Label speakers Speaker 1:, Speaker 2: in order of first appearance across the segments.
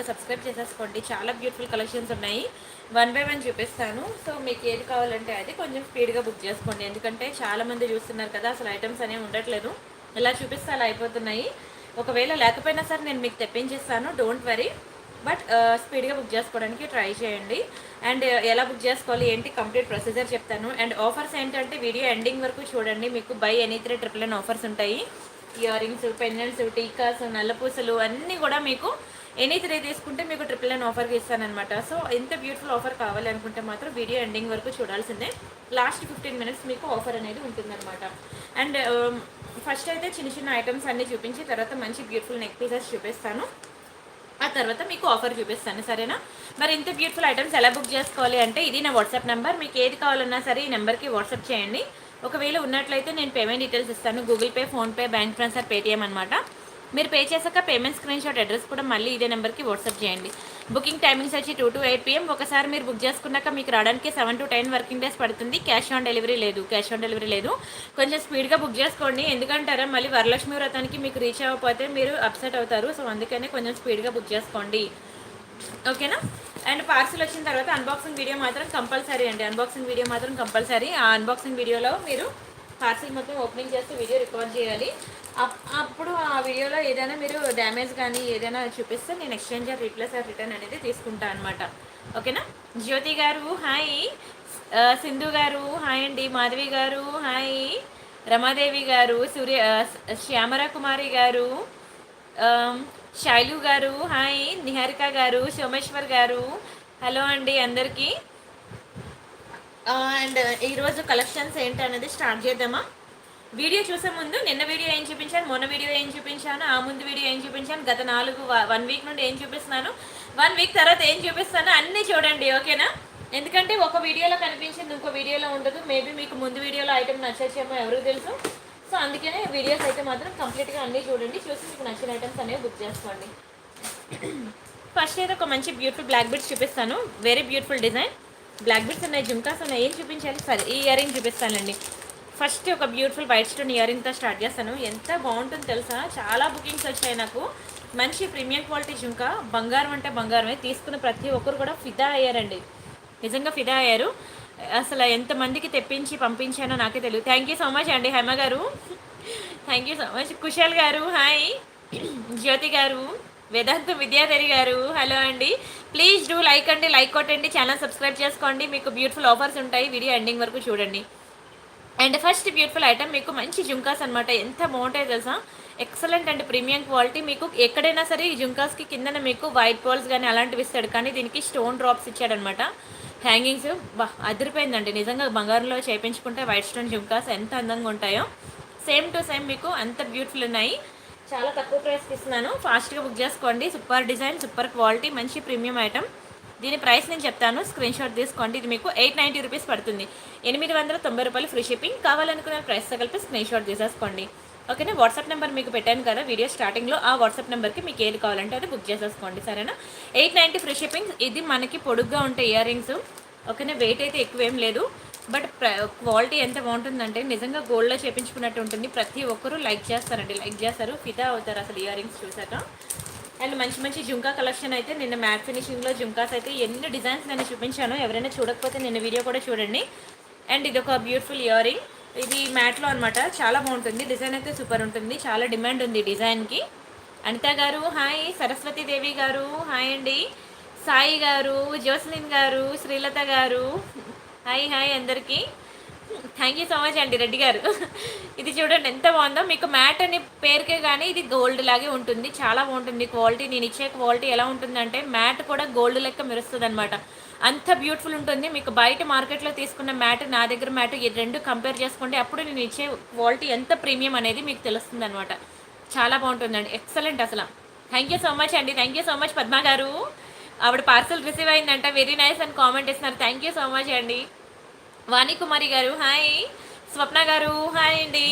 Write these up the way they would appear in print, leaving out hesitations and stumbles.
Speaker 1: ఇట్లా సబ్స్క్రైబ్ చేసేసుకోండి. చాలా బ్యూటిఫుల్ కలెక్షన్స్ ఉన్నాయి. వన్ బై వన్ చూపిస్తాను. సో మీకు ఏది కావాలంటే అది కొంచెం స్పీడ్గా బుక్ చేసుకోండి. ఎందుకంటే చాలామంది చూస్తున్నారు కదా, అసలు ఐటమ్స్ అనేవి ఉండట్లేదు. ఎలా చూపిస్తే అలా అయిపోతున్నాయి. ఒకవేళ లేకపోయినా సరే నేను మీకు తెప్పించేస్తాను, డోంట్ వరీ. బట్ స్పీడ్గా బుక్ చేసుకోవడానికి ట్రై చేయండి. అండ్ ఎలా బుక్ చేసుకోవాలి ఏంటి కంప్లీట్ ప్రొసీజర్ చెప్తాను. అండ్ ఆఫర్స్ ఏంటంటే వీడియో ఎండింగ్ వరకు చూడండి. మీకు బై ఎనీ 3 999 ఆఫర్స్ ఉంటాయి. ఇయర్ రింగ్స్, పెండెంట్స్, టీకాస్, నల్లపూసలు అన్నీ కూడా మీకు ఎనీ 3 తీసుకుంటే మీకు 999 ఆఫర్కి ఇస్తానమాట. సో ఇంత బ్యూటిఫుల్ ఆఫర్ కావాలి అనుకుంటే మాత్రం వీడియో ఎండింగ్ వరకు చూడాల్సిందే. లాస్ట్ 15 మినిట్స్ మీకు ఆఫర్ అనేది ఉంటుందన్నమాట. అండ్ ఫస్ట్ అయితే చిన్న చిన్న ఐటమ్స్ అన్నీ చూపించి తర్వాత మంచి బ్యూటిఫుల్ నెక్ పీసెస్ చూపిస్తాను. ఆ తర్వాత మీకు ఆఫర్ చూపిస్తాను, సరేనా? మరి ఇంత బ్యూటిఫుల్ ఐటమ్స్ ఎలా బుక్ చేసుకోవాలి అంటే ఇది నా వాట్సాప్ నెంబర్. మీకు ఏది కావాలన్నా సరే ఈ నెంబర్కి వాట్సాప్ చేయండి. ఒకవేళ ఉన్నట్లయితే నేను పేమెంట్ డీటెయిల్స్ ఇస్తాను. Google pay, PhonePe, bank transfer, Paytm అనమాట. మీరు పే చేశాక పేమెంట్ స్క్రీన్ షాట్ అడ్రస్ కూడా మళ్ళీ ఇదే నెంబర్కి వాట్సాప్ చేయండి. బుకింగ్ టైమింగ్స్ వచ్చి 2 to 8 PM. ఒకసారి మీరు బుక్ చేసుకున్నాక మీకు రావడానికి 7 to 10 వర్కింగ్ డేస్ పడుతుంది. క్యాష్ ఆన్ డెలివరీ లేదు. కొంచెం స్పీడ్గా బుక్ చేసుకోండి. ఎందుకంటారా మళ్ళీ వరలక్ష్మి వ్రతానికి మీకు రీచ్ అవ్వకపోతే మీరు అప్సెట్ అవుతారు. సో అందుకనే కొంచెం స్పీడ్గా బుక్ చేసుకోండి, ఓకేనా? అండ్ పార్సిల్ వచ్చిన తర్వాత అన్బాక్సింగ్ వీడియో మాత్రం కంపల్సరీ అండి. ఆ అన్బాక్సింగ్ వీడియోలో మీరు పార్సిల్ మొత్తం ఓపెనింగ్ చేస్తే వీడియో రికార్డ్ చేయాలి. అప్పుడు ఆ వీడియోలో ఏదైనా మీరు డ్యామేజ్ కానీ ఏదైనా చూపిస్తే నేను exchange or replace or return అనేది తీసుకుంటాను అనమాట, ఓకేనా? జ్యోతి గారు హాయ్, సింధు గారు హాయ్ అండి, మాధవి గారు హాయ్, రమాదేవి గారు, శ్యామరా కుమారి గారు, శైలు గారు హాయ్, నిహారిక గారు, సోమేశ్వర్ గారు హలో అండి అందరికీ. అండ్ ఈరోజు కలెక్షన్స్ ఏంటి అనేది స్టార్ట్ చేద్దామా? వీడియో చూసే ముందు నిన్న వీడియో ఏం చూపించాను, మొన్న వీడియో ఏం చూపించాను, ఆ ముందు వీడియో ఏం చూపించాను, గత 1 వీక్ నుండి ఏం చూపిస్తున్నాను, 1 వీక్ తర్వాత ఏం చూపిస్తాను అన్నీ చూడండి, ఓకేనా? ఎందుకంటే ఒక వీడియోలో కనిపించింది ఇంకో వీడియోలో ఉండదు. మేబీ మీకు ముందు వీడియోలో ఐటమ్ నచ్చచ్చేమో, ఎవరికి తెలుసు. సో అందుకనే వీడియోస్ అయితే మాత్రం కంప్లీట్గా అన్నీ చూడండి. చూసి మీకు నచ్చిన ఐటమ్స్ అనేవి బుక్ చేసుకోండి. ఫస్ట్ అయితే ఒక మంచి బ్యూటిఫుల్ బ్లాక్ బీడ్స్ చూపిస్తాను. Very beautiful design. Black beads ఉన్నాయి, జుమ్కాస్ ఉన్నాయి. ఏం చూపించాలి? సరే ఈ ఇయర్ రింగ్ చూపిస్తానండి. ఫస్ట్ ఒక బ్యూటిఫుల్ వైట్ స్టోన్ ఇయర్ రింగ్తో స్టార్ట్ చేస్తాను. ఎంత బాగుంటుందో తెలుసా, చాలా బుకింగ్స్ వచ్చాయి నాకు. మంచి ప్రీమియం క్వాలిటీ జుంకా, బంగారం అంటే బంగారమే. తీసుకున్న ప్రతి ఒక్కరు కూడా ఫిదా అయ్యారండి, నిజంగా ఫిదా అయ్యారు. అసలు ఎంతమందికి తెప్పించి పంపించానో నాకే తెలియదు. థ్యాంక్ యూ సో మచ్ అండి హేమ గారు, thank you so much. Kushal గారు హాయ్, జ్యోతి గారు, వేదాంత విద్యాధరి గారు హలో అండి. ప్లీజ్ డూ లైక్ అండి, లైక్ కొట్టండి, ఛానల్ సబ్స్క్రైబ్ చేసుకోండి. మీకు బ్యూటిఫుల్ ఆఫర్స్ ఉంటాయి, వీడియో ఎండింగ్ వరకు చూడండి. అండ్ ఫస్ట్ బ్యూటిఫుల్ ఐటమ్ మీకు మంచి జుంకాస్ అనమాట. ఎంత బాగుంటాయో తెలుసా, ఎక్సలెంట్ అండ్ ప్రీమియం క్వాలిటీ. మీకు ఎక్కడైనా సరే ఈ జుంకాస్కి కిందన మీకు వైట్ బాల్స్ కానీ అలాంటివి ఇస్తాడు, కానీ దీనికి స్టోన్ డ్రాప్స్ ఇచ్చాడనమాట. హ్యాంగింగ్స్ అదిరిపోయిందండి నిజంగా. బంగారంలో చేయించుకుంటే వైట్ స్టోన్ జుంకాస్ ఎంత అందంగా ఉంటాయో, సేమ్ టు సేమ్ మీకు అంత బ్యూటిఫుల్ ఉన్నాయి. చాలా తక్కువ ప్రైస్కి ఇస్తున్నాను, ఫాస్ట్గా బుక్ చేసుకోండి. సూపర్ డిజైన్, సూపర్ క్వాలిటీ, మంచి ప్రీమియం ఐటమ్. దీని ప్రైస్ నేను చెప్తాను, స్క్రీన్ షాట్ తీసుకోండి. ఇది మీకు 890 రూపీస్ పడుతుంది. 890 రూపాయలు ఫ్రీ షిప్పింగ్. కావాలనుకున్న ప్రైస్తో కలిపి స్క్రీన్ షాట్ తీసేసుకోండి, ఓకేనా? వాట్సాప్ నెంబర్ మీకు పెట్టాను కదా వీడియో స్టార్టింగ్లో, ఆ వాట్సాప్ నెంబర్కి మీకు ఏది కావాలంటే అది బుక్ చేసేసుకోండి, సరేనా? 890 ఫ్రీ షిప్పింగ్. ఇది మనకి పొడుగ్గా ఉంటాయి ఇయర్ రింగ్స్, ఓకేనా? వెయిట్ అయితే ఎక్కువ ఏం లేదు, బట్ క్వాలిటీ ఎంత బాగుంటుందంటే నిజంగా గోల్డ్లో చేయించుకున్నట్టు ఉంటుంది. ప్రతి ఒక్కరూ లైక్ చేస్తారండి, లైక్ చేస్తారు, ఫిదా అవుతారు అసలు ఇయర్ రింగ్స్ చూసాక. అండ్ మంచి మంచి జుంకా కలెక్షన్ అయితే నిన్న మ్యాట్ ఫినిషింగ్లో జుంకాస్ అయితే ఎన్ని డిజైన్స్ నేను చూపించాను. ఎవరైనా చూడకపోతే నిన్న వీడియో కూడా చూడండి. అండ్ ఇది ఒక బ్యూటిఫుల్ ఇయర్ రింగ్, ఇది మ్యాట్లో అనమాట. చాలా బాగుంటుంది, డిజైన్ అయితే సూపర్ ఉంటుంది, చాలా డిమాండ్ ఉంది డిజైన్కి. అనిత గారు హాయ్, సరస్వతి దేవి గారు హాయ్ అండి, సాయి గారు, జోస్లిన్ గారు, శ్రీలత గారు హాయ్ హాయ్ అందరికీ. థ్యాంక్ యూ సో మచ్ అండి రెడ్డి గారు. ఇది చూడండి ఎంత బాగుందో. మీకు మ్యాట్ అనే పేరుకే కానీ ఇది గోల్డ్ లాగే ఉంటుంది, చాలా బాగుంటుంది క్వాలిటీ. నేను ఇచ్చే క్వాలిటీ ఎలా ఉంటుందంటే మ్యాట్ కూడా గోల్డ్ లెక్క మెరుస్తుంది అనమాట, అంత బ్యూటిఫుల్ ఉంటుంది. మీకు బయట మార్కెట్లో తీసుకున్న మ్యాట్, నా దగ్గర మ్యాట్, ఈ రెండు కంపేర్ చేసుకోండి, అప్పుడు నేను ఇచ్చే క్వాలిటీ ఎంత ప్రీమియం అనేది మీకు తెలుస్తుంది అనమాట. చాలా బాగుంటుందండి, ఎక్సలెంట్ అసలు. థ్యాంక్ యూ సో మచ్ అండి, thank you so much. Padma గారు ఆవిడ పార్సల్ రిసీవ్ అయిందంట, వెరీ నైస్ అని కామెంట్ ఇస్తున్నారు. థ్యాంక్ యూ సో మచ్ అండి. వాణి కుమారి గారు హాయ్, స్వప్న గారు హాయ్ అండి,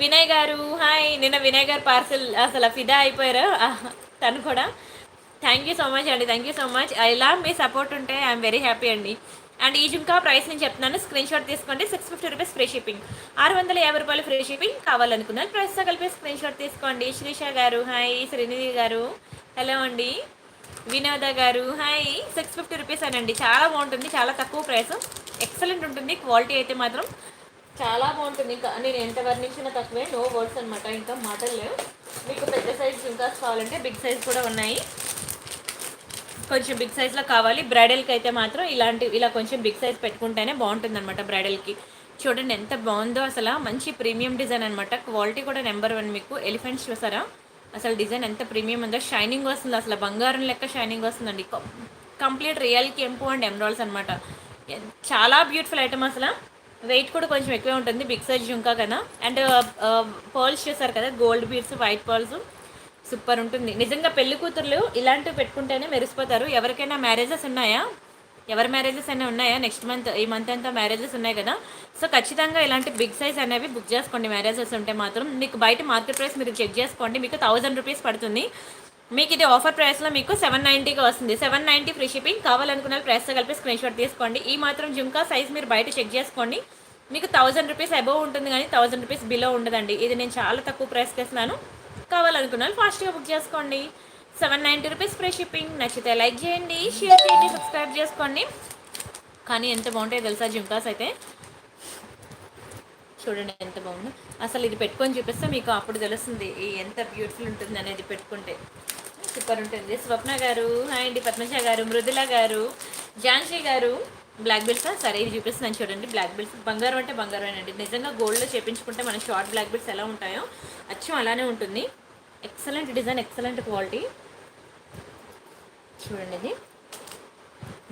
Speaker 1: వినయ్ గారు హాయ్. నిన్న వినయ్ గారు పార్సల్ అసలు ఫిదా అయిపోయారు తను కూడా. థ్యాంక్ యూ సో మచ్ అండి, థ్యాంక్ యూ సో మచ్. ఇలా మీ సపోర్ట్ ఉంటే ఐఎమ్ వెరీ హ్యాపీ అండి. అండ్ ఈ జుంకా ప్రైస్ నేను చెప్తున్నాను, స్క్రీన్ షాట్ తీసుకోండి. 650 రూపీస్ ఫ్రీ షిప్పింగ్, 650 రూపాయలు ఫ్రీ షిప్పింగ్. కావాలనుకున్నాను ప్రైస్తో కలిపి స్క్రీన్ షాట్ తీసుకోండి. శ్రీష గారు హాయ్, శ్రీనిధి గారు హలో అండి. వినోద గారు హాయ్. 650 రూపీస్ అనండి, చాలా బాగుంటుంది, చాలా తక్కువ ప్రైస్, ఎక్సలెంట్ ఉంటుంది. క్వాలిటీ అయితే మాత్రం చాలా బాగుంటుంది. ఇంకా నేను ఎంత వర్ణించినా తక్కువే, నో వర్డ్స్ అనమాట, ఇంకా మాటలు లేవు. మీకు పెద్ద సైజ్ ఇంకా కావాలంటే బిగ్ సైజ్ కూడా ఉన్నాయి. కొంచెం బిగ్ సైజ్లో కావాలి బ్రైడల్కి అయితే మాత్రం ఇలా కొంచెం బిగ్ సైజ్ పెట్టుకుంటేనే బాగుంటుంది అనమాట. బ్రైడల్కి చూడండి ఎంత బాగుందో అసలు, మంచి ప్రీమియం డిజైన్ అనమాట. క్వాలిటీ కూడా నెంబర్ 1. మీకు ఎలిఫెంట్స్ చూసారా అసలు, డిజైన్ ఎంత ప్రీమియం ఉందో, షైనింగ్ వస్తుంది అసలు, బంగారం లెక్క షైనింగ్ వస్తుందండి. కంప్లీట్ రియల్ కెంపు అండ్ ఎమరాల్డ్స్ అనమాట. చాలా బ్యూటిఫుల్ ఐటమ్ అసలు. వెయిట్ కూడా కొంచెం ఎక్కువే ఉంటుంది, బిగ్ సైజ్ జుంకా కదా. అండ్ పర్ల్స్ చూసారు కదా, gold beads, white pearls, super ఉంటుంది నిజంగా. పెళ్లి కూతుర్లు ఇలాంటివి పెట్టుకుంటేనే మెరిసిపోతారు. ఎవరికైనా మ్యారేజెస్ ఉన్నాయా, ఎవరి మ్యారేజెస్ అయినా ఉన్నాయా, నెక్స్ట్ మంత్, ఈ మంత్ అంతా మ్యారేజెస్ ఉన్నాయి కదా. సో ఖచ్చితంగా ఇలాంటి బిగ్ సైజ్ అనేవి బుక్ చేసుకోండి. మ్యారేజెస్ ఉంటే మాత్రం మీకు బయట మార్కెట్ ప్రైస్ మీరు చెక్ చేసుకోండి, మీకు 1000 రూపీస్ పడుతుంది. మీకు ఇది ఆఫర్ ప్రైస్లో మీకు 790కి వస్తుంది. 790 ఫ్రీ షిప్పింగ్. కావాలనుకున్న ప్రైస్తో కలిపి స్క్రీన్ షాట్ తీసుకోండి. ఈ మాత్రం జుంకా సైజ్ మీరు బయట చెక్ చేసుకోండి, మీకు 1000 రూపీస్ అబోవ్ ఉంటుంది కానీ 1000 రూపీస్ బిలో ఉండదండి. ఇది నేను చాలా తక్కువ ప్రైస్కి ఇస్తున్నాను. కావాలనుకున్నాను ఫాస్ట్గా బుక్ చేసుకోండి. 790 రూపీస్ ఫ్రీ షిప్పింగ్. నచ్చితే లైక్ చేయండి, షేర్ చేయండి, సబ్స్క్రైబ్ చేసుకోండి. కానీ ఎంత బాగుంటాయో తెలుసా జుంకాస్ అయితే, చూడండి ఎంత బాగుందో అసలు. ఇది పెట్టుకొని చూపిస్తే మీకు అప్పుడు తెలుస్తుంది ఎంత బ్యూటిఫుల్ ఉంటుంది అనేది. పెట్టుకుంటే సూపర్ ఉంటుంది. స్వప్న గారు హాయ్ అండి, పద్మజ గారు, మృదుల గారు, ఝాన్సీ గారు. బ్లాక్ బిల్స్ సరే ఇది చూపిస్తున్నాను చూడండి. బ్లాక్ బిల్స్ బంగారం అంటే బంగారమేనండి. నిజంగా గోల్డ్లో చేపించుకుంటే మన షార్ట్ బ్లాక్ బిల్స్ ఎలా ఉంటాయో అచ్చం అలానే ఉంటుంది. Excellent design, excellent quality. చూడండి ఇది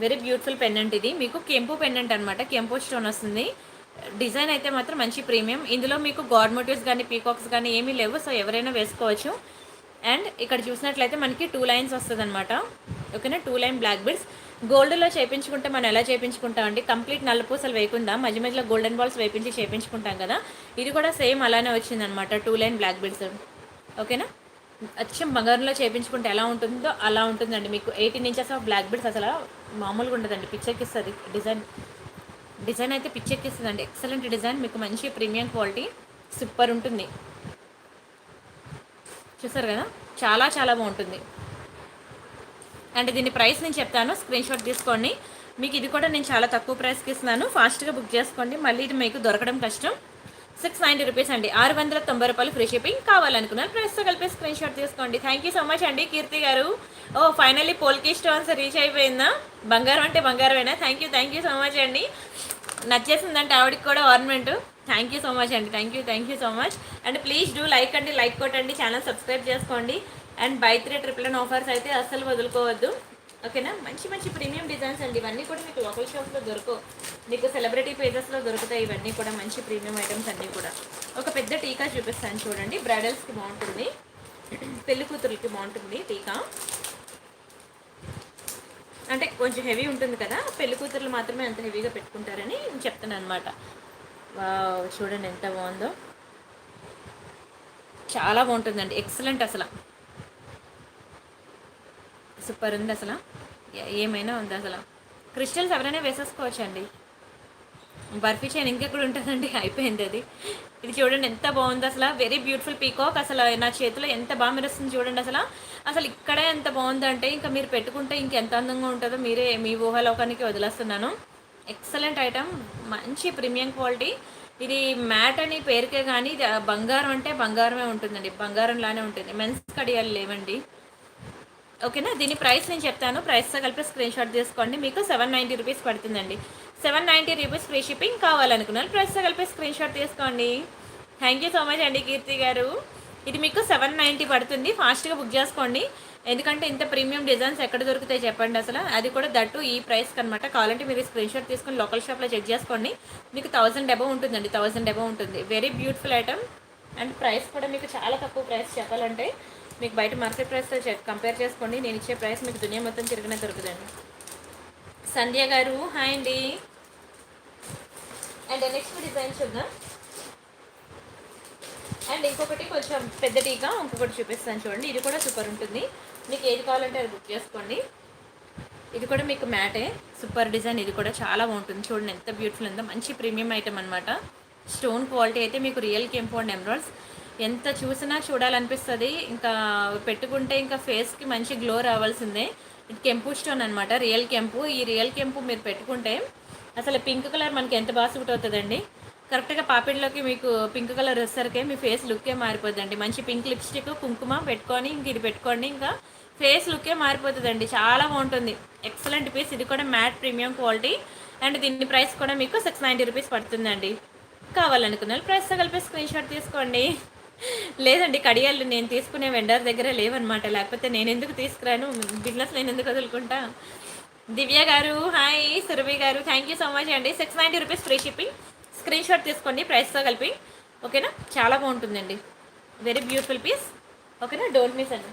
Speaker 1: వెరీ బ్యూటిఫుల్ పెండెంట్. ఇది మీకు కెంపు పెండెంట్ అనమాట, కెంపు స్టోన్ వస్తుంది. డిజైన్ అయితే మాత్రం మంచి ప్రీమియం. ఇందులో మీకు గాడ్ మోటివ్స్ కానీ పీకాక్స్ కానీ ఏమీ లేవు, సో ఎవరైనా వేసుకోవచ్చు. అండ్ ఇక్కడ చూసినట్లయితే మనకి 2 లైన్స్ వస్తుంది అనమాట. ఓకేనా, 2 లైన్ బ్లాక్ బిడ్స్. గోల్డ్లో చేయించుకుంటే మనం ఎలా చేయించుకుంటాం అండి, కంప్లీట్ నల్లపూసలు వేయకుండా మధ్య మధ్యలో గోల్డెన్ బాల్స్ వేయించి చేయించుకుంటాం కదా. ఇది కూడా సేమ్ అలానే వచ్చిందనమాట, 2 లైన్ బ్లాక్ బిడ్స్. ఓకేనా, అచ్చం బంగారంలో చేయించుకుంటే ఎలా ఉంటుందో అలా ఉంటుందండి. మీకు 18 ఇంచెస్ ఆఫ్ బ్లాక్ బిడ్స్ అసలు మామూలుగా ఉండదండి, పిచ్చెక్కిస్తుంది డిజైన్. డిజైన్ అయితే పిచ్చెక్కిస్తుందండి, ఎక్సలెంట్ డిజైన్. మీకు మంచి ప్రీమియం క్వాలిటీ, సూపర్ ఉంటుంది. చూసారు కదా, చాలా చాలా బాగుంటుంది. అండ్ దీని ప్రైస్ నేను చెప్తాను, స్క్రీన్ షాట్ తీసుకోండి. మీకు ఇది కూడా నేను చాలా తక్కువ ప్రైస్కి ఇస్తున్నాను, ఫాస్ట్గా బుక్ చేసుకోండి, మళ్ళీ ఇది మీకు దొరకడం కష్టం. 690 రూపీస్ అండి, 690 రూపాయలు ఫ్రీ షిప్పింగ్. కావాలనుకున్నారు ప్రైస్తో కలిపి స్క్రీన్ షాట్ తీసుకోండి. థ్యాంక్ యూ సో మచ్ అండి Keerthi garu. Oh finally polki stones reach అయిపోయిందా, బంగారం అంటే బంగారమేనా. థ్యాంక్ యూ సో మచ్ అండి. నచ్చేసిందంటే ఆవిడకి కూడా ornament. Thank you so much అండి, thank you so much. And please do like అండి, లైక్ కొట్టండి, ఛానల్ సబ్స్క్రైబ్ చేసుకోండి. అండ్ బై 3 ట్రిపుల్ ఆఫర్స్ అయితే అస్సలు వదులుకోవద్దు. ఓకేనా, మంచి మంచి ప్రీమియం డిజైన్స్ అండి. ఇవన్నీ కూడా మీకు లోకల్ షాప్లో దొరకవు, మీకు సెలబ్రిటీ పేజెస్లో దొరుకుతాయి. ఇవన్నీ కూడా మంచి ప్రీమియం ఐటమ్స్ అన్నీ కూడా. ఒక పెద్ద టీకా చూపిస్తాను చూడండి, బ్రైడల్స్కి బాగుంటుంది, పెళ్లి కూతురులకి బాగుంటుంది టీకా. అంటే కొంచెం హెవీ ఉంటుంది కదా, పెళ్లి కూతుర్లు మాత్రమే అంత హెవీగా పెట్టుకుంటారని చెప్తాను అనమాట. చూడండి ఎంత బాగుందో, చాలా బాగుంటుందండి, ఎక్సలెంట్ అసలు, సూపర్ ఉంది అసలు. ఏమైనా ఉంది అసలు. క్రిస్టల్స్ ఎవరైనా వేసేసుకోవచ్చు అండి. బర్ఫీ చైన్ ఇంకెక్కడ ఉంటుందండి, అయిపోయింది అది. ఇది చూడండి ఎంత బాగుంది అసలు, వెరీ బ్యూటిఫుల్ పీకాక్. అసలు నా చేతిలో ఎంత బాగా మెరుస్తుంది చూడండి అసలు. అసలు ఇక్కడే ఎంత బాగుందంటే ఇంకా మీరు పెట్టుకుంటే ఇంకెంత అందంగా ఉంటుందో మీరే మీ ఊహలోకానికి వదిలేస్తున్నాను. ఎక్సలెంట్ ఐటమ్, మంచి ప్రీమియం క్వాలిటీ. ఇది మ్యాట్ అని పేరుకే కానీ ఇది బంగారం అంటే బంగారమే ఉంటుందండి, బంగారంలానే ఉంటుంది. మెన్స్ కడియాలు లేవండి. ఓకేనా, దీని ప్రైస్ నేను చెప్తాను, ప్రైస్తో కలిపి స్క్రీన్ షాట్ తీసుకోండి. మీకు 790 రూపీస్ పడుతుందండి, 790 రూపీస్ ఫ్రీ షిప్పింగ్. కావాలనుకున్నారు ప్రైస్తో కలిపి స్క్రీన్ షాట్ తీసుకోండి. థ్యాంక్ యూ సో మచ్ అండి కీర్తి గారు. ఇది మీకు 790 పడుతుంది, ఫాస్ట్గా బుక్ చేసుకోండి. ఎందుకంటే ఇంత ప్రీమియం డిజైన్స్ ఎక్కడ దొరుకుతాయి చెప్పండి అసలు, అది కూడా దట్టు ఈ ప్రైస్కి అనమాట. కావాలంటే మీరు స్క్రీన్ షాట్ తీసుకొని లోకల్ షాప్లో చెక్ చేసుకోండి. మీకు 1000 అబవ్ ఉంటుందండి, 1000 అబవ్ ఉంటుంది. Very beautiful item. And price కూడా మీకు చాలా తక్కువ ప్రైస్ చెప్పాలంటే. మీకు బయట మార్కెట్ ప్రైస్తో కంపేర్ చేసుకోండి, నేను ఇచ్చే ప్రైస్ మీకు దునియా మొత్తం తిరిగినా దొరుకుతుంది. సంధ్య గారు హాయ్ అండి. అండ్ నెక్స్ట్ డిజైన్ చూద్దాం. అండ్ ఇంకొకటి కొంచెం పెద్ద టీగా ఇంకొకటి చూపిస్తాను చూడండి, ఇది కూడా సూపర్ ఉంటుంది. మీకు ఏది కావాలంటే అది బుక్ చేసుకోండి. ఇది కూడా మీకు మ్యాటే, సూపర్ డిజైన్. ఇది కూడా చాలా బాగుంటుంది, చూడండి ఎంత బ్యూటిఫుల్ ఉందో. మంచి ప్రీమియం ఐటమ్ అనమాట. స్టోన్ క్వాలిటీ అయితే మీకు రియల్ కెంపు అండ్ ఎమరాల్డ్స్. ఎంత చూసినా చూడాలనిపిస్తుంది. ఇంకా పెట్టుకుంటే ఇంకా ఫేస్కి మంచి గ్లో రావాల్సిందే. ఇది కెంపు స్టోన్ అనమాట, రియల్ కెంపు. ఈ రియల్ కెంపు మీరు పెట్టుకుంటే అసలు పింక్ కలర్ మనకి ఎంత బాగా సూట్ అవుతుందండి. కరెక్ట్గా పాపిడిలోకి మీకు పింక్ కలర్ వచ్చేసరికి మీ ఫేస్ లుక్కే మారిపోతుందండి. మంచి పింక్ లిప్స్టిక్ కుంకుమ పెట్టుకొని ఇంక ఇది పెట్టుకోండి, ఇంకా ఫేస్ లుక్కే మారిపోతుందండి. చాలా బాగుంటుంది. Excellent piece. ఇది కూడా మ్యాట్ ప్రీమియం క్వాలిటీ అండ్ దీని ప్రైస్ కూడా మీకు 690 రూపీస్ పడుతుందండి. కావాలనుకున్న ప్రైస్తో కలిపి స్క్రీన్ షాట్ తీసుకోండి. లేదండి, కడియాలు నేను తీసుకునే వెండర్ దగ్గర లేవన్నమాట, లేకపోతే నేను ఎందుకు తీసుకురాను, బిజినెస్ నేను ఎందుకు వదులుకుంటా. దివ్య గారు హాయ్, సురభి గారు థ్యాంక్ యూ సో మచ్ అండి. 690 rupees free shipping. Screen shot తీసుకోండి ప్రైస్తో కలిపి. ఓకేనా, చాలా బాగుంటుందండి. Very beautiful piece. ఓకేనా, డోంట్ మిస్ అండి.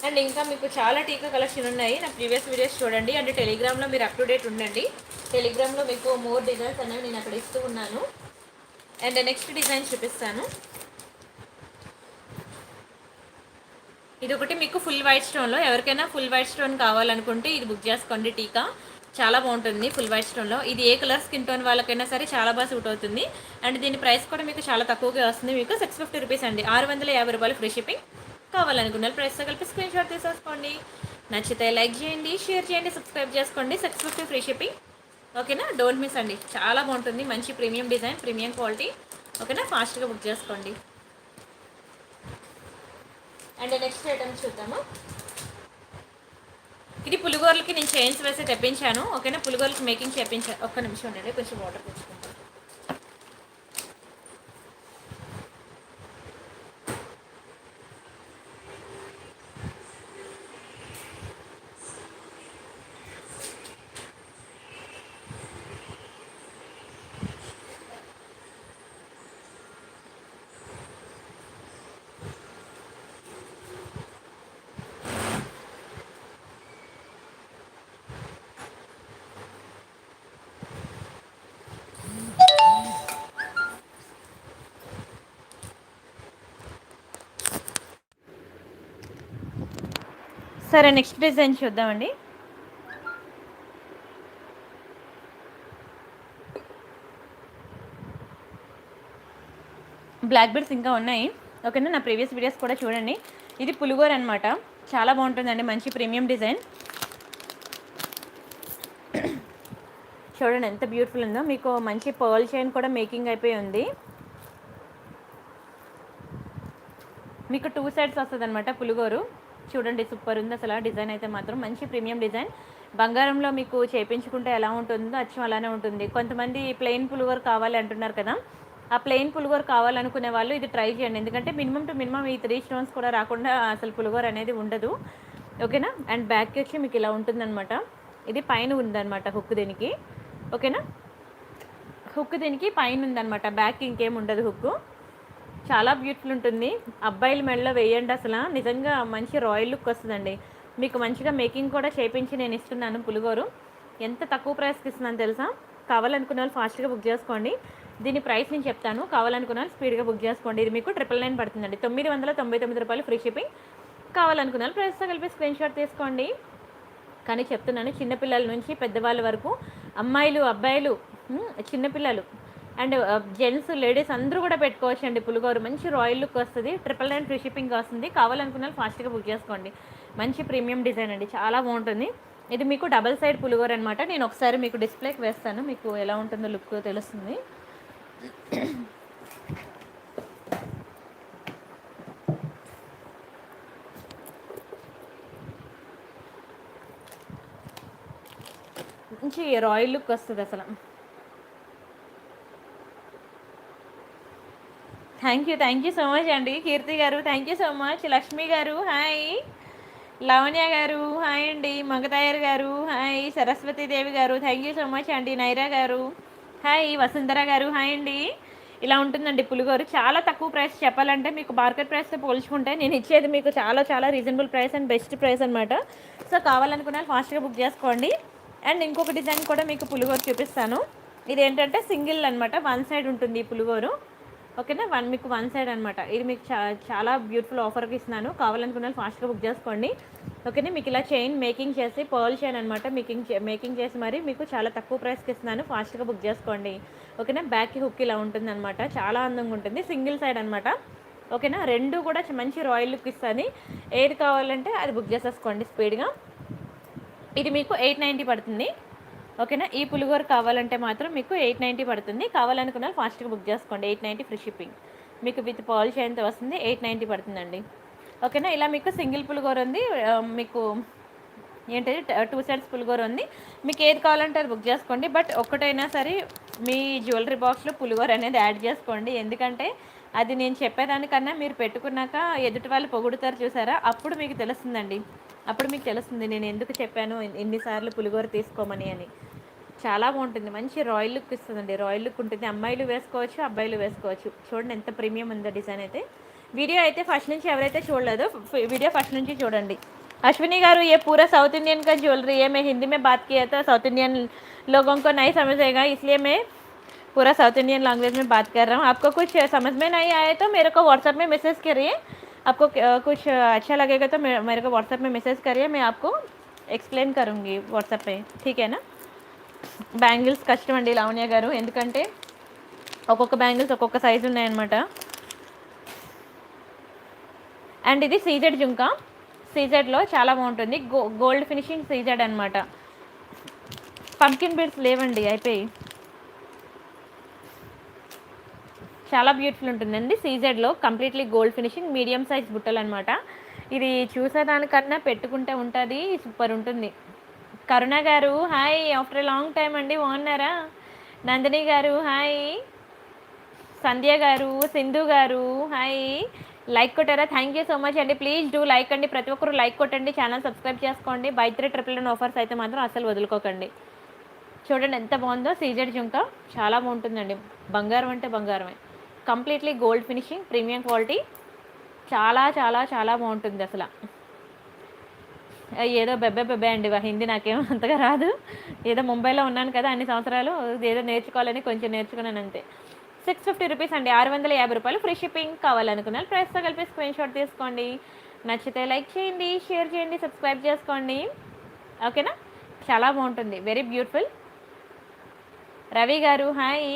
Speaker 1: అండ్ ఇంకా మీకు చాలా టీకా కలెక్షన్ ఉన్నాయి. నా ప్రీవియస్ వీడియోస్ చూడండి అండ్ టెలిగ్రామ్లో మీరు అప్ టు డేట్ ఉండండి. టెలిగ్రామ్లో మీకు మోర్ డిజైన్స్ అనేవి నేను అక్కడ ఇస్తూ ఉన్నాను. అండ్ నెక్స్ట్ డిజైన్ చూపిస్తాను. ఇది ఒకటి మీకు ఫుల్ వైట్ స్టోన్లో, ఎవరికైనా ఫుల్ వైట్ స్టోన్ కావాలనుకుంటే ఇది బుక్ చేసుకోండి. టీకా చాలా బాగుంటుంది ఫుల్ వైట్ స్టోన్లో. ఇది ఏ కలర్ స్కిన్ టోన్ వాళ్ళకైనా సరే చాలా బాగా సూట్ అవుతుంది. అండ్ దీని ప్రైస్ కూడా మీకు చాలా తక్కువగా వస్తుంది. మీకు 650 రూపీస్ అండి, 650 రూపాయలు ఫ్రీ షిప్పింగ్. కావాలనుకున్న ప్రైస్తో కలిపి స్క్రీన్ షాట్ తీసేసుకోండి. నచ్చితే లైక్ చేయండి, షేర్ చేయండి, సబ్స్క్రైబ్ చేసుకోండి. 650 ఫ్రీ షిప్పింగ్. ఓకేనా, డోంట్ మిస్ అండి. చాలా బాగుంటుంది, మంచి ప్రీమియం డిజైన్, ప్రీమియం క్వాలిటీ. ఓకేనా, ఫాస్ట్గా బుక్ చేసుకోండి. అండ్ నెక్స్ట్ ఐటమ్ చూద్దాము. ఇది పులిగోరలకి నేను చైన్స్ వేసి తెప్పించాను. ఓకేనా, పులిగోరలకి మేకింగ్ చేయించాను. ఒక్క నిమిషం ఉండండి, కొంచెం వాటర్ తెచ్చుకుంటాను. సరే, నెక్స్ట్ డిజైన్ చూద్దామండి. బ్లాక్ బెడ్స్ ఇంకా ఉన్నాయి. ఓకేనా, నా ప్రీవియస్ వీడియోస్ కూడా చూడండి. ఇది పులిగోర అనమాట, చాలా బాగుంటుందండి, మంచి ప్రీమియం డిజైన్. చూడండి ఎంత బ్యూటిఫుల్ ఉందో. మీకు మంచి పర్ల్ చైన్ కూడా మేకింగ్ అయిపోయి ఉంది. మీకు 2 సైడ్స్ వస్తుంది అనమాట పులిగోరు. చూడండి సూపర్ ఉంది అసలు. డిజైన్ అయితే మాత్రం మంచి ప్రీమియం డిజైన్. బంగారంలో మీకు చేయించుకుంటే ఎలా ఉంటుందో అచ్చం అలానే ఉంటుంది. కొంతమంది ప్లెయిన్ పులిగోరు కావాలి అంటున్నారు కదా, ఆ ప్లెయిన్ పులిగోరు కావాలనుకునే వాళ్ళు ఇది ట్రై చేయండి. ఎందుకంటే మినిమం టు మినిమం ఈ 3 స్టోన్స్ కూడా రాకుండా అసలు పులిగోరు అనేది ఉండదు. ఓకేనా, అండ్ బ్యాక్కి వచ్చి మీకు ఇలా ఉంటుందన్నమాట. ఇది పైన ఉందన్నమాట హుక్ దీనికి. ఓకేనా, హుక్ దీనికి పైన ఉందన్నమాట, బ్యాక్ ఇంకేం ఉండదు హుక్. చాలా బ్యూటిఫుల్ ఉంటుంది. అబ్బాయిల మెడలో వేయండి, అసలు నిజంగా మంచి రాయల్ లుక్ వస్తుందండి. మీకు మంచిగా మేకింగ్ కూడా చేయించి నేను ఇస్తున్నాను పులిగోరు. ఎంత తక్కువ ప్రైస్కి ఇస్తున్నాను తెలుసా. కావాలనుకున్న వాళ్ళు ఫాస్ట్గా బుక్ చేసుకోండి. దీని ప్రైస్ నేను చెప్తాను, కావాలనుకున్న వాళ్ళు స్పీడ్గా బుక్ చేసుకోండి. ఇది మీకు 999 పడుతుందండి, 999 రూపాయలు ఫ్రీ షిప్పింగ్. కావాలనుకున్న వాళ్ళు ప్రైస్తో కలిపి స్క్రీన్ షాట్ తీసుకోండి. కానీ చెప్తున్నాను, చిన్నపిల్లల నుంచి పెద్దవాళ్ళ వరకు, అమ్మాయిలు అబ్బాయిలు చిన్నపిల్లలు అండ్ జెంట్స్ లేడీస్ అందరూ కూడా పెట్టుకోవచ్చు అండి పులిగోరు. మంచి రాయల్ లుక్ వస్తుంది. 999 ఫ్రీ షిప్పింగ్ వస్తుంది. కావాలనుకున్న ఫాస్ట్గా బుక్ చేసుకోండి. మంచి ప్రీమియం డిజైన్ అండి, చాలా బాగుంటుంది. ఇది మీకు డబల్ సైడ్ పులిగోర అనమాట. నేను ఒకసారి మీకు డిస్ప్లేకి వేస్తాను, మీకు ఎలా ఉంటుందో లుక్ తెలుస్తుంది. మంచి రాయల్ లుక్ వస్తుంది అసలు. థ్యాంక్ యూ సో మచ్ అండి. కీర్తి గారు thank you so much. Lakshmi గారు హాయ్. లావణ్య గారు హాయ్ అండి. మగతాయర్ గారు హాయ్. సరస్వతీదేవి గారు థ్యాంక్ యూ సో మచ్ అండి. నైరా గారు హాయ్. వసుంధర గారు హాయ్ అండి. ఇలా ఉంటుందండి పులిగోరు. చాలా తక్కువ ప్రైస్ చెప్పాలంటే, మీకు మార్కెట్ ప్రైస్తో పోల్చుకుంటే నేను ఇచ్చేది మీకు చాలా చాలా reasonable price and best price అనమాట. సో కావాలనుకున్న ఫాస్ట్గా బుక్ చేసుకోండి. అండ్ ఇంకొక డిజైన్ కూడా మీకు పులిగోరు చూపిస్తాను. ఇది ఏంటంటే సింగిల్ అనమాట, 1 సైడ్ ఉంటుంది ఈ పులిగోరు. ఓకేనా. మీకు వన్ సైడ్ అనమాట. ఇది మీకు చాలా బ్యూటిఫుల్ ఆఫర్కి ఇస్తున్నాను. కావాలనుకున్న వాళ్ళు ఫాస్ట్గా బుక్ చేసుకోండి. ఓకేనా. మీకు ఇలా చైన్ మేకింగ్ చేసి పర్ల్ చైన్ అనమాట మేకింగ్ చేసి మరి మీకు చాలా తక్కువ ప్రైస్కి ఇస్తున్నాను. ఫాస్ట్గా బుక్ చేసుకోండి. ఓకేనా. బ్యాక్కి హుక్ ఇలా ఉంటుంది అనమాట. చాలా అందంగా ఉంటుంది. సింగిల్ సైడ్ అనమాట. ఓకేనా. రెండు కూడా మంచి రాయల్ లుక్ ఇస్తుంది. ఏది కావాలంటే అది బుక్ చేసేసుకోండి స్పీడ్గా. ఇది మీకు 890 పడుతుంది. ఓకేనా. ఈ పులిగోర కావాలంటే మాత్రం మీకు 890 పడుతుంది. కావాలనుకున్న ఫాస్ట్గా బుక్ చేసుకోండి. 890 ఫ్రీ షిప్పింగ్. మీకు విత్ పాలిష్ అయితే వస్తుంది. 890 పడుతుందండి. ఓకేనా. ఇలా మీకు సింగిల్ పులిగోర ఉంది. మీకు ఏంటంటే 2 సెట్స్ పులిగోర ఉంది. మీకు ఏది కావాలంటే అది బుక్ చేసుకోండి. బట్ ఒక్కటైనా సరే మీ జ్యువెలరీ బాక్స్లో పులిగోర అనేది యాడ్ చేసుకోండి. ఎందుకంటే అది నేను చెప్పేదానికన్నా మీరు పెట్టుకున్నాక ఎదుటి వాళ్ళు పొగుడుతారు చూసారా, అప్పుడు మీకు తెలుస్తుందండి. అప్పుడు మీకు తెలుస్తుంది నేను ఎందుకు చెప్పాను ఎన్నిసార్లు పులిగోర తీసుకోమని అని. చాలా బాగుంటుంది. మంచి రాయల్ లుక్ ఇస్తుందండి. రాయల్ లుక్ ఉంటుంది. అమ్మాయిలు వేసుకోవచ్చు, అబ్బాయిలు వేసుకోవచ్చు. చూడండి ఎంత ప్రీమియం ఉందో డిజైన్ అయితే. వీడియో అయితే ఫస్ట్ నుంచి ఎవరైతే చూడలేదో వీడియో ఫస్ట్ నుంచి చూడండి. अश्विनी गारू ये पूरा साउथ इंडियन का ज्वेलरी है. मैं हिंदी में बात किया था, साउथ इंडियन लोगों को नहीं समझेगा, इसलिए मैं पूरा साउथ इंडियन लैंग्वेज में बात कर रहा हूँ. आपको कुछ समझ में नहीं आए तो मेरे को व्हाट्सएप में मैसेज करिए. आपको कुछ अच्छा लगेगा तो मेरे को व्हाट्सएप में मैसेज करिए. मैं आपको एक्सप्लेन करूँगी व्हाट्सएप पे. ठीक है ना. బ్యాంగిల్స్ కష్టం అండి లావణ్య గారు. ఎందుకంటే ఒక్కొక్క బ్యాంగిల్స్ ఒక్కొక్క సైజు ఉన్నాయన్నమాట. అండ్ ఇది సీజెడ్ జుంకా. సీజెడ్లో చాలా బాగుంటుంది. గోల్డ్ ఫినిషింగ్ సీజెడ్ అనమాట. పంకిన్ బీడ్స్ లేవండి, అయిపోయి. చాలా బ్యూటిఫుల్ ఉంటుందండి. సీజెడ్లో completely gold finishing medium size బుట్టలు అనమాట. ఇది చూసేదానికన్నా పెట్టుకుంటే ఉంటుంది, సూపర్ ఉంటుంది. కరుణ గారు hi, after a long time అండి, బాగున్నారా? నందిని గారు హాయ్, సంధ్య గారు, సింధు గారు హాయ్. లైక్ కొట్టారా? థ్యాంక్ యూ సో మచ్ అండి. ప్లీజ్ డూ లైక్ అండి. ప్రతి ఒక్కరు లైక్ కొట్టండి, ఛానల్ సబ్స్క్రైబ్ చేసుకోండి. బై 3 999 ఆఫర్స్ అయితే మాత్రం అసలు వదులుకోకండి. చూడండి ఎంత బాగుందో. సీజెడ్ జుంకా చాలా బాగుంటుందండి. బంగారం అంటే బంగారమే. Completely gold finishing, premium quality. చాలా చాలా చాలా బాగుంటుంది అసలు. ఏదో బెబ్బే అండి హిందీ నాకేమో అంతగా రాదు. ఏదో ముంబైలో ఉన్నాను కదా అన్ని సంవత్సరాలు, ఏదో నేర్చుకోవాలని కొంచెం నేర్చుకున్నాను అంతే. 650 రూపీస్ అండి, 650 రూపాయలు ఫ్రీ షిప్పింగ్. కావాలనుకున్నారు ప్రైస్తో కలిపి స్క్రీన్ షాట్ తీసుకోండి. నచ్చితే లైక్ చేయండి, షేర్ చేయండి, సబ్స్క్రైబ్ చేసుకోండి. ఓకేనా. చాలా బాగుంటుంది. Very beautiful. Ravi garu hi,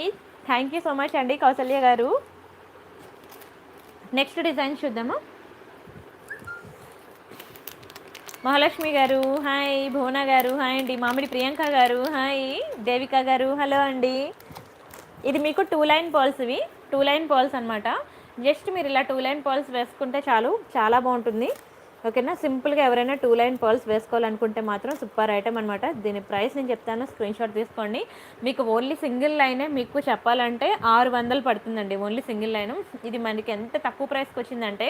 Speaker 1: thank you so much అండి. కౌసల్య గారు నెక్స్ట్ డిజైన్ చూద్దాము. మహాలక్ష్మి గారు హాయ్, భువన గారు హాయ్ అండి, మామిడి ప్రియాంక గారు హాయ్, దేవిక గారు హలో అండి. ఇది మీకు 2 లైన్ పర్ల్స్. ఇవి 2 లైన్ పర్ల్స్ అనమాట. జస్ట్ మీరు ఇలా 2 లైన్ పర్ల్స్ వేసుకుంటే చాలు, చాలా బాగుంటుంది. ఓకేనా. సింపుల్గా ఎవరైనా 2 లైన్ పర్ల్స్ వేసుకోవాలనుకుంటే మాత్రం సూపర్ ఐటమ్ అనమాట. దీని ప్రైస్ నేను చెప్తాను, స్క్రీన్ షాట్ తీసుకోండి. మీకు ఓన్లీ సింగిల్ లైనే మీకు చెప్పాలంటే 600 పడుతుందండి, ఓన్లీ సింగిల్ లైను. ఇది మనకి ఎంత తక్కువ ప్రైస్కి వచ్చిందంటే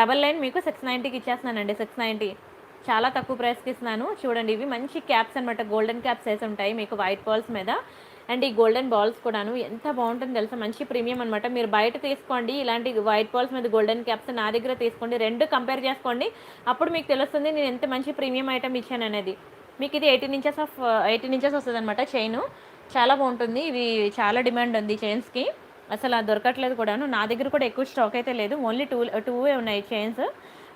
Speaker 1: డబల్ లైన్ మీకు 690కి ఇచ్చేస్తున్నానండి. 690 చాలా తక్కువ ప్రైస్కి ఇస్తున్నాను. చూడండి ఇవి మంచి క్యాప్స్ అనమాట. గోల్డెన్ క్యాప్స్ వేసి ఉంటాయి మీకు వైట్ బాల్స్ మీద. అండ్ ఈ గోల్డెన్ బాల్స్ కూడాను ఎంత బాగుంటుంది తెలుసా, మంచి ప్రీమియం అనమాట. మీరు బయట తీసుకోండి ఇలాంటి వైట్ బాల్స్ మీద గోల్డెన్ క్యాప్స్, నా దగ్గర తీసుకోండి, రెండు కంపేర్ చేసుకోండి. అప్పుడు మీకు తెలుస్తుంది నేను ఎంత మంచి ప్రీమియం ఐటమ్ ఇచ్చాను అనేది. మీకు ఇది 18 ఇంచెస్ వస్తుంది అనమాట చైను. చాలా బాగుంటుంది. ఇవి చాలా డిమాండ్ ఉంది చైన్స్కి, అసలు అది దొరకట్లేదు కూడాను. నా దగ్గర కూడా ఎక్కువ స్టాక్ అయితే లేదు, ఓన్లీ టూ ఉన్నాయి చైన్స్.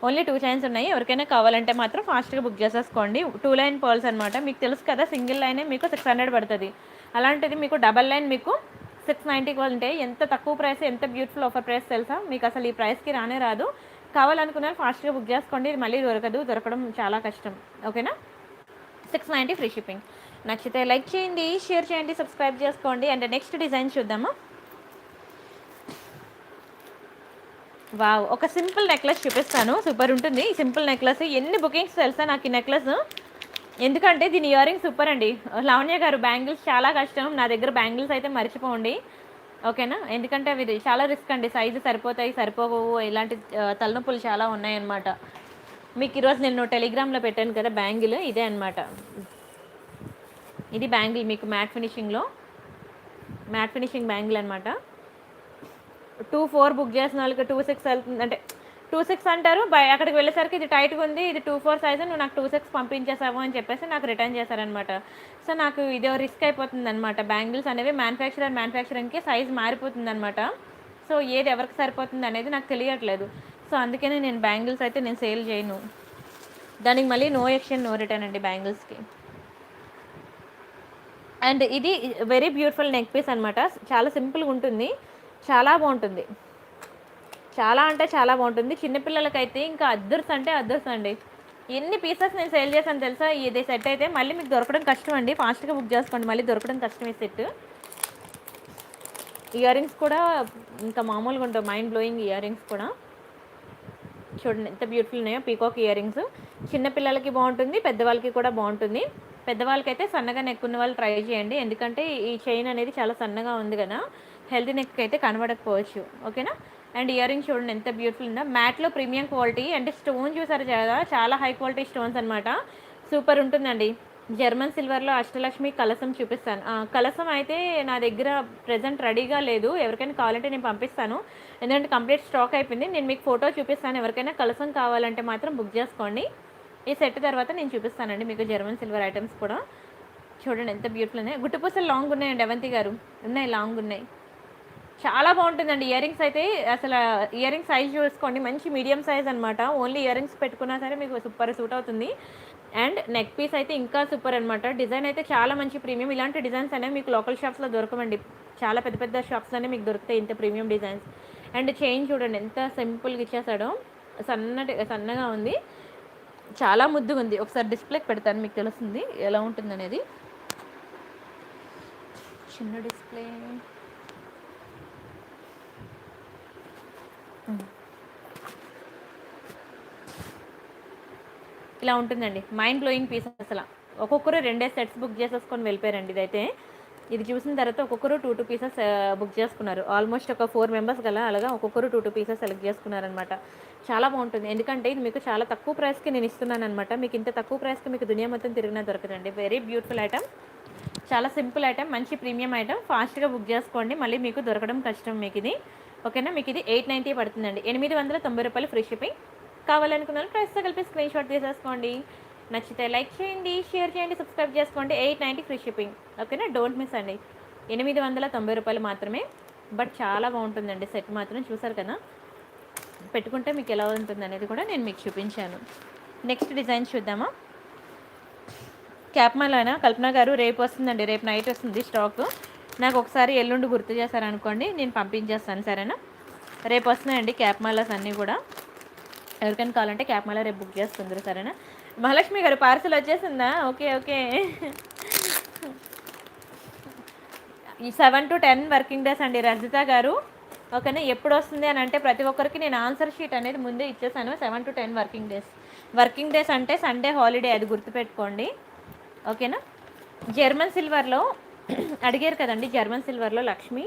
Speaker 1: ఓన్లీ 2 చైన్స్ ఉన్నాయి. ఎవరికైనా కావాలంటే మాత్రం ఫాస్ట్గా బుక్ చేసేసుకోండి. 2 లైన్ పర్ల్స్ అనమాట. మీకు తెలుసు కదా సింగిల్ లైనే మీకు 600 పడుతుంది. అలాంటిది మీకు డబల్ లైన్ మీకు 690 అంటే ఎంత తక్కువ ప్రైస్, ఎంత బ్యూటిఫుల్ ఆఫర్ ప్రైస్ తెలుసా. మీకు అసలు ఈ ప్రైస్కి రానే రాదు. కావాలనుకున్నారు ఫాస్ట్గా బుక్ చేసుకోండి. ఇది మళ్ళీ దొరకడం చాలా కష్టం. ఓకేనా. 690 ఫ్రీ షిప్పింగ్. నచ్చితే లైక్ చేయండి, షేర్ చేయండి, సబ్స్క్రైబ్ చేసుకోండి. అండ్ నెక్స్ట్ డిజైన్ చూద్దామా. వావ్, ఒక సింపుల్ నెక్లెస్ చూపిస్తాను, సూపర్ ఉంటుంది ఈ సింపుల్ నెక్లెస్. ఎన్ని బుకింగ్స్ తెలుసా నాకు ఈ నెక్లెస్, ఎందుకంటే దీని ఇయర్ రింగ్ సూపర్ అండి. లావణ్య గారు బ్యాంగిల్స్ చాలా కష్టం, నా దగ్గర బ్యాంగిల్స్ అయితే మర్చిపోండి. ఓకేనా. ఎందుకంటే అవి చాలా రిస్క్ అండి, సైజు సరిపోవు, ఇలాంటి తలనొప్పులు చాలా ఉన్నాయన్నమాట. మీకు ఈరోజు నేను టెలిగ్రామ్లో పెట్టాను కదా బ్యాంగిల్, ఇదే అనమాట. ఇది బ్యాంగిల్ మీకు మ్యాట్ ఫినిషింగ్ బ్యాంగిల్ అనమాట. 24 బుక్ చేసిన వాళ్ళకి 26 వెళ్తుంది, అంటే 26 అంటారు. అక్కడికి వెళ్ళేసరికి ఇది టైట్గా ఉంది, ఇది 24 సైజు, నువ్వు నాకు 26 పంపించేసావు అని చెప్పేసి నాకు రిటర్న్ చేశారనమాట. సో నాకు ఇదే రిస్క్ అయిపోతుంది అనమాట. బ్యాంగిల్స్ అనేవి మ్యానుఫ్యాక్చరింగ్కి సైజ్ మారిపోతుంది అనమాట. సో ఏది ఎవరికి సరిపోతుంది అనేది నాకు తెలియట్లేదు. సో అందుకనే నేను బ్యాంగిల్స్ అయితే నేను సేల్ చేయను. దానికి మళ్ళీ నో ఎక్స్చేంజ్ నో రిటర్న్ అండి బ్యాంగిల్స్కి. అండ్ ఇది వెరీ బ్యూటిఫుల్ నెక్ పీస్ అనమాట. చాలా సింపుల్గా ఉంటుంది, చాలా బాగుంటుంది. చాలా అంటే చాలా బాగుంటుంది. చిన్నపిల్లలకైతే ఇంకా అద్దర్స్ అంటే అద్దర్స్ అండి. ఎన్ని పీసెస్ నేను సేల్ చేశాను తెలుసా? ఇది సెట్ అయితే మళ్ళీ మీకు దొరకడం కష్టం అండి. ఫాస్ట్గా బుక్ చేసుకోండి, మళ్ళీ దొరకడం కష్టం ఈ సెట్. ఇయర్ రింగ్స్ కూడా ఇంకా మామూలుగా ఉంటాయి, మైండ్ బ్లోయింగ్ ఇయర్ రింగ్స్ కూడా. చూడండి ఎంత బ్యూటిఫుల్ ఉన్నాయో పీకాక్ ఇయర్ రింగ్స్. చిన్నపిల్లలకి బాగుంటుంది, పెద్దవాళ్ళకి కూడా బాగుంటుంది. పెద్దవాళ్ళకైతే సన్నగా నెక్ ఉన్న వాళ్ళు ట్రై చేయండి, ఎందుకంటే ఈ చైన్ అనేది చాలా సన్నగా ఉంది కదా, హెల్తీ నెక్ అయితే కనబడకపోవచ్చు. ఓకేనా? అండ్ ఇయర్ రింగ్స్ చూడండి ఎంత బ్యూటిఫుల్ ఉందో, మ్యాట్లో ప్రీమియం క్వాలిటీ. అంటే స్టోన్ చూసారు కదా, చాలా హై క్వాలిటీ స్టోన్స్ అనమాట. సూపర్ ఉంటుందండి. జర్మన్ సిల్వర్లో అష్టలక్ష్మి కలసం చూపిస్తాను. కలసం అయితే నా దగ్గర ప్రజెంట్ రెడీగా లేదు, ఎవరికైనా కావాలంటే నేను పంపిస్తాను, ఎందుకంటే కంప్లీట్ స్టాక్ అయిపోయింది. నేను మీకు ఫోటో చూపిస్తాను, ఎవరికైనా కలసం కావాలంటే మాత్రం బుక్ చేసుకోండి. ఈ సెట్ తర్వాత నేను చూపిస్తానండి మీకు జర్మన్ సిల్వర్ ఐటమ్స్ కూడా. చూడండి ఎంత బ్యూటిఫుల్ ఉన్నాయి. గుట్టుపూసలు లాంగ్ ఉన్నాయండి అవంతి గారు, ఉన్నాయి లాంగ్ ఉన్నాయి, చాలా బాగుంటుందండి. ఇయర్ రింగ్స్ అయితే అసలు ఇయర్ రింగ్స్ సైజ్ చూసుకోండి, మంచి మీడియం సైజ్ అనమాట. ఓన్లీ ఇయర్ రింగ్స్ పెట్టుకున్నా సరే మీకు సూపర్ సూట్ అవుతుంది. అండ్ నెక్ పీస్ అయితే ఇంకా సూపర్ అనమాట. డిజైన్ అయితే చాలా మంచి ప్రీమియం. ఇలాంటి డిజైన్స్ అనేవి మీకు లోకల్ షాప్స్లో దొరకవండి, చాలా పెద్ద పెద్ద షాప్స్లోనే మీకు దొరుకుతాయి ఇంత ప్రీమియం డిజైన్స్. అండ్ చైన్ చూడండి ఎంత సింపుల్గా ఇచ్చేసాడో, సన్నగా ఉంది, చాలా ముద్దుగా ఉంది. ఒకసారి డిస్ప్లేకి పెడతాను, మీకు తెలుస్తుంది ఎలా ఉంటుంది అనేది. చిన్న డిస్ప్లే ఇలా ఉంటుందండి. మైండ్ బ్లోయింగ్ పీస్ అసలు. ఒక్కొక్కరు 2 సెట్స్ బుక్ చేసేసుకొని వెళ్ళిపోయారండి. ఇదైతే ఇది చూసిన తర్వాత ఒక్కొక్కరు 2 పీసెస్ బుక్ చేసుకున్నారు. ఆల్మోస్ట్ ఒక 4 మెంబర్స్ గల అలాగా ఒక్కొక్కరు 2 పీసెస్ సెలెక్ట్ చేసుకున్నారనమాట. చాలా బాగుంటుంది, ఎందుకంటే ఇది మీకు చాలా తక్కువ ప్రైస్కి నేను ఇస్తున్నాను అనమాట. మీకు ఇంత తక్కువ ప్రైస్కి మీకు దునియా మొత్తం తిరిగినా దొరకదండి. వెరీ బ్యూటిఫుల్ ఐటమ్, చాలా సింపుల్ ఐటమ్, మంచి ప్రీమియం ఐటమ్. ఫాస్ట్గా బుక్ చేసుకోండి, మళ్ళీ మీకు దొరకడం కష్టం మీకు ఇది. ఓకేనా? మీకు ఇది 890 పడుతుందండి, 890 రూపాయలు ఫ్రీ షిప్పింగ్. కావాలనుకున్న ప్రైస్తో కలిపి స్క్రీన్ షాట్ తీసేసుకోండి. నచ్చితే లైక్ చేయండి, షేర్ చేయండి, సబ్స్క్రైబ్ చేసుకోండి. 890 ఫ్రీ షిప్పింగ్. ఓకేనా? డోంట్ మిస్ అండి. 890 రూపాయలు మాత్రమే, బట్ చాలా బాగుంటుందండి. సెట్ మాత్రం చూసారు కదా, పెట్టుకుంటే మీకు ఎలా ఉంటుంది అనేది కూడా నేను మీకు చూపించాను. నెక్స్ట్ డిజైన్ చూద్దామా? క్యాప్ మాల కల్పన గారు రేపు వస్తుందండి, రేపు నైట్ వస్తుంది స్టాక్. నాకు ఒకసారి ఎల్లుండి గుర్తు చేశారనుకోండి, నేను పంపించేస్తాను, సరేనా? రేపు వస్తున్నాయండి క్యాప్ మాలాస్ అన్నీ కూడా. ఎవరికైనా కావాలంటే క్యాప్ మాల రేపు బుక్ చేసుకుందరు, సరేనా? మహాలక్ష్మి గారు పార్సల్ వచ్చేసిందా? Okay okay. ఈ 7 to 10 వర్కింగ్ డేస్ అండి రజిత గారు. ఓకేనా? ఎప్పుడు వస్తుంది అని అంటే ప్రతి ఒక్కరికి నేను ఆన్సర్ షీట్ అనేది ముందే ఇచ్చేసాను. 7 to 10 working days. Working days అంటే సండే హాలిడే, అది గుర్తుపెట్టుకోండి. ఓకేనా? జర్మన్ సిల్వర్లో అడిగారు కదండి, జర్మన్ సిల్వర్లో లక్ష్మి.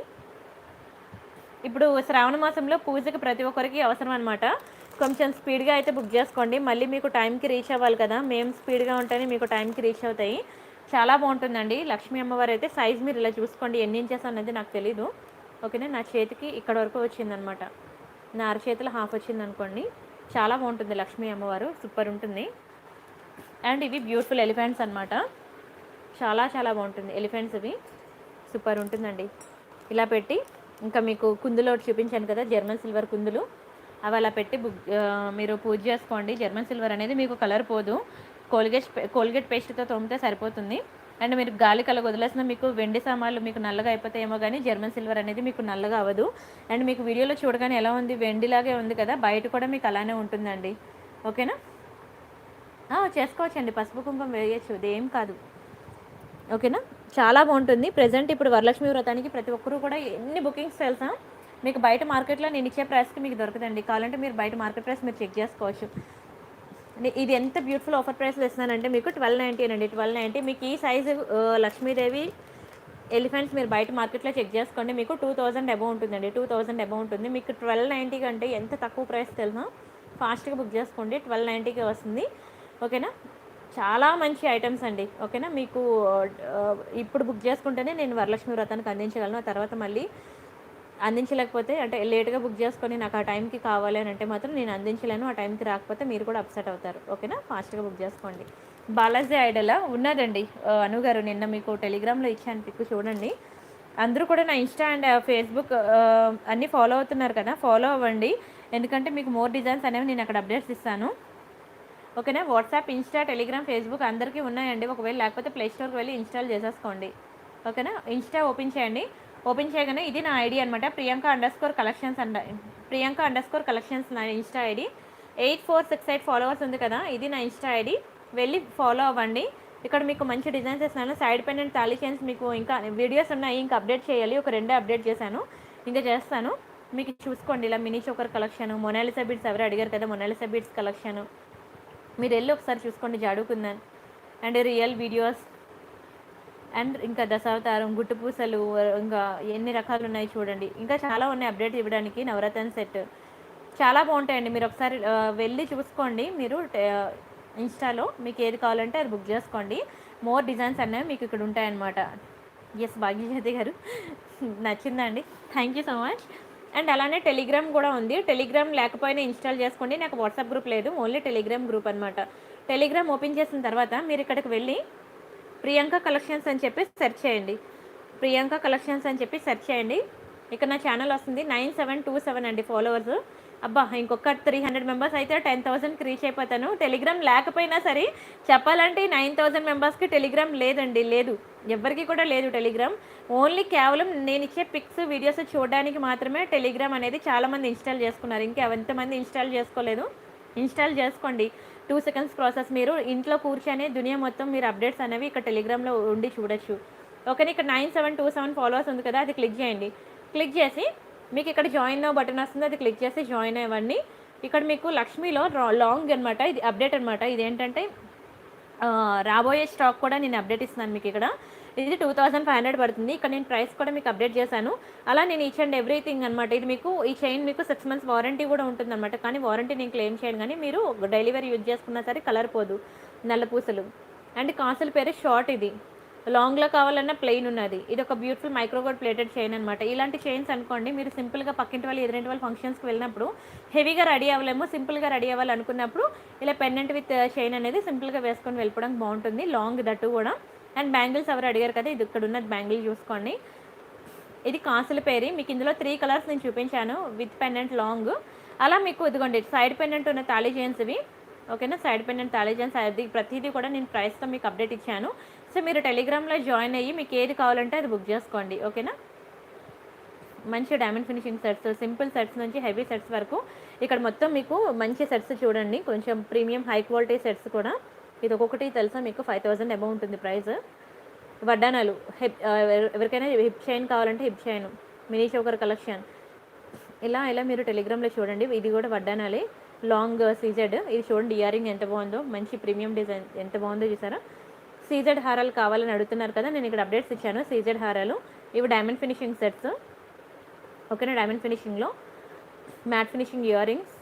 Speaker 1: ఇప్పుడు శ్రావణ మాసంలో పూజకి ప్రతి ఒక్కరికి అవసరం అనమాట. కొంచెం స్పీడ్గా అయితే బుక్ చేసుకోండి, మళ్ళీ మీకు టైంకి రీచ్ అవ్వాలి కదా. మేము స్పీడ్గా ఉంటేనే మీకు టైంకి రీచ్ అవుతాయి. చాలా బాగుంటుందండి లక్ష్మీ అమ్మవారు అయితే. సైజ్ మీరు ఇలా చూసుకోండి, ఎన్ని ఇంచెస్ అనేది నాకు తెలీదు. ఓకేనా? నా చేతికి ఇక్కడ వరకు వచ్చిందనమాట, నా అరచేతిలో హాఫ్ వచ్చింది అనుకోండి. చాలా బాగుంటుంది లక్ష్మీ అమ్మవారు, సూపర్ ఉంటుంది. అండ్ ఇవి బ్యూటిఫుల్ ఎలిఫెంట్స్ అనమాట, చాలా చాలా బాగుంటుంది. ఎలిఫెంట్స్ ఇవి సూపర్ ఉంటుందండి. ఇలా పెట్టి ఇంకా మీకు కుందులో చూపించాను కదా, జర్మన్ సిల్వర్ కుందులు, అవి అలా పెట్టి మీరు పూజ చేసుకోండి. జర్మన్ సిల్వర్ అనేది మీకు కలర్ పోదు, కోల్గేట్ పేస్ట్తో తోమితే సరిపోతుంది. అండ్ మీరు గాలి కలగ వదిలేసిన మీకు వెండి సామాన్లు మీకు నల్లగా అయిపోతాయేమో, కానీ జర్మన్ సిల్వర్ అనేది మీకు నల్లగా అవ్వదు. అండ్ మీకు వీడియోలో చూడగానే ఎలా ఉంది, వెండిలాగే ఉంది కదా, బయట కూడా మీకు అలానే ఉంటుందండి. ఓకేనా? చేసుకోవచ్చండి, పసుపు కుంకుమ వేయచ్చు, ఇదేం కాదు. ఓకేనా? చాలా బాగుంటుంది. ప్రజెంట్ ఇప్పుడు వరలక్ష్మి వ్రతానికి ప్రతి ఒక్కరూ కూడా ఎన్ని బుకింగ్స్ తెలుసా, మీకు బయట మార్కెట్లో నేను ఇచ్చే ప్రైస్కి మీకు దొరకదండి. కావాలంటే మీరు బయట మార్కెట్ ప్రైస్ మీరు చెక్ చేసుకోవచ్చు. ఇది ఎంత బ్యూటిఫుల్ ఆఫర్ ప్రైస్లో ఇస్తున్నానంటే మీకు 1290 అండి, 1290. మీకు ఈ సైజు లక్ష్మీదేవి ఎలిఫెంట్స్ మీరు బయట మార్కెట్లో చెక్ చేసుకోండి, మీకు 2000 అబౌవ్ ఉంటుందండి, 2000 అబౌవ్ ఉంటుంది. మీకు 1290 కంటే ఎంత తక్కువ ప్రైస్ తెలుసా? ఫాస్ట్గా బుక్ చేసుకోండి, 1290కి వస్తుంది. ఓకేనా? చాలా మంచి ఐటమ్స్ అండి. ఓకేనా? మీకు ఇప్పుడు బుక్ చేసుకుంటేనే నేను వరలక్ష్మి వ్రతానికి అందించగలను. ఆ తర్వాత మళ్ళీ అందించలేకపోతే, అంటే లేట్గా బుక్ చేసుకొని నాకు ఆ టైంకి కావాలి అని అంటే మాత్రం నేను అందించలేను. ఆ టైంకి రాకపోతే మీరు కూడా అప్సెట్ అవుతారు. ఓకేనా? ఫాస్ట్గా బుక్ చేసుకోండి. బాలాజీ ఐడల్ ఉన్నదండి అనుగారు, నిన్న మీకు టెలిగ్రామ్లో ఇచ్చాను పిక్ చూడండి. అందరూ కూడా నా ఇన్స్టా అండ్ ఫేస్బుక్ అన్నీ ఫాలో అవుతున్నారు కదా, ఫాలో అవ్వండి. ఎందుకంటే మీకు మోర్ డిజైన్స్ అనేవి నేను అక్కడ అప్డేట్స్ ఇస్తాను. ఓకేనా. వాట్సాప్, ఇన్స్టా, టెలిగ్రామ్, ఫేస్బుక్ అందరికీ ఉన్నాయండి. ఒకవేళ లేకపోతే ప్లే స్టోర్కి వెళ్ళి ఇన్స్టాల్ చేసేసుకోండి. ఓకేనా. ఇన్స్టా ఓపెన్ చేయండి. ఓపెన్ చేయగానే ఇది నా ఐడి అనమాట, ప్రియాంక_కలెక్షన్స్ ప్రియాంక_కలెక్షన్స్ నా ఇన్స్టా ఐడి. 8468 ఫాలోవర్స్ ఉంది కదా, ఇది నా ఇన్స్టా ఐడి. వెళ్ళి ఫాలో అవ్వండి. ఇక్కడ మీకు మంచి డిజైన్స్ ఇస్తున్నాను. సైడ్ పెండెంట్ తాళీ చైన్స్ మీకు ఇంకా వీడియోస్ ఉన్నాయి, ఇంకా అప్డేట్ చేయాలి. ఒక 2 అప్డేట్ చేశాను, ఇంకా చేస్తాను. మీకు చూసుకోండి. ఇలా mini choker collection, Mona Lisa beads ఎవరు అడిగారు కదా, మొనాలిసా బీడ్స్ కలెక్షన్ మీరు వెళ్ళి ఒకసారి చూసుకోండి. జాడుకుందాన్ అండ్ రియల్ వీడియోస్ అండ్ ఇంకా దశావతారం, గుట్టు పూసలు, ఇంకా ఎన్ని రకాలు ఉన్నాయి చూడండి. ఇంకా చాలా ఉన్నాయి అప్డేట్ ఇవ్వడానికి. నవరత్న సెట్ చాలా బాగుంటాయండి. మీరు ఒకసారి వెళ్ళి చూసుకోండి. మీరు ఇన్స్టాలో మీకు ఏది కావాలంటే అది బుక్ చేసుకోండి. మోర్ డిజైన్స్ అనేవి మీకు ఇక్కడ ఉంటాయన్నమాట. ఎస్ భాగ్యజ్యోతి గారు నచ్చిందండి, thank you so much. And అలానే టెలిగ్రామ్ కూడా ఉంది. టెలిగ్రామ్ లేకపోయినా ఇన్స్టాల్ చేసుకోండి. నాకు వాట్సాప్ గ్రూప్ లేదు, ఓన్లీ టెలిగ్రామ్ గ్రూప్ అనమాట. టెలిగ్రామ్ ఓపెన్ చేసిన తర్వాత మీరు ఇక్కడికి వెళ్ళి ప్రియాంక కలెక్షన్స్ అని చెప్పి సెర్చ్ చేయండి. ప్రియాంక కలెక్షన్స్ అని చెప్పి సెర్చ్ చేయండి. ఇక్కడ నా ఛానల్ వస్తుంది. 9727 అండి ఫాలోవర్స్. అబ్బా, ఇంకొక 300 మెంబర్స్ అయితే 10,000కి రీచ్ అయిపోతాను. టెలిగ్రామ్ లేకపోయినా సరే చెప్పాలంటే 9,000 మెంబర్స్కి టెలిగ్రామ్ లేదండి, లేదు, ఎవరికి కూడా లేదు టెలిగ్రామ్. ఓన్లీ కేవలం నేను ఇచ్చే పిక్స్, వీడియోస్ చూడడానికి మాత్రమే టెలిగ్రామ్ అనేది చాలామంది ఇన్స్టాల్ చేసుకున్నారు. ఇంకా ఎంతమంది ఇన్స్టాల్ చేసుకోలేదు, ఇన్స్టాల్ చేసుకోండి. 2 సెకండ్స్ ప్రాసెస్. మీరు ఇంట్లో కూర్చొని దునియా మొత్తం మీరు అప్డేట్స్ అనేవి ఇక్కడ టెలిగ్రామ్లో ఉండి చూడొచ్చు. ఓకే. ఇక్కడ 9727 ఫాలోవర్స్ ఉంది కదా, అది క్లిక్ చేయండి. క్లిక్ చేసి మీకు ఇక్కడ జాయిన్ బటన్ వస్తుంది, అది క్లిక్ చేసి జాయిన్ అవ్వండి. ఇక్కడ మీకు లక్ష్మీలో లాంగ్ అనమాట, ఇది అప్డేట్ అనమాట. ఇది ఏంటంటే రాబోయే స్టాక్ కూడా నేను అప్డేట్ ఇస్తున్నాను మీకు. ఇక్కడ ఇది 2500 పడుతుంది. ఇక్కడ నేను ప్రైస్ కూడా మీకు అప్డేట్ చేశాను. అలా నేను ఈచ్ అండ్ ఎవ్రీథింగ్ అనమాట. ఇది మీకు ఈ చైన్ మీకు 6 months వారంటీ కూడా ఉంటుందన్నమాట. కానీ వారంటీ నేను క్లెయిమ్ చేయను, కానీ మీరు డైలీ వేర్ యూజ్ చేసుకున్నా సరే కలర్ పోదు. నల్ల పూసలు అండ్ కాసుల పేరు షార్ట్. ఇది లాంగ్లో కావాలన్నా ప్లెయిన్ ఉన్నది. ఇది ఒక బ్యూటిఫుల్ మైక్రోగోల్డ్ ప్లేటెడ్ చైన్ అనమాట. ఇలాంటి చైన్స్ అనుకోండి మీరు సింపుల్గా పక్కింటి వాళ్ళు, ఎదురింటి వాళ్ళు ఫంక్షన్స్కి వెళ్ళినప్పుడు హెవీగా రెడీ అవ్వలేము, సింపుల్గా రెడీ అవ్వాలనుకున్నప్పుడు ఇలా పెండెంట్ విత్ చైన్ అనేది సింపుల్గా వేసుకొని వెళ్ళిపోవడం బాగుంటుంది. లాంగ్ దట్టు కూడా. అండ్ బ్యాంగిల్స్ ఎవరు అడిగారు కదా, ఇది ఇక్కడ ఉన్నది బ్యాంగిల్ చూసుకోండి. ఇది కాసుల పేరు. మీకు ఇందులో 3 కలర్స్ నేను చూపించాను విత్ పెండెంట్ లాంగ్. అలా మీకు ఇదిగోండి సైడ్ పెండెంట్ ఉన్న తాళీ చైన్స్ ఇవి. ఓకేనా. సైడ్ పెండెంట్ తాళీ చైన్స్ అది ప్రతిదీ కూడా నేను ప్రైస్తో మీకు అప్డేట్ ఇచ్చాను. సో మీరు టెలిగ్రామ్లో జాయిన్ అయ్యి మీకు ఏది కావాలంటే అది బుక్ చేసుకోండి. ఓకేనా. మంచి diamond finishing sets, simple sets నుంచి హెవీ సెట్స్ వరకు ఇక్కడ మొత్తం మీకు మంచి సెట్స్ చూడండి. కొంచెం ప్రీమియం హై క్వాలిటీ సెట్స్ కూడా. ఇది ఒక్కొక్కటి తెలుసా మీకు 5,000 అబౌవ్ ఉంటుంది ప్రైస్. వడ్డానాలు, ఎవరికైనా హిప్ చైన్ కావాలంటే hip chain, mini choker collection, ఇలా ఇలా మీరు టెలిగ్రామ్లో చూడండి. ఇది కూడా వడ్డానాలే, లాంగ్ సీజెడ్. ఇది చూడండి ఇయరింగ్ ఎంత బాగుందో, మంచి ప్రీమియం డిజైన్ ఎంత బాగుందో చూసారా. సీజెడ్ హారాలు కావాలని అడుగుతున్నారు కదా, నేను ఇక్కడ అప్డేట్స్ ఇచ్చాను. సీజెడ్ హారాలు ఇవి డైమండ్ ఫినిషింగ్ సెట్స్. ఓకేనా. డైమండ్ ఫినిషింగ్లో మ్యాట్ ఫినిషింగ్ ఇయర్ రింగ్స్.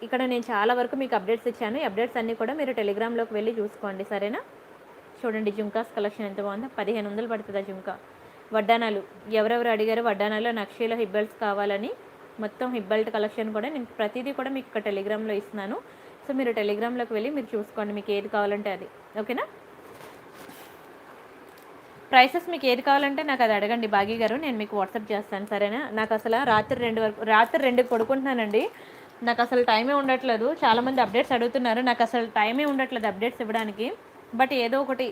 Speaker 1: ఇక్కడ నేను చాలా వరకు మీకు అప్డేట్స్ ఇచ్చాను. ఈ అప్డేట్స్ అన్నీ కూడా మీరు టెలిగ్రామ్లోకి వెళ్ళి చూసుకోండి, సరేనా. చూడండి జుంకాస్ కలెక్షన్ ఎంత బాగుందో, 1500 పడుతుంది ఆ జుంకా. వడ్డానాలు ఎవరెవరు అడిగారు, వడ్డానాలు నక్షీలో హిబ్బల్స్ కావాలని, మొత్తం హిబ్బల్ట్ కలెక్షన్ కూడా నేను ప్రతిదీ కూడా మీకు ఇక్కడ టెలిగ్రామ్లో ఇస్తున్నాను. సో మీరు టెలిగ్రామ్లోకి వెళ్ళి మీరు చూసుకోండి మీకు ఏది కావాలంటే అది. ఓకేనా. ప్రైసెస్ మీకు ఏది కావాలంటే నాకు అది అడగండి భాగ్య గారు, నేను మీకు వాట్సాప్ చేస్తాను, సరేనా. నాకు అసలు రాత్రి 2 పడుకుంటున్నానండి. నాకు అసలు టైమే ఉండట్లేదు. చాలామంది అప్డేట్స్ అడుగుతున్నారు, నాకు అసలు టైమే ఉండట్లేదు అప్డేట్స్ ఇవ్వడానికి. బట్ ఏదో ఒకటి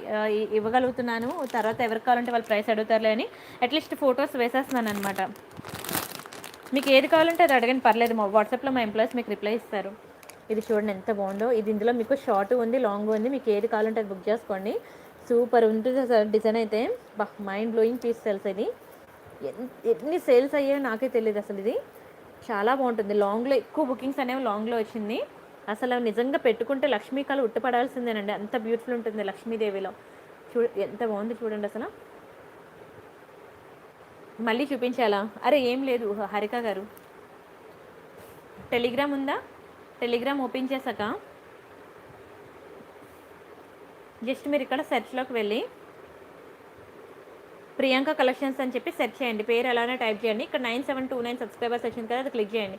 Speaker 1: ఇవ్వగలుగుతున్నాను. తర్వాత ఎవరికి కావాలంటే వాళ్ళు ప్రైస్ అడుగుతారులే అని అట్లీస్ట్ ఫొటోస్ వేసేస్తున్నాను అనమాట. మీకు ఏది కావాలంటే అది అడగండి, పర్లేదు. మా వాట్సాప్లో మా ఎంప్లాయీస్ మీకు రిప్లై ఇస్తారు. ఇది చూడండి ఎంత బాగుందో. ఇది ఇందులో మీకు షార్ట్ ఉంది, లాంగ్ ఉంది. మీకు ఏది కావాలంటే అది బుక్ చేసుకోండి. సూపర్ ఉంటుంది సార్ డిజైన్ అయితే. Mind blowing piece sales. ఇది ఎన్ని సేల్స్ అయ్యాయో నాకే తెలియదు అసలు. ఇది చాలా బాగుంటుంది. లాంగ్లో ఎక్కువ బుకింగ్స్ అనేవి లాంగ్లో వచ్చింది. అసలు నిజంగా పెట్టుకుంటే లక్ష్మీకళ ఉట్టపడాల్సిందేనండి, అంత బ్యూటిఫుల్ ఉంటుంది లక్ష్మీదేవిలో. ఎంత బాగుంది చూడండి అసలు. మళ్ళీ చూపించాలా? అరే ఏం లేదు హరిక గారు, టెలిగ్రామ్ ఉందా? టెలిగ్రామ్ ఓపెన్ చేశాక జస్ట్ మీరు ఇక్కడ సెర్చ్లోకి వెళ్ళి ప్రియాంక కలెక్షన్స్ అని చెప్పి సెర్చ్ చేయండి. పేరు అలానే టైప్ చేయండి. ఇక్కడ 9729 సబ్స్క్రైబర్స్ వచ్చింది కదా, అది క్లిక్ చేయండి.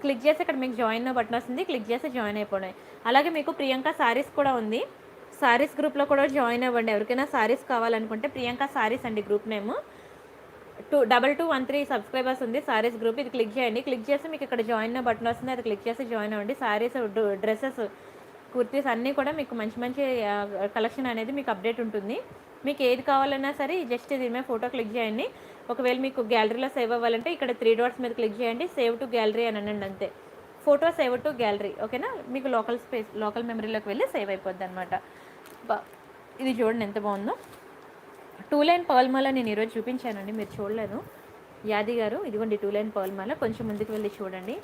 Speaker 1: క్లిక్ చేసి ఇక్కడ మీకు జాయిన్ బటన్ వస్తుంది, క్లిక్ చేసి జాయిన్ అయిపోయినాయి. అలాగే మీకు ప్రియాంక శారీస్ కూడా ఉంది. సారీస్ గ్రూప్లో కూడా జాయిన్ అవ్వండి. ఎవరికైనా సారీస్ కావాలనుకుంటే ప్రియాంక సారీస్ అండి గ్రూప్ నేమ్. 2213 సబ్స్క్రైబర్స్ ఉంది సారీస్ గ్రూప్. ఇది క్లిక్ చేయండి. క్లిక్ చేసి మీకు ఇక్కడ జాయిన్ బటన్ వస్తుంది, అది క్లిక్ చేసి జాయిన్ అవ్వండి. సారీస్, డ్రెస్సెస్, కుర్తీస్ అన్నీ కూడా మీకు మంచి మంచి కలెక్షన్ అనేది మీకు అప్డేట్ ఉంటుంది. మీకు ఏది కావాలన్నా సరే జస్ట్ దీని మీద ఫోటో క్లిక్ చేయండి. ఒకవేళ మీకు గ్యాలరీలో సేవ్ అవ్వాలంటే ఇక్కడ 3 డాట్స్ మీద క్లిక్ చేయండి, సేవ్ టు గ్యాలరీ అని అనండి అంతే. ఫోటో సేవ్ టు గ్యాలరీ, ఓకేనా. మీకు లోకల్ మెమరీలోకి వెళ్ళి సేవ్ అయిపోద్ది అనమాట. ఇది చూడండి ఎంత బాగుందో. 2 లైన్ పర్ల్ మాల నేను ఈరోజు చూపించానండి, మీరు చూడలేదు. యాది గారు ఇదిగోండి 2 లైన్ పర్ల్ మాల. కొంచెం ముందుకు వెళ్ళి చూడండి.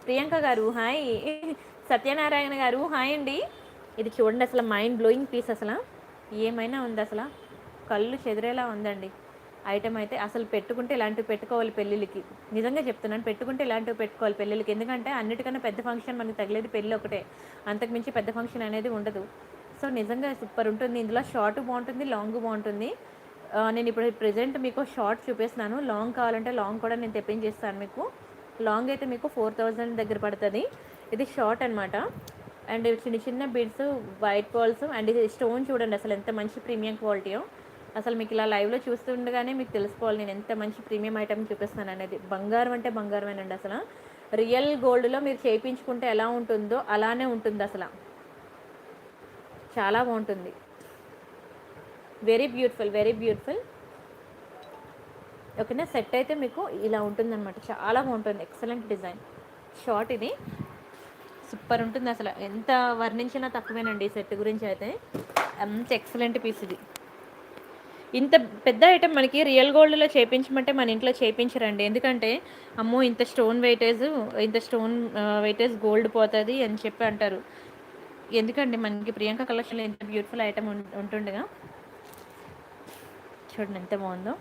Speaker 1: ప్రియాంక గారు హాయ్, సత్యనారాయణ గారు హాయ్ అండి. ఇది చూడండి అసలు మైండ్ బ్లోయింగ్ పీస్, అసలు ఏమైనా ఉంది, అసలు కళ్ళు చెదిరేలా ఉందండి ఐటమ్ అయితే. అసలు పెట్టుకుంటే ఇలాంటివి పెట్టుకోవాలి పెళ్ళిళ్ళకి, నిజంగా చెప్తున్నాను, పెట్టుకుంటే ఇలాంటివి పెట్టుకోవాలి పెళ్ళిళ్ళకి. ఎందుకంటే అన్నిటికన్నా పెద్ద ఫంక్షన్ మనకు తగిలేది పెళ్ళి ఒకటే, అంతకుమించి పెద్ద ఫంక్షన్ అనేది ఉండదు. సో నిజంగా సూపర్ ఉంటుంది. ఇందులో షార్ట్ బాగుంటుంది, లాంగ్ బాగుంటుంది. నేను ఇప్పుడు ప్రెజెంట్ మీకు షార్ట్ చూపిస్తున్నాను. లాంగ్ కావాలంటే లాంగ్ కూడా నేను తెప్పించేస్తాను మీకు. లాంగ్ అయితే మీకు 4000 దగ్గర పడుతుంది. ఇది షార్ట్ అనమాట. అండ్ చిన్న చిన్న బిడ్స్, వైట్ బాల్స్, అండ్ ఇది స్టోన్ చూడండి అసలు ఎంత మంచి ప్రీమియం క్వాలిటీయో. అసలు మీకు ఇలా లైవ్లో చూస్తుండగానే మీకు తెలిసిపోవాలి నేను ఎంత మంచి ప్రీమియం ఐటమ్ చూపిస్తాను అనేది. బంగారం అంటే బంగారమేనండి. అసలు రియల్ గోల్డ్లో మీరు చేయించుకుంటే ఎలా ఉంటుందో అలానే ఉంటుంది. అసలు చాలా బాగుంటుంది. Very beautiful, very beautiful. ఓకేనా. సెట్ అయితే మీకు ఇలా ఉంటుందన్నమాట, చాలా బాగుంటుంది. Excellent design. షార్ట్ ఇది సూపర్ ఉంటుంది. అసలు ఎంత వర్ణించినా తక్కువేనండి ఈ సెట్ గురించి అయితే. అంత ఎక్సలెంట్ పీస్ ఇది. ఇంత పెద్ద ఐటమ్ మనకి రియల్ గోల్డ్లో చేయించమంటే మన ఇంట్లో చేయించరండి. ఎందుకంటే అమ్మో ఇంత స్టోన్ వెయిటేజ్ గోల్డ్ పోతుంది అని చెప్పి అంటారు. ఎందుకండి మనకి ప్రియాంక కలెక్షన్లో ఇంత బ్యూటిఫుల్ ఐటమ్ ఉంటుండగా. చూడండి ఎంత బాగుందో,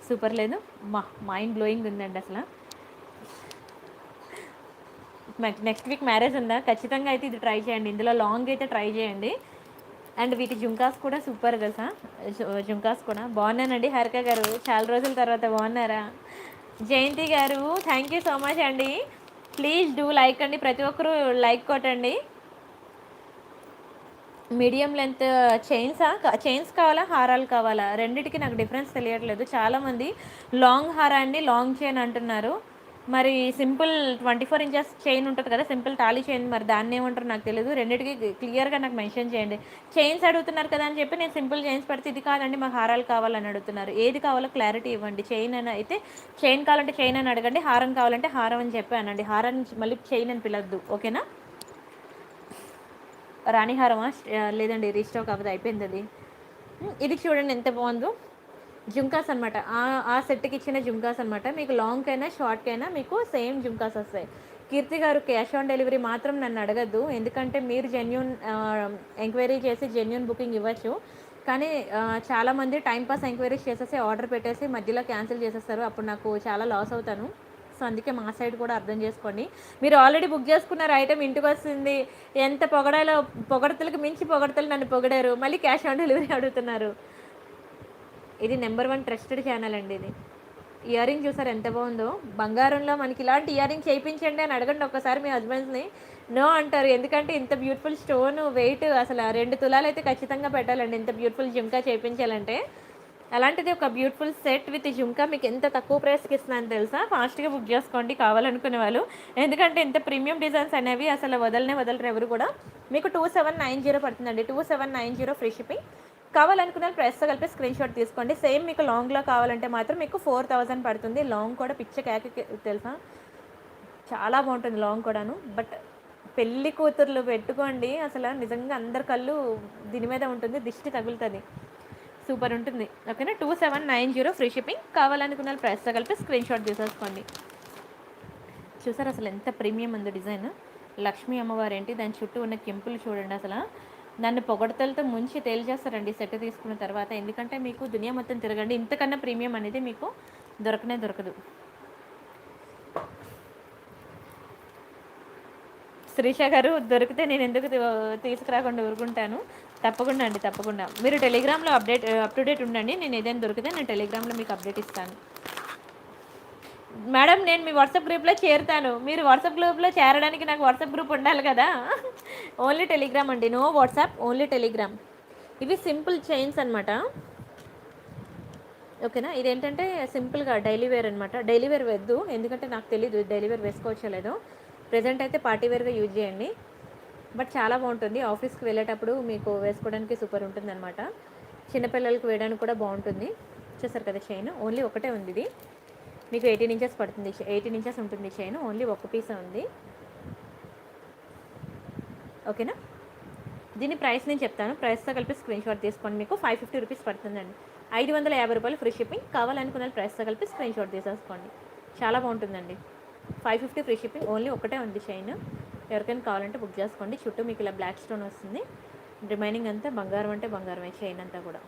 Speaker 1: సూపర్ లేదు, మైండ్ బ్లోయింగ్ ఉందండి అసలు. నెక్స్ట్ వీక్ మ్యారేజ్ ఉందా, ఖచ్చితంగా అయితే ఇది ట్రై చేయండి. ఇందులో లాంగ్ అయితే ట్రై చేయండి. అండ్ వీటి జుంకాస్ కూడా సూపర్ తెలుసా. జుంకాస్ కూడా బాగున్నానండి. హరిక గారు చాలా రోజుల తర్వాత బాగున్నారా. జయంతి గారు థ్యాంక్ యూ సో మచ్ అండి. ప్లీజ్ డూ లైక్ అండి, ప్రతి ఒక్కరూ లైక్ కొట్టండి. మీడియం లెంత్ చైన్స్ కావాలా, హారాలు కావాలా, రెండిటికి నాకు డిఫరెన్స్ తెలియట్లేదు. చాలామంది లాంగ్ హారాన్ని లాంగ్ చైన్ అంటున్నారు. మరి సింపుల్ 24 ఇంచెస్ చైన్ ఉంటుంది కదా, సింపుల్ తాళీ చైన్, మరి దాన్ని ఏమంటారు నాకు తెలియదు. రెండింటికి క్లియర్గా నాకు మెన్షన్ చేయండి. చైన్స్ అడుగుతున్నారు కదా అని చెప్పి నేను సింపుల్ చైన్స్ పెడితే ఇది కాదండి మాకు హారాలు కావాలని అడుగుతున్నారు. ఏది కావాలో క్లారిటీ ఇవ్వండి. చైన్ అని అయితే చైన్ కావాలంటే చైన్ అని అడగండి, హారం కావాలంటే హారం అని చెప్పి అనండి. హారాన్ని మళ్ళీ చైన్ అని పిలవద్దు, ఓకేనా. రాణిహారమా లేదండి, రీస్టాక్ అవ్వదు, అయిపోయింది అది. ఇది చూడండి ఎంత బాగుందో. జుంకాస్ అనమాట, ఆ సెట్కి ఇచ్చిన జుంకాస్ అనమాట. మీకు లాంగ్ అయినా షార్ట్కి అయినా మీకు సేమ్ జుంకాస్ వస్తాయి. కీర్తి గారు క్యాష్ ఆన్ డెలివరీ మాత్రం నన్ను అడగద్దు, ఎందుకంటే మీరు జెన్యూన్ ఎంక్వైరీ చేసి జెన్యూన్ బుకింగ్ ఇవ్వచ్చు. కానీ చాలామంది టైంపాస్ ఎంక్వైరీస్ చేసేసి ఆర్డర్ పెట్టేసి మధ్యలో క్యాన్సిల్ చేసేస్తారు, అప్పుడు నాకు చాలా లాస్ అవుతాను. సో అందుకే మా సైడ్ కూడా అర్థం చేసుకోండి. మీరు ఆల్రెడీ బుక్ చేసుకున్నారు, ఐటమ్ ఇంటికి వస్తుంది, ఎంత పొగడాలో పొగడతలకు మించి పొగడతలు నన్ను పొగడారు, మళ్ళీ క్యాష్ ఆన్ డెలివరీ అడుగుతున్నారు. ఇది నెంబర్ 1 ట్రస్టెడ్ ఛానల్ అండి. ఇది ఇయర్ రింగ్ చూసారు ఎంత బాగుందో. బంగారంలో మనకి ఇలాంటి ఇయర్ రింగ్ చేయించండి అని అడగండి ఒక్కసారి మీ హస్బెండ్స్ని, నో అంటారు. ఎందుకంటే ఇంత బ్యూటిఫుల్ స్టోన్ వెయిట్ అసలు 2 తులాలు అయితే ఖచ్చితంగా పెట్టాలండి ఇంత బ్యూటిఫుల్ జుంకా చేయించాలంటే. అలాంటిది ఒక బ్యూటిఫుల్ సెట్ విత్ జుంకా మీకు ఎంత తక్కువ ప్రైస్కి ఇస్తున్నాను తెలుసా. ఫాస్ట్గా బుక్ చేసుకోండి కావాలనుకునే వాళ్ళు, ఎందుకంటే ఇంత ప్రీమియం డిజైన్స్ అనేవి అసలు వదలరు ఎవరు కూడా. మీకు 2790 పడుతుందండి, 2790 ఫ్రీ షిప్పింగ్. కావాలనుకున్న ప్రైస్తో కలిపి స్క్రీన్ షాట్ తీసుకోండి. సేమ్ మీకు లాంగ్లో కావాలంటే మాత్రం మీకు 4000 పడుతుంది. లాంగ్ కూడా పిచ్చ క్యాక్ తెలుసా, చాలా బాగుంటుంది లాంగ్ కూడాను. బట్ పెళ్ళి కూతుర్లు పెట్టుకోండి, అసలు నిజంగా అందరి కళ్ళు దీని మీద ఉంటుంది, దిష్టి తగులుతుంది, సూపర్ ఉంటుంది, ఓకేనా. 2790 ఫ్రీ షిప్పింగ్. కావాలనుకున్న ప్రైస్తో కలిపి స్క్రీన్ షాట్ తీసేసుకోండి. చూసారు అసలు ఎంత ప్రీమియం ఉందో డిజైన్. లక్ష్మీ అమ్మవారు ఏంటి, దాని చుట్టూ ఉన్న కెంపులు చూడండి, అసలు నన్ను పొగడతలతో ముంచి తేల్చేస్తారండి సెట్ తీసుకున్న తర్వాత. ఎందుకంటే మీకు దునియా మొత్తం తిరగండి, ఇంతకన్నా ప్రీమియం అనేది మీకు దొరకదు. శ్రీష గారు దొరికితే నేను ఎందుకు తీసుకురాకుండా ఊరుకుంటాను. తప్పకుండా అండి, తప్పకుండా. మీరు టెలిగ్రామ్లో అప్ టు డేట్ ఉండండి. నేను ఏదైనా దొరికితే నేను టెలిగ్రామ్లో మీకు అప్డేట్ ఇస్తాను. మేడం నేను మీ వాట్సాప్ గ్రూప్లో చేరుతాను. మీరు వాట్సాప్ గ్రూప్లో చేరడానికి నాకు వాట్సాప్ గ్రూప్ ఉండాలి కదా. ఓన్లీ టెలిగ్రామ్ అండి, నో వాట్సాప్, ఓన్లీ టెలిగ్రామ్. ఇవి సింపుల్ చైన్స్ అనమాట. ఓకేనా, ఇదేంటంటే సింపుల్గా డైలీ వేర్ అనమాట. డైలీ వేర్ వద్దు, ఎందుకంటే నాకు తెలీదు డైలీ వేర్ వేసుకోవచ్చో లేదో. ప్రజెంట్ అయితే పార్టీ వేర్గా యూజ్ చేయండి. బట్ చాలా బాగుంటుంది, ఆఫీస్కి వెళ్ళేటప్పుడు మీకు వేసుకోవడానికి సూపర్ ఉంటుంది అనమాట. చిన్నపిల్లలకి వేయడానికి కూడా బాగుంటుంది. చూసారు కదా చైన్, ఓన్లీ ఒకటే ఉంది ఇది. మీకు 18 ఇంచెస్ పడుతుంది, 18 ఇంచెస్ ఉంటుంది చైన్, ఓన్లీ ఒక పీసే ఉంది. ఓకేనా, దీని ప్రైస్ నేను చెప్తాను, ప్రైస్తో కలిపి స్క్రీన్ షాట్ తీసుకోండి. మీకు 550 రూపీస్ పడుతుందండి. 550 రూపాయలు ఫ్రీ షిప్పింగ్. కావాలనుకున్న ప్రైస్తో కలిపి స్క్రీన్ షాట్ తీసేసుకోండి. చాలా బాగుంటుందండి. 550 ఫ్రీ షిప్పింగ్, ఓన్లీ ఒకటే ఉంది చైన్. ఎవరికైనా కావాలంటే బుక్ చేసుకోండి. చుట్టూ మీకు ఇలా బ్లాక్ స్టోన్ వస్తుంది, రిమైనింగ్ అంతా బంగారం అంటే బంగారమే, చైన్ అంతా కూడా.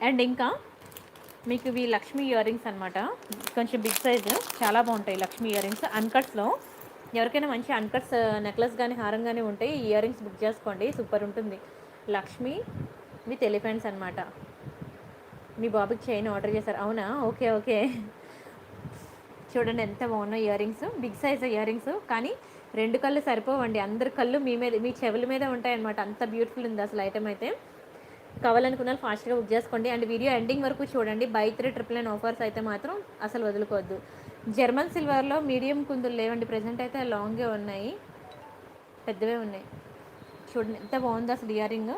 Speaker 1: అండ్ ఇంకా మీకు ఇవి లక్ష్మీ ఇయర్ రింగ్స్ అనమాట, కొంచెం బిగ్ సైజ్, చాలా బాగుంటాయి లక్ష్మీ ఇయర్ రింగ్స్. అన్కట్స్లో ఎవరికైనా మంచి అన్కట్స్ నెక్లెస్ కానీ హారం కానీ ఉంటాయి, ఈ ఇయర్ రింగ్స్ బుక్ చేసుకోండి, సూపర్ ఉంటుంది. లక్ష్మీ విత్ ఎలిఫెంట్స్ అనమాట. మీ బాబుకి చైన్ ఆర్డర్ చేశారు, అవునా? Okay okay. చూడండి ఎంత బాగున్నాయి earrings, big size earrings. కానీ 2 కళ్ళు సరిపోవండి, అందరి కళ్ళు మీ మీద, మీ చెవుల మీద ఉంటాయన్నమాట. అంత బ్యూటిఫుల్ ఉంది అసలు ఐటమ్ అయితే. కావాలనుకున్న ఫాస్ట్గా బుక్ చేసుకోండి. అండ్ వీడియో ఎండింగ్ వరకు చూడండి. బై 3 999 ఆఫర్స్ అయితే మాత్రం అసలు వదులుకోవద్దు. జర్మన్ సిల్వర్లో మీడియం కుందులు లేవండి ప్రజెంట్ అయితే, లాంగే ఉన్నాయి, పెద్దవే ఉన్నాయి. చూడండి ఎంత బాగుంది అసలు ఇయర్ రింగ్.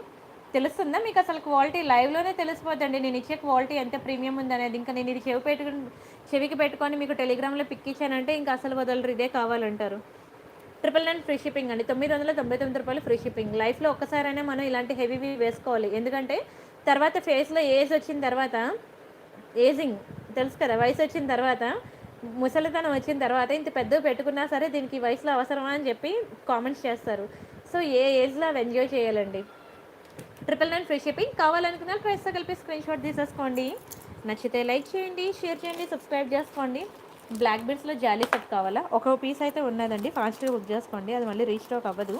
Speaker 1: తెలుస్తుందా మీకు అసలు క్వాలిటీ? లైవ్లోనే తెలిసిపోద్దండి నేను ఇచ్చే క్వాలిటీ ఎంత ప్రీమియం ఉంది అనేది. ఇంకా నేను ఇది చెవికి పెట్టుకొని మీకు టెలిగ్రామ్లో పిక్ ఇచ్చానంటే ఇంకా అసలు వదలరు, ఇదే కావాలంటారు. 999 ఫ్రీ షిప్పింగ్ అండి, 999 రూపాయలు ఫ్రీ షిప్పింగ్. లైఫ్లో ఒక్కసారైనా మనం ఇలాంటి హెవీవి వేసుకోవాలి, ఎందుకంటే తర్వాత ఫేస్లో ఏజ్ వచ్చిన తర్వాత, ఏజింగ్ తెలుసు కదా, వయసు వచ్చిన తర్వాత, ముసలితనం వచ్చిన తర్వాత ఇంత పెద్దవి పెట్టుకున్నా సరే దీనికి వయసులో అవసరమా అని చెప్పి కామెంట్స్ చేస్తారు. సో ఏ ఏజ్లో అవి ఎంజాయ్ చేయాలండి. 999 ఫ్రీ షిప్పింగ్. కావాలనుకున్న ప్రైస్తో కలిపి స్క్రీన్ షాట్ తీసేసుకోండి. నచ్చితే లైక్ చేయండి, షేర్ చేయండి, సబ్స్క్రైబ్ చేసుకోండి. బ్లాక్ బీడ్స్లో జాలీ సెట్ కావాలా? ఒక పీస్ అయితే ఉన్నదండి, ఫాస్ట్గా బుక్ చేసుకోండి, అది మళ్ళీ రీస్టాక్ అవ్వదు.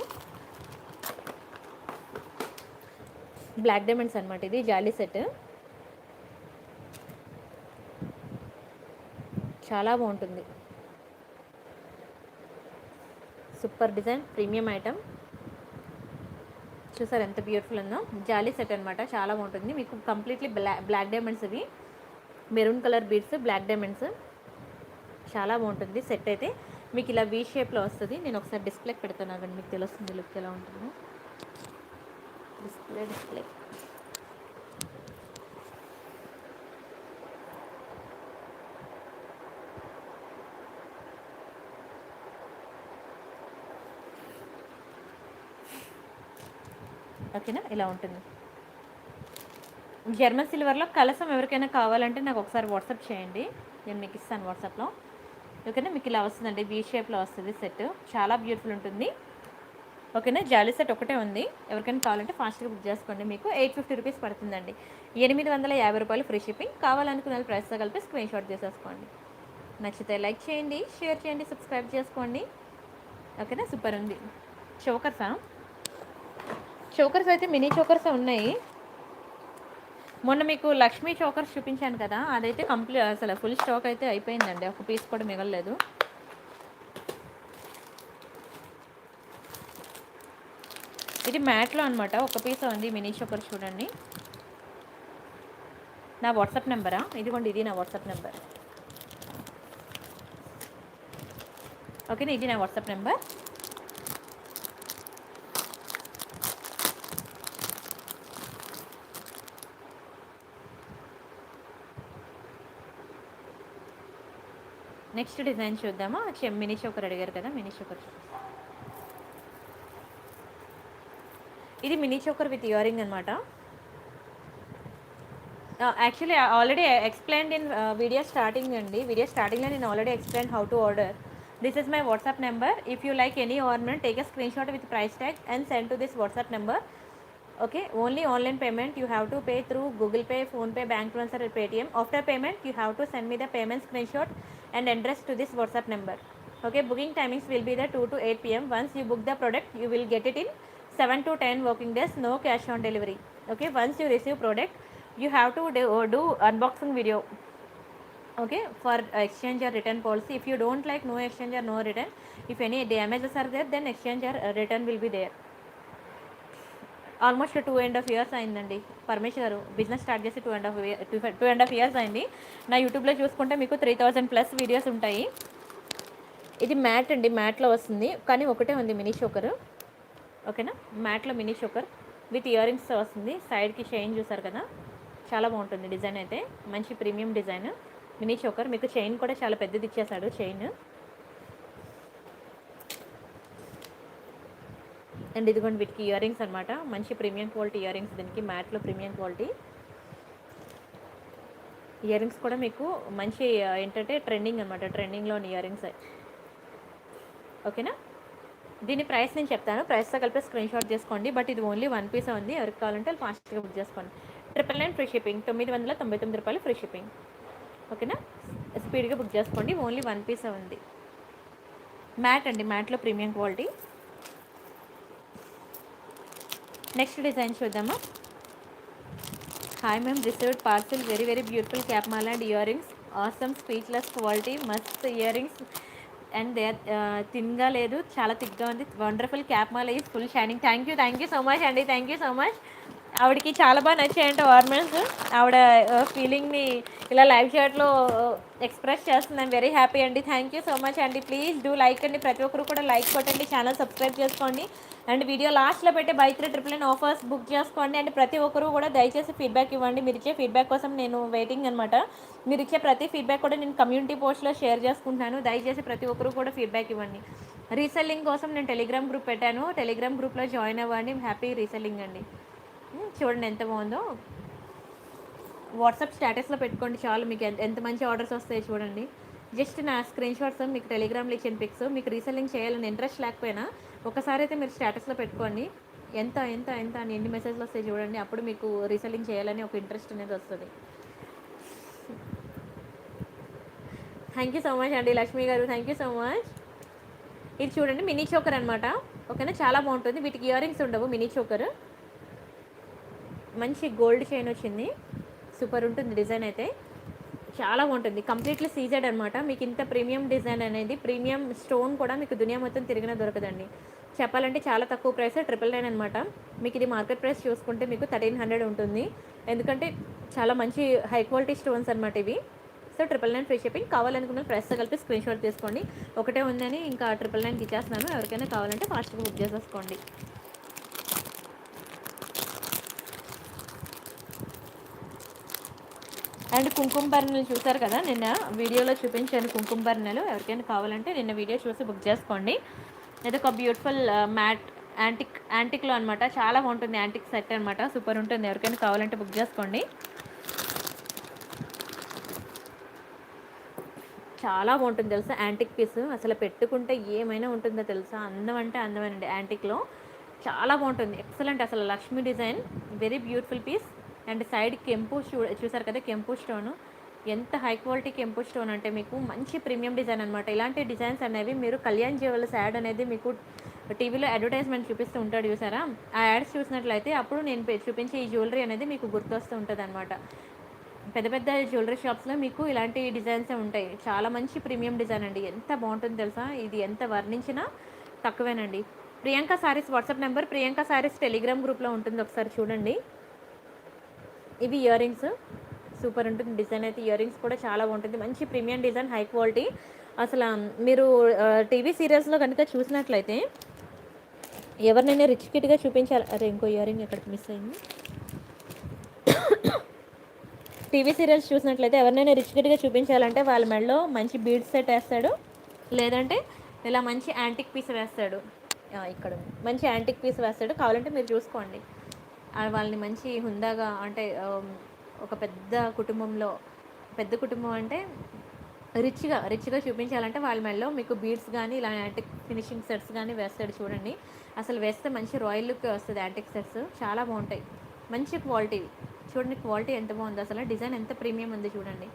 Speaker 1: బ్లాక్ డైమండ్స్ అనమాట, ఇది జాలీ సెట్, చాలా బాగుంటుంది. Super design, premium item. చూసారు ఎంత బ్యూటిఫుల్ ఉందో, జాలీ సెట్ అనమాట, చాలా బాగుంటుంది. మీకు కంప్లీట్లీ బ్లాక్ డైమండ్స్, ఇవి maroon colour beads, black diamonds, చాలా బాగుంటుంది సెట్ అయితే. మీకు ఇలా వీ షేప్లో వస్తుంది. నేను ఒకసారి డిస్ప్లేకి పెడతాను, కానీ మీకు తెలుస్తుంది లుక్ ఎలా ఉంటుందో. డిస్ప్లే ఓకేనా, ఇలా ఉంటుంది. జర్మన్ సిల్వర్లో కలసం ఎవరికైనా కావాలంటే నాకు ఒకసారి వాట్సాప్ చేయండి, నేను మీకు ఇస్తాను వాట్సాప్లో. ఓకేనా, మీకు ఇలా వస్తుందండి, వీ షేప్లో వస్తుంది సెట్, చాలా బ్యూటిఫుల్ ఉంటుంది. ఓకేనా, జాలీ సెట్ ఒకటే ఉంది, ఎవరికైనా కావాలంటే ఫాస్ట్గా బుక్ చేసుకోండి. మీకు 850 రూపీస్ పడుతుందండి, 850 రూపాయలు ఫ్రీ షిప్పింగ్. కావాలనుకున్న ప్రైస్తో కలిపి స్క్రీన్ షాట్ చేసేసుకోండి. నచ్చితే లైక్ చేయండి, షేర్ చేయండి, సబ్స్క్రైబ్ చేసుకోండి. ఓకేనా, సూపర్ ఉంది. చోకర్స్ అయితే మినీ చోకర్స్ ఉన్నాయి. మొన్న మీకు లక్ష్మీ చోకర్స్ చూపించాను కదా, అదైతే అసలు ఫుల్ స్టాక్ అయితే అయిపోయిందండి, ఒక పీస్ కూడా మిగలలేదు. ఇది మ్యాట్లో అనమాట, ఒక పీస్ ఉంది మినీ చోకర్. చూడండి, నా వాట్సాప్ నెంబరా, ఇదిగోండి, ఇది నా వాట్సాప్ నెంబర్. ఓకేనా, ఇది నా వాట్సాప్ నెంబర్. నెక్స్ట్ డిజైన్ చూద్దామా. మినీ చోకర్ అడిగారు కదా, మినీ చోకర్. ఇది mini choker with earring అనమాట. Actually already explained in video starting అండి. వీడియో స్టార్టింగ్లో నేను already explain how to order. This is my WhatsApp number. If you like any ornament, take a screenshot with price tag and send to this WhatsApp number. Okay, only online payment. You have to pay through Google Pay, Phone Pay, bank transfer or Paytm. After payment, you have to send me the payment screenshot and address to this WhatsApp number. Okay, booking timings will be the 2 to 8 p.m. Once you book the product, you will get it in 7 to 10 working days. No cash on delivery. Okay, once you receive product, You have to do unboxing video, okay, for exchange or return policy. If you don't like, no exchange or no return. If any damages are there, then exchange or return will be there. Almost 2.5 years అయిందండి పరమేశ్వర్ గారు business start చేసి 2.5 years అయింది. నా యూట్యూబ్లో చూసుకుంటే మీకు 3000+ videos ఉంటాయి. ఇది మ్యాట్ అండి, మ్యాట్లో వస్తుంది, కానీ ఒకటే ఉంది మినీ చోకర్, ఓకేనా. మ్యాట్లో mini choker with earrings వస్తుంది. సైడ్కి చైన్ చూసారు కదా, చాలా బాగుంటుంది డిజైన్ అయితే, మంచి ప్రీమియం డిజైన్ మినీ చోకర్. మీకు చైన్ కూడా చాలా పెద్దది ఇచ్చేసాడు చైన్. అండ్ ఇదిగోండి వీటికి ఇయర్ రింగ్స్ అనమాట, మంచి ప్రీమియం క్వాలిటీ ఇయర్ రింగ్స్, దీనికి మ్యాట్లో ప్రీమియం క్వాలిటీ ఇయర్ రింగ్స్ కూడా మీకు మంచి ఏంటంటే ట్రెండింగ్ అనమాట, ట్రెండింగ్లోని ఇయర్ రింగ్స్, ఓకేనా. దీని ప్రైస్ నేను చెప్తాను, ప్రైస్తో కలిపి స్క్రీన్ షాట్ చేసుకోండి. బట్ ఇది ఓన్లీ 1 పీస్ ఉంది, ఎవరికి కావాలంటే వాళ్ళు ఫాస్ట్గా బుక్ చేసుకోండి. 999 ఫ్రీ షిప్పింగ్, 999 రూపాయలు ఫ్రీ షిప్పింగ్, ఓకేనా. స్పీడ్గా బుక్ చేసుకోండి, ఓన్లీ 1 పీస్ ఉంది. మ్యాట్ అండి, మ్యాట్లో ప్రీమియం క్వాలిటీ. నెక్స్ట్ డిజైన్ చూద్దామా. Hi ma'am, received parcel, very beautiful cap Mala and ear rings, awesome speechless quality, మస్త్ ఇయర్ రింగ్స్ అండ్ దే థిన్గా లేదు, చాలా థిక్గా ఉంది. Wonderful cap Mala is full shining. Thank you so much అండి, thank you so much. ఆవిడకి చాలా బాగా నచ్చాయంట ornaments, ఆవిడ ఫీలింగ్ని ఇలా లైవ్ షాట్లో ఎక్స్ప్రెస్ చేస్తుంది. ఐమ్ వెరీ హ్యాపీ అండి, థ్యాంక్ యూ సో మచ్ అండి. ప్లీజ్ డూ లైక్ అండి, ప్రతి ఒక్కరు కూడా లైక్ కొట్టండి, ఛానల్ సబ్స్క్రైబ్ చేసుకోండి. అండ్ వీడియో లాస్ట్లో పెట్టే బై 3 999 ఆఫర్స్ బుక్ చేసుకోండి. అండ్ ప్రతి ఒక్కరు కూడా దయచేసి ఫీడ్బ్యాక్ ఇవ్వండి, మీరు ఇచ్చే ఫీడ్బ్యాక్ కోసం నేను వెయిటింగ్ అనమాట. మీరు ఇచ్చే ప్రతి ఫీడ్బ్యాక్ కూడా నేను కమ్యూనిటీ పోస్ట్లో షేర్ చేసుకుంటాను, దయచేసి ప్రతి ఒక్కరు కూడా ఫీడ్బ్యాక్ ఇవ్వండి. రీసెల్లింగ్ కోసం నేను టెలిగ్రామ్ గ్రూప్ పెట్టాను, టెలిగ్రామ్ గ్రూప్లో జాయిన్ అవ్వండి. హ్యాపీ రీసెల్లింగ్ అండి. చూడండి ఎంత బాగుందో, వాట్సాప్ స్టేటస్లో పెట్టుకోండి చాలు, మీకు ఎంత మంచి ఆర్డర్స్ వస్తాయి చూడండి. జస్ట్ నా స్క్రీన్ షాట్స్ మీకు టెలిగ్రామ్లో ఇచ్చిన పిక్స్, మీకు రీసెల్లింగ్ చేయాలని ఇంట్రెస్ట్ లేకపోయినా ఒకసారి అయితే మీరు స్టేటస్లో పెట్టుకోండి, ఎంత ఎంత ఎంత అని ఎన్ని మెసేజ్లు వస్తాయి చూడండి, అప్పుడు మీకు రీసెల్లింగ్ చేయాలని ఒక ఇంట్రెస్ట్ అనేది వస్తుంది. థ్యాంక్ యూ సో మచ్ అండి లక్ష్మి గారు, థ్యాంక్ యూ సో మచ్. ఇది చూడండి మినీ చోకర్ అనమాట, ఓకేనా, చాలా బాగుంటుంది. వీటికి ఇయర్ రింగ్స్ ఉండవు, మినీ చోకర్, మంచి గోల్డ్ చైన్ వచ్చింది, సూపర్ ఉంటుంది డిజైన్ అయితే, చాలా బాగుంటుంది. కంప్లీట్లీ సీజెడ్ అనమాట. మీకు ఇంత ప్రీమియం డిజైన్ అనేది, ప్రీమియం స్టోన్ కూడా మీకు దునియా మొత్తం తిరిగినా దొరకదండి. చెప్పాలంటే చాలా తక్కువ ప్రైస్, 999 అనమాట. మీకు ఇది మార్కెట్ ప్రైస్ చూసుకుంటే మీకు 1300 ఉంటుంది, ఎందుకంటే చాలా మంచి హై క్వాలిటీ స్టోన్స్ అనమాట ఇవి. So 999 free shipping. కావాలనుకున్న ప్రైస్తో కలిపి స్క్రీన్ షాట్ తీసుకోండి. ఒకటే ఉందని ఇంకా 999కి ఇచ్చేస్తున్నాను, ఎవరికైనా కావాలంటే ఫాస్ట్గా బుక్ చేసేసుకోండి. అండ్ కుంకుమ బర్నెలు చూసారు కదా, నిన్న వీడియోలో చూపించాను కుంకుమ బర్నెలు, ఎవరికైనా కావాలంటే నిన్న వీడియో చూసి బుక్ చేసుకోండి. ఇది ఒక బ్యూటిఫుల్ మ్యాట్ యాంటిక్లో అనమాట, చాలా బాగుంటుంది, యాంటిక్ సెట్ అనమాట, సూపర్ ఉంటుంది, ఎవరికైనా కావాలంటే బుక్ చేసుకోండి. చాలా బాగుంటుంది తెలుసా యాంటిక్ పీస్, అసలు పెట్టుకుంటే ఏమైనా ఉంటుందో తెలుసా, అందం అంటే అందమేనండి. యాంటిక్లో చాలా బాగుంటుంది, ఎక్సలెంట్, అసలు Lakshmi design, very beautiful piece. And side కెంపు చూసారు కదా, కెంపు స్టోను, ఎంత హై క్వాలిటీ కెంపు స్టోన్ అంటే మీకు మంచి ప్రీమియం డిజైన్ అనమాట. ఇలాంటి డిజైన్స్ అనేవి మీరు కళ్యాణ్ జ్యువెలర్స్ యాడ్ అనేది మీకు టీవీలో అడ్వర్టైజ్మెంట్ చూపిస్తూ ఉంటాడు చూసారా, ఆ యాడ్స్ చూసినట్లయితే అప్పుడు నేను చూపించే ఈ జ్యువెలరీ అనేది మీకు గుర్తొస్తూ ఉంటుంది అనమాట. పెద్ద పెద్ద జ్యువెలరీ షాప్స్లో మీకు ఇలాంటి డిజైన్సే ఉంటాయి, చాలా మంచి ప్రీమియం డిజైన్ అండి, ఎంత బాగుంటుంది తెలుసా, ఇది ఎంత వర్ణించినా తక్కువేనండి. Priyanka sarees WhatsApp number, Priyanka sarees telegram గ్రూప్లో ఉంటుంది, ఒకసారి చూడండి. ఇవి ఇయర్ రింగ్స్, సూపర్ ఉంటుంది డిజైన్ అయితే, ఇయర్ రింగ్స్ కూడా చాలా బాగుంటుంది, మంచి ప్రీమియం డిజైన్, హై క్వాలిటీ. అసలు మీరు టీవీ సీరియల్స్లో కనుక చూసినట్లయితే ఎవరినైనా రిచ్ కిట్గా చూపించాలి, అరే ఇంకో ఇయర్ రింగ్ ఎక్కడికి మిస్ అయింది. టీవీ సీరియల్స్ చూసినట్లయితే ఎవరినైనా రిచ్ కిట్గా చూపించాలంటే వాళ్ళ మెడలో మంచి బీడ్స్ సెట్ వేస్తాడు, లేదంటే ఇలా మంచి యాంటిక్ పీస్ వేస్తాడు, ఇక్కడ మంచి యాంటిక్ పీస్ వేస్తాడు, కావాలంటే మీరు చూసుకోండి. వాళ్ళని మంచి హుందాగా అంటే ఒక పెద్ద కుటుంబంలో, పెద్ద కుటుంబం అంటే రిచ్గా చూపించాలంటే వాళ్ళ మెడలో మీకు బీడ్స్ కానీ ఇలా యాంటిక్ ఫినిషింగ్ సెట్స్ కానీ వేస్తాడు చూడండి, అసలు వేస్తే మంచి రాయల్ లుక్ వస్తుంది. యాంటిక్ సెట్స్ చాలా బాగుంటాయి, మంచి క్వాలిటీ, చూడండి క్వాలిటీ ఎంత బాగుంది, అసలు డిజైన్ ఎంత ప్రీమియం ఉంది చూడండి.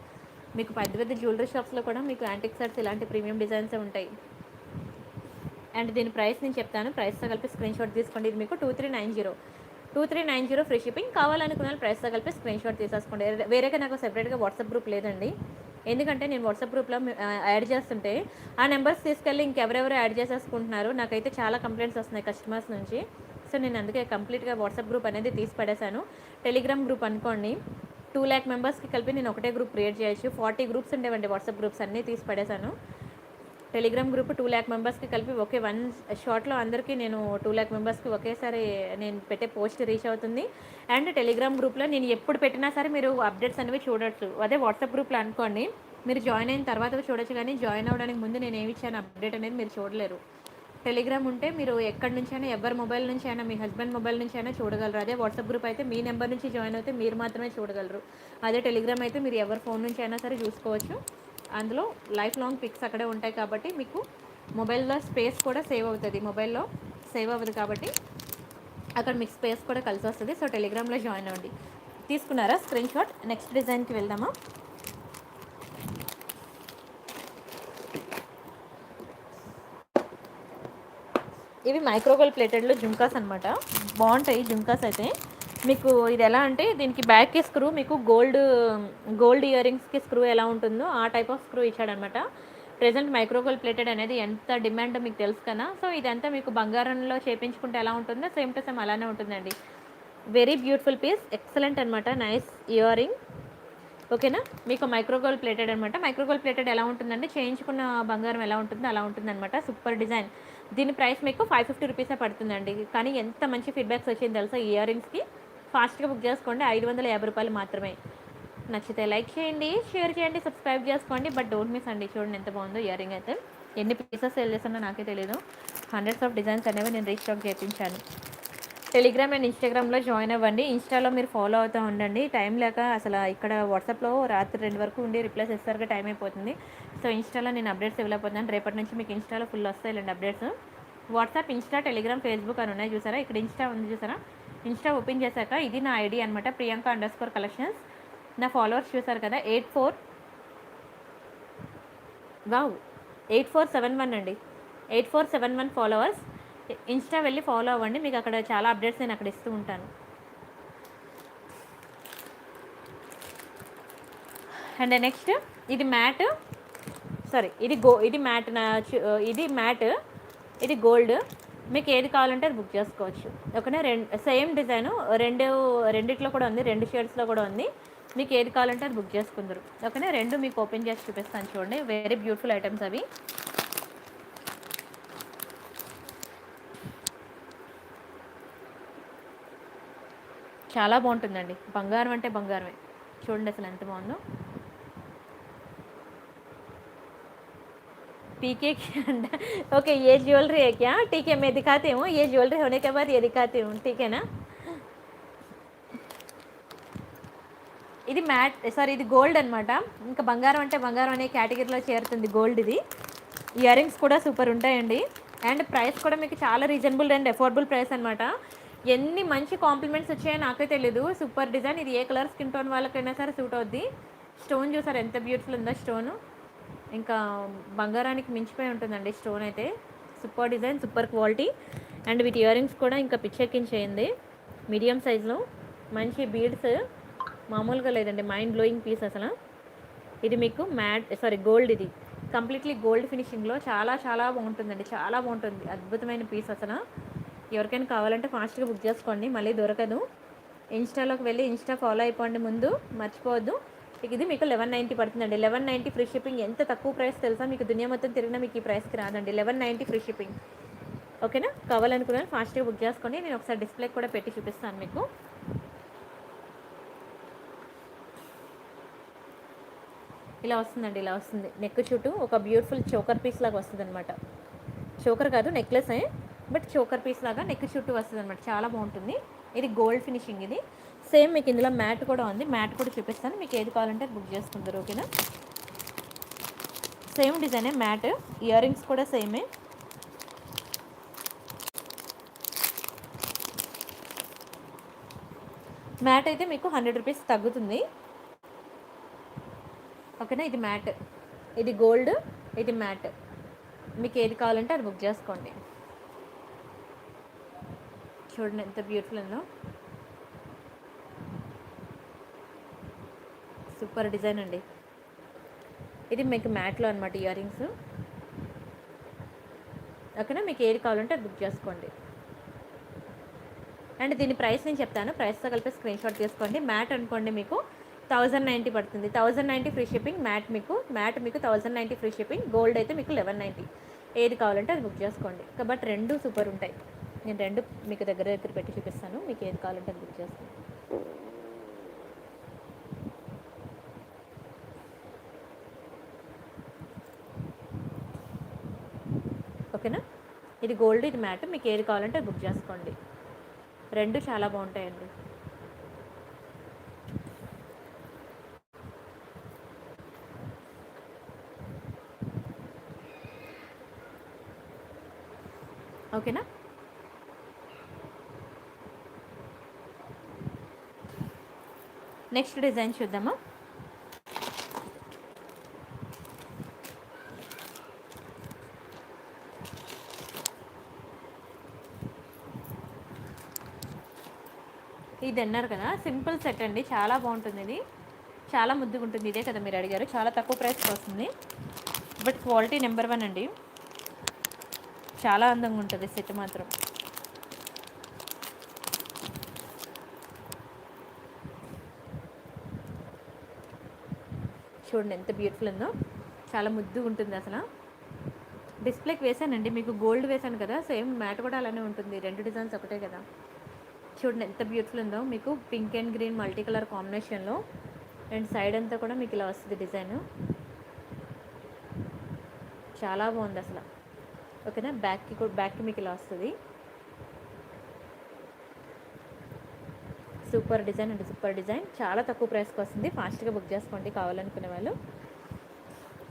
Speaker 1: మీకు పెద్ద పెద్ద జ్యువెలరీ షాప్స్లో కూడా మీకు యాంటిక్ సెట్స్ ఇలాంటి ప్రీమియం డిజైన్సే ఉంటాయి. అండ్ దీని ప్రైస్ నేను చెప్తాను, ప్రైస్తో కలిపి స్క్రీన్ షాట్ తీసుకోండి. ఇది మీకు 2390, 2390 ఫ్రీ షిప్పింగ్. కావాలనుకున్న వాళ్ళు ప్రైస్తో కలిపి స్క్రీన్ షాట్ తీసేసుకోండి. వేరేగా నాకు సెపరేట్గా వాట్సాప్ గ్రూప్ లేదండి, ఎందుకంటే నేను వాట్సాప్ గ్రూప్లో యాడ్ చేస్తుంటే ఆ నెంబర్స్ తీసుకెళ్ళి ఇంకెవరెవరు యాడ్ చేసేసుకుంటున్నారు. నాకైతే చాలా కంప్లైంట్స్ వస్తున్నాయి కస్టమర్స్ నుంచి. సో నేను అందుకే కంప్లీట్గా వాట్సాప్ గ్రూప్ అనేది తీసి పడేశాను. టెలిగ్రామ్ గ్రూప్ అనుకోండి, 2 lakh మెంబర్స్కి కలిపి నేను ఒకటే గ్రూప్ క్రియేట్ చేయొచ్చు. 40 గ్రూప్స్ ఉండేవండి వాట్సాప్ గ్రూప్స్, అన్నీ తీసి పడేశాను. టెలిగ్రామ్ గ్రూప్ 2 lakh మెంబర్స్కి కలిపి ఒకే వన్ షాట్లో అందరికీ నేను 2 lakh మెంబర్స్కి ఒకేసారి నేను పెట్టే పోస్ట్ రీచ్ అవుతుంది. అండ్ టెలిగ్రామ్ గ్రూప్లో నేను ఎప్పుడు పెట్టినా సరే మీరు అప్డేట్స్ అనేవి చూడొచ్చు. అదే వాట్సాప్ గ్రూప్లో అనుకోండి, మీరు జాయిన్ అయిన తర్వాత చూడొచ్చు, కానీ జాయిన్ అవ్వడానికి ముందు నేను ఏమి ఇచ్చాను అప్డేట్ అనేది మీరు చూడలేరు. టెలిగ్రామ్ ఉంటే మీరు ఎక్కడి నుంచి అయినా, ఎవరి మొబైల్ నుంచి అయినా, మీ హస్బెండ్ మొబైల్ నుంచి అయినా చూడగలరు. అదే వాట్సాప్ గ్రూప్ అయితే మీ నెంబర్ నుంచి జాయిన్ అయితే మీరు మాత్రమే చూడగలరు. అదే టెలిగ్రామ్ అయితే మీరు ఎవరి ఫోన్ నుంచి అయినా సరే చూసుకోవచ్చు. అందులో లైఫ్ లాంగ్ పిక్స్ అక్కడే ఉంటాయి కాబట్టి మీకు మొబైల్లో స్పేస్ కూడా సేవ్ అవుతుంది. మొబైల్లో సేవ్ అవ్వదు కాబట్టి అక్కడ మీకు స్పేస్ కూడా కలిసి వస్తుంది. సో టెలిగ్రామ్లో జాయిన్ అవ్వండి. తీసుకున్నారా స్క్రీన్ షాట్? నెక్స్ట్ డిజైన్కి వెళ్దామా? ఇవి మైక్రోగోల్డ్ ప్లేటెడ్లో జుంకాస్ అనమాట. బాగుంటాయి జుంకాస్ అయితే. మీకు ఇది ఎలా అంటే దీనికి బ్యాక్కి స్క్రూ మీకు గోల్డ్ ఇయర్ రింగ్స్కి స్క్రూ ఎలా ఉంటుందో ఆ టైప్ ఆఫ్ స్క్రూ ఇచ్చాడనమాట. ప్రెజెంట్ మైక్రోగోల్డ్ ప్లేటెడ్ అనేది ఎంత డిమాండ్ మీకు తెలుసు కదా. సో ఇదంతా మీకు బంగారంలో చేపించుకుంటే ఎలా ఉంటుందో సేమ్ టు సేమ్ అలానే ఉంటుందండి. వెరీ బ్యూటిఫుల్ పీస్, ఎక్సలెంట్ అనమాట, నైస్ ఇయర్ రింగ్. ఓకేనా, మీకు మైక్రోగోల్డ్ ప్లేటెడ్ అనమాట. మైక్రోగోల్డ్ ప్లేటెడ్ ఎలా ఉంటుందంటే చేయించుకున్న బంగారం ఎలా ఉంటుందో అలా ఉంటుందన్నమాట. Super design. దీని ప్రైస్ మీకు 550 రూపీసే పడుతుందండి. కానీ ఎంత మంచి ఫీడ్బ్యాక్స్ వచ్చింది తెలుసా ఈ ఇయర్ రింగ్స్కి. ఫాస్ట్గా బుక్ చేసుకోండి, 550 రూపాయలు మాత్రమే. నచ్చితే లైక్ చేయండి, షేర్ చేయండి, సబ్స్క్రైబ్ చేసుకోండి. బట్ డోంట్ మిస్ అండి. చూడండి ఎంత బాగుందో ఇయర్ రింగ్ అయితే. ఎన్ని పీసెస్ సేల్ చేస్తానో నాకే తెలియదు. హండ్రెడ్స్ ఆఫ్ డిజైన్స్ అనేవి నేను రీస్టాక్ చేయించాను. టెలిగ్రామ్ అండ్ ఇన్స్టాగ్రామ్లో జాయిన్ అవ్వండి. ఇన్స్టాలో మీరు ఫాలో అవుతూ ఉండండి. టైం లేక అసలు ఇక్కడ వాట్సాప్లో రాత్రి 2 వరకు ఉండి రిప్లైస్ ఇస్తారుగా టైం అయిపోతుంది. సో ఇన్స్టాలో నేను అప్డేట్స్ ఇవ్వలేకపోతున్నాను. రేపటి నుంచి మీకు ఇన్స్టాలో ఫుల్ వస్తాయిలేండి updates. WhatsApp, Insta, Telegram, Facebook అని ఉన్నాయి చూసారా. ఇక్కడ ఇన్స్టా ఉంది చూసారా. ఇన్స్టా ఓపెన్ చేశాక ఇది నా ఐడి అనమాట, Priyanka_collections. నా ఫాలోవర్స్ చూసారు కదా, 8471 అండి. 8471 ఫాలోవర్స్. ఇన్స్టా వెళ్ళి ఫాలో అవ్వండి, మీకు అక్కడ చాలా అప్డేట్స్ నేను అక్కడ ఇస్తూ ఉంటాను. అండ్ నెక్స్ట్ ఇది మ్యాట్, ఇది మ్యాట్, ఇది గోల్డ్. మీకు ఏది కావాలంటే అది బుక్ చేసుకోవచ్చు. ఓకేనా, సేమ్ డిజైన్ రెండిట్లో కూడా ఉంది, 2 షేడ్స్లో కూడా ఉంది. మీకు ఏది కావాలంటే అది బుక్ చేసుకుందరు. ఓకేనా, 2 మీకు ఓపెన్ చేసి చూపిస్తాను చూడండి. వెరీ బ్యూటిఫుల్ ఐటమ్స్ అవి. చాలా బాగుంటుందండి. బంగారం అంటే బంగారమే. చూడండి అసలు ఎంత బాగుందో. पीके ओके, ये ज्वेलरी है क्या? ठीक है, मैं दिखाती हूँ. ये ज्वेलरी होने के बाद ये दिखाती हूँ, ठीक है ना. ఇది మ్యాట్, సారీ ఇది గోల్డ్ అనమాట. ఇంకా బంగారం అంటే బంగారం అనే కేటగిరీలో చేరుతుంది గోల్డ్. ఇది ఇయర్ రింగ్స్ కూడా సూపర్ ఉంటాయండి. అండ్ ప్రైస్ కూడా మీకు చాలా రీజనబుల్ అండ్ అఫోర్డబుల్ ప్రైస్ అనమాట. ఎన్ని మంచి కాంప్లిమెంట్స్ వచ్చాయో నాకే తెలీదు. Super design. ఇది ఏ కలర్ స్కిన్ టోన్ వాళ్ళకైనా సరే సూట్ అవుద్ది. స్టోన్ చూసారు ఎంత బ్యూటిఫుల్ ఉందో స్టోను. ఇంకా బంగారానికి మించిపోయి ఉంటుందండి స్టోన్ అయితే. Super design, super quality. And వీటి ఇయర్ రింగ్స్ కూడా ఇంకా పిచ్చెక్కించేయండి. మీడియం సైజులో మంచి బీడ్స్, మామూలుగా లేదండి, మైండ్ బ్లోయింగ్ పీస్ అసలు. ఇది మీకు గోల్డ్. ఇది కంప్లీట్లీ గోల్డ్ ఫినిషింగ్లో చాలా చాలా బాగుంటుందండి. చాలా బాగుంటుంది, అద్భుతమైన పీస్ అసలు. ఎవరికైనా కావాలంటే ఫాస్ట్గా బుక్ చేసుకోండి, మళ్ళీ దొరకదు. ఇన్స్టాలోకి వెళ్ళి ఇన్స్టా ఫాలో అయిపోండి ముందు, మర్చిపోవద్దు. ఇది మీకు 1190 పడుతుందండి. 1190 ఫ్రీ షిప్పింగ్. ఎంత తక్కువ ప్రైస్ తెలుసా, మీకు దునియా మొత్తం తిరిగినా మీకు ఈ ప్రైస్కి రాదండి. 1190 ఫ్రీ షిప్పింగ్. ఓకేనా, కావాలనుకున్నాను ఫాస్ట్గా బుక్ చేసుకోండి. నేను ఒకసారి డిస్ప్లే కూడా పెట్టి చూపిస్తాను మీకు. ఇలా వస్తుందండి, ఇలా వస్తుంది. నెక్ చుట్టూ ఒక బ్యూటిఫుల్ చోకర్ పీస్ లాగా వస్తుంది అనమాట. చోకర్ కాదు, నెక్లెస్, బట్ చోకర్ పీస్ లాగా నెక్ చుట్టూ వస్తుంది అనమాట. చాలా బాగుంటుంది. ఇది గోల్డ్ ఫినిషింగ్. ఇది సేమ్ మీకు ఇందులో మ్యాట్ కూడా ఉంది. మ్యాట్ కూడా చూపిస్తాను, మీకు ఏది కావాలంటే బుక్ చేసుకుంటారు. ఓకేనా, సేమ్ డిజైనే మ్యాట్. ఇయర్ రింగ్స్ కూడా సేమే. మ్యాట్ అయితే మీకు 100 రూపీస్ తగ్గుతుంది. ఓకేనా, ఇది మ్యాట్, ఇది గోల్డ్, ఇది మ్యాట్. మీకు ఏది కావాలంటే అది బుక్ చేసుకోండి. చూడండి ఎంత బ్యూటిఫుల్ ఉందో. సూపర్ డిజైన్ అండి. ఇది మీకు మ్యాట్లో అనమాట ఇయర్ రింగ్స్. ఓకేనా, మీకు ఏది కావాలంటే అది బుక్ చేసుకోండి. అండ్ దీని ప్రైస్ నేను చెప్తాను, ప్రైస్తో కలిపి స్క్రీన్ షాట్ తీసుకోండి. మ్యాట్ అనుకోండి మీకు 1090 పడుతుంది, 1090 ఫ్రీ షిప్పింగ్. మ్యాట్ మీకు 1090 ఫ్రీ షిప్పింగ్. గోల్డ్ అయితే మీకు 1190. ఏది కావాలంటే అది బుక్ చేసుకోండి. కాబట్టి రెండు సూపర్ ఉంటాయి. నేను రెండు మీకు దగ్గర పెట్టి చూపిస్తాను, మీకు ఏది కావాలంటే అది బుక్ చేసుకోండి. ఓకేనా, ఇది గోల్డ్, ఇది మ్యాట్, మీకు ఏది కావాలంటే అది బుక్ చేసుకోండి. రెండు చాలా బాగుంటాయండి. ఓకేనా, నెక్స్ట్ డిజైన్ చూద్దామా. ఇది అన్నారు కదా, సింపుల్ సెట్ అండి, చాలా బాగుంటుంది. ఇది చాలా ముద్దుగా ఉంటుంది. ఇదే కదా మీరు అడిగారు, చాలా తక్కువ ప్రైస్కి వస్తుంది. బట్ క్వాలిటీ నెంబర్ 1 అండి, చాలా అందంగా ఉంటుంది సెట్ మాత్రం. చూడండి ఎంత బ్యూటిఫుల్ ఉందో, చాలా ముద్దుగా ఉంటుంది అసలు. డిస్ప్లేకి వేసానండి, మీకు గోల్డ్ వేసాను కదా, సేమ్ మ్యాట్ కూడా అలానే ఉంటుంది. రెండు డిజైన్స్ ఒకటే కదా. చూడండి ఎంత బ్యూటిఫుల్ ఉందో, మీకు pink and green multi colour కాంబినేషన్లో. అండ్ సైడ్ అంతా కూడా మీకు ఇలా వస్తుంది డిజైన్, చాలా బాగుంది అసలు. ఓకేనా, బ్యాక్కి మీకు ఇలా వస్తుంది. సూపర్ డిజైన్ అండి, సూపర్ డిజైన్, చాలా తక్కువ ప్రైస్కి వస్తుంది. ఫాస్ట్గా బుక్ చేసుకోండి కావాలనుకునే వాళ్ళు.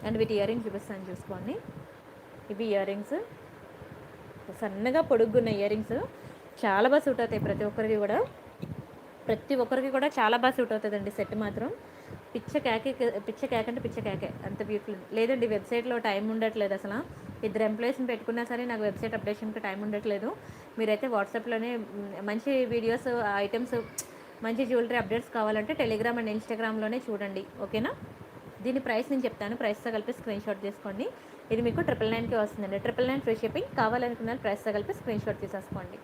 Speaker 1: అండ్ వీటి ఇయర్ రింగ్స్ చూపిస్తాను చూసుకోండి. ఇవి ఇయర్ రింగ్స్, సన్నగా పొడుగున్న ఇయర్ రింగ్స్, చాలా బాగా సూట్ అవుతాయి ప్రతి ఒక్కరికి కూడా చాలా బాగా సూట్ అవుతుందండి. సెట్ మాత్రం పిచ్చ కేక్ అంటే పిచ్చ కేకే, అంత బ్యూటిఫుల్. లేదండి వెబ్సైట్లో టైం ఉండట్లేదు అసలు. 2 ఎంప్లాయీస్ని పెట్టుకున్నా సరే నాకు వెబ్సైట్ అప్డేషన్కి టైం ఉండట్లేదు. మీరైతే వాట్సాప్లోనే మంచి వీడియోస్, ఐటమ్స్, మంచి జ్యువెలరీ అప్డేట్స్ కావాలంటే టెలిగ్రామ్ అండ్ ఇన్స్టాగ్రామ్లోనే చూడండి. ఓకేనా, దీని ప్రైస్ నేను చెప్తాను, ప్రైస్తో కలిపి స్క్రీన్ షాట్ తీసుకోండి. ఇది మీకు 999కి వస్తుందండి. 999 ఫ్రీ షిప్పింగ్. కావాలనుకున్న ప్రైస్తో కలిపి స్క్రీన్ షాట్ తీసేసుకోండి.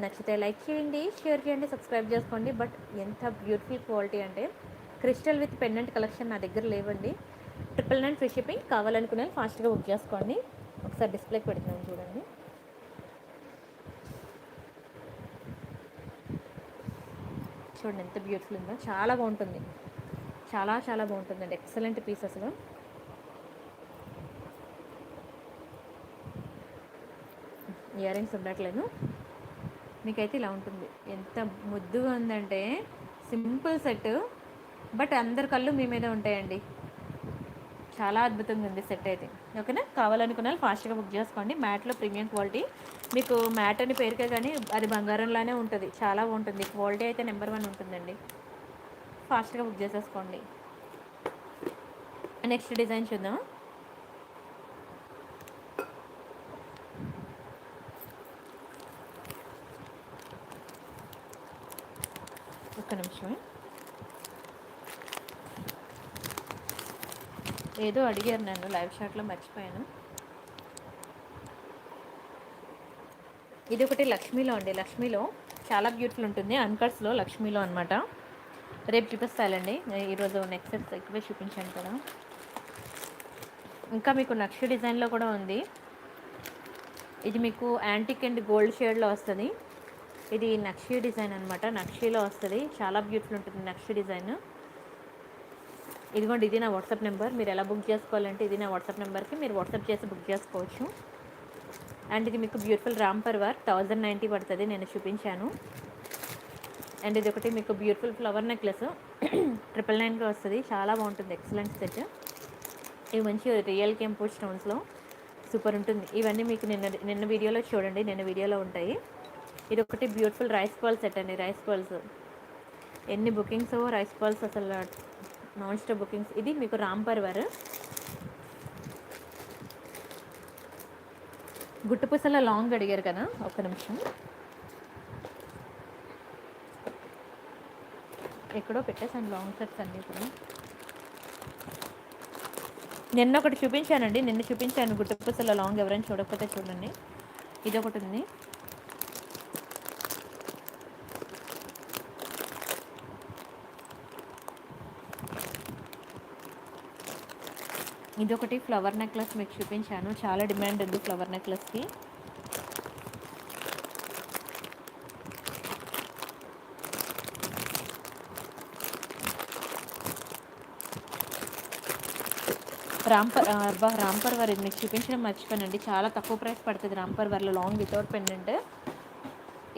Speaker 1: నచ్చితే లైక్ చేయండి, షేర్ చేయండి, సబ్స్క్రైబ్ చేసుకోండి. బట్ ఎంత బ్యూటిఫుల్ క్వాలిటీ అంటే, క్రిస్టల్ విత్ పెండెంట్ కలెక్షన్ నా దగ్గర లేవండి. 999 ఫ్రీ షిప్పింగ్. కావాలనుకునే ఫాస్ట్గా బుక్ చేసుకోండి. ఒకసారి డిస్ప్లేకి పెడుతున్నాను చూడండి. చూడండి ఎంత బ్యూటిఫుల్ ఉందో, చాలా బాగుంటుంది, చాలా చాలా బాగుంటుందండి. ఎక్సలెంట్ పీస్ అసలు. ఇయర్ రింగ్స్ ఉండట్లేదు, మీకైతే ఇలా ఉంటుంది. ఎంత ముద్దుగా ఉందంటే, సింపుల్ సెట్, బట్ అందరి కళ్ళు మీ మీద ఉంటాయండి. చాలా అద్భుతంగా ఉంది సెట్ అయితే. ఓకేనా, కావాలనుకున్న ఫాస్ట్గా బుక్ చేసుకోండి. మ్యాట్లో ప్రీమియం క్వాలిటీ, మీకు మ్యాట్ అని పేరుకే కానీ అది బంగారంలానే ఉంటుంది, చాలా బాగుంటుంది. క్వాలిటీ అయితే నెంబర్ 1 ఉంటుందండి. ఫాస్ట్గా బుక్ చేసేసుకోండి. నెక్స్ట్ డిజైన్ చూద్దాం. ఒక్క నిమిషమే, ఏదో అడిగారు నన్ను లైవ్ షాట్లో, మర్చిపోయాను. ఇది ఒకటి లక్ష్మీలో అండి, లక్ష్మీలో చాలా బ్యూటిఫుల్ ఉంటుంది. అన్కట్స్లో లక్ష్మీలో అనమాట. రేపు చూపిస్తానండి, ఈరోజు నెక్స్ట్ సెట్స్ ఎక్కువే చూపించాను కదా. ఇంకా మీకు నక్షి డిజైన్లో కూడా ఉంది. ఇది మీకు యాంటిక్ అండ్ గోల్డ్ షేడ్లో వస్తుంది. ఇది నక్షి డిజైన్ అనమాట, నక్షిలో వస్తుంది. చాలా బ్యూటిఫుల్ ఉంటుంది నక్షి డిజైన్. ఇదిగోండి, ఇది నా వాట్సాప్ నెంబర్. మీరు ఎలా బుక్ చేసుకోవాలంటే ఇది నా వాట్సాప్ నెంబర్కి మీరు వాట్సాప్ చేసి బుక్ చేసుకోవచ్చు. అండ్ ఇది మీకు బ్యూటిఫుల్ రాంపర్ వర్క్ 1090 పడుతుంది, నేను చూపించాను. అండ్ ఇది ఒకటి మీకు బ్యూటిఫుల్ ఫ్లవర్ నెక్లెస్ 999కి వస్తుంది, చాలా బాగుంటుంది. Excellent set. ఇవి మంచి రియల్ కెంపు స్టోన్స్లో సూపర్ ఉంటుంది. ఇవన్నీ మీకు నిన్న వీడియోలో చూడండి, నిన్న వీడియోలో ఉంటాయి. ఇది ఒకటి బ్యూటిఫుల్ రైస్ పర్ల్ సెట్ అండి. రైస్ పర్ల్స్ ఎన్ని బుకింగ్స్, రైస్ పర్ల్స్ అసలు నాన్ స్టాప్ బుకింగ్స్. ఇది మీకు రాంపర్ వర్, గుట్టుపూసల లాంగ్ అడిగారు కదా, ఒక్క నిమిషం, ఎక్కడో పెట్టేసాను లాంగ్ సెట్స్ అన్నీ కూడా. నిన్న ఒకటి చూపించానండి, నిన్న చూపించాను గుట్టపూసల లాంగ్, ఎవరైనా చూడకపోతే చూడండి. ఇది ఒకటి ఉంది. ఇదొకటి ఫ్లవర్ నెక్లెస్ మీకు చూపించాను, చాలా డిమాండ్ ఉంది ఫ్లవర్ నెక్లెస్కి. రాంపర్ వర్ ఇది మీకు చూపించడం మర్చిపోయానండి, చాలా తక్కువ ప్రైస్ పడుతుంది రాంపర్ వర్లో లాంగ్ వితౌట్ పెండెంట్.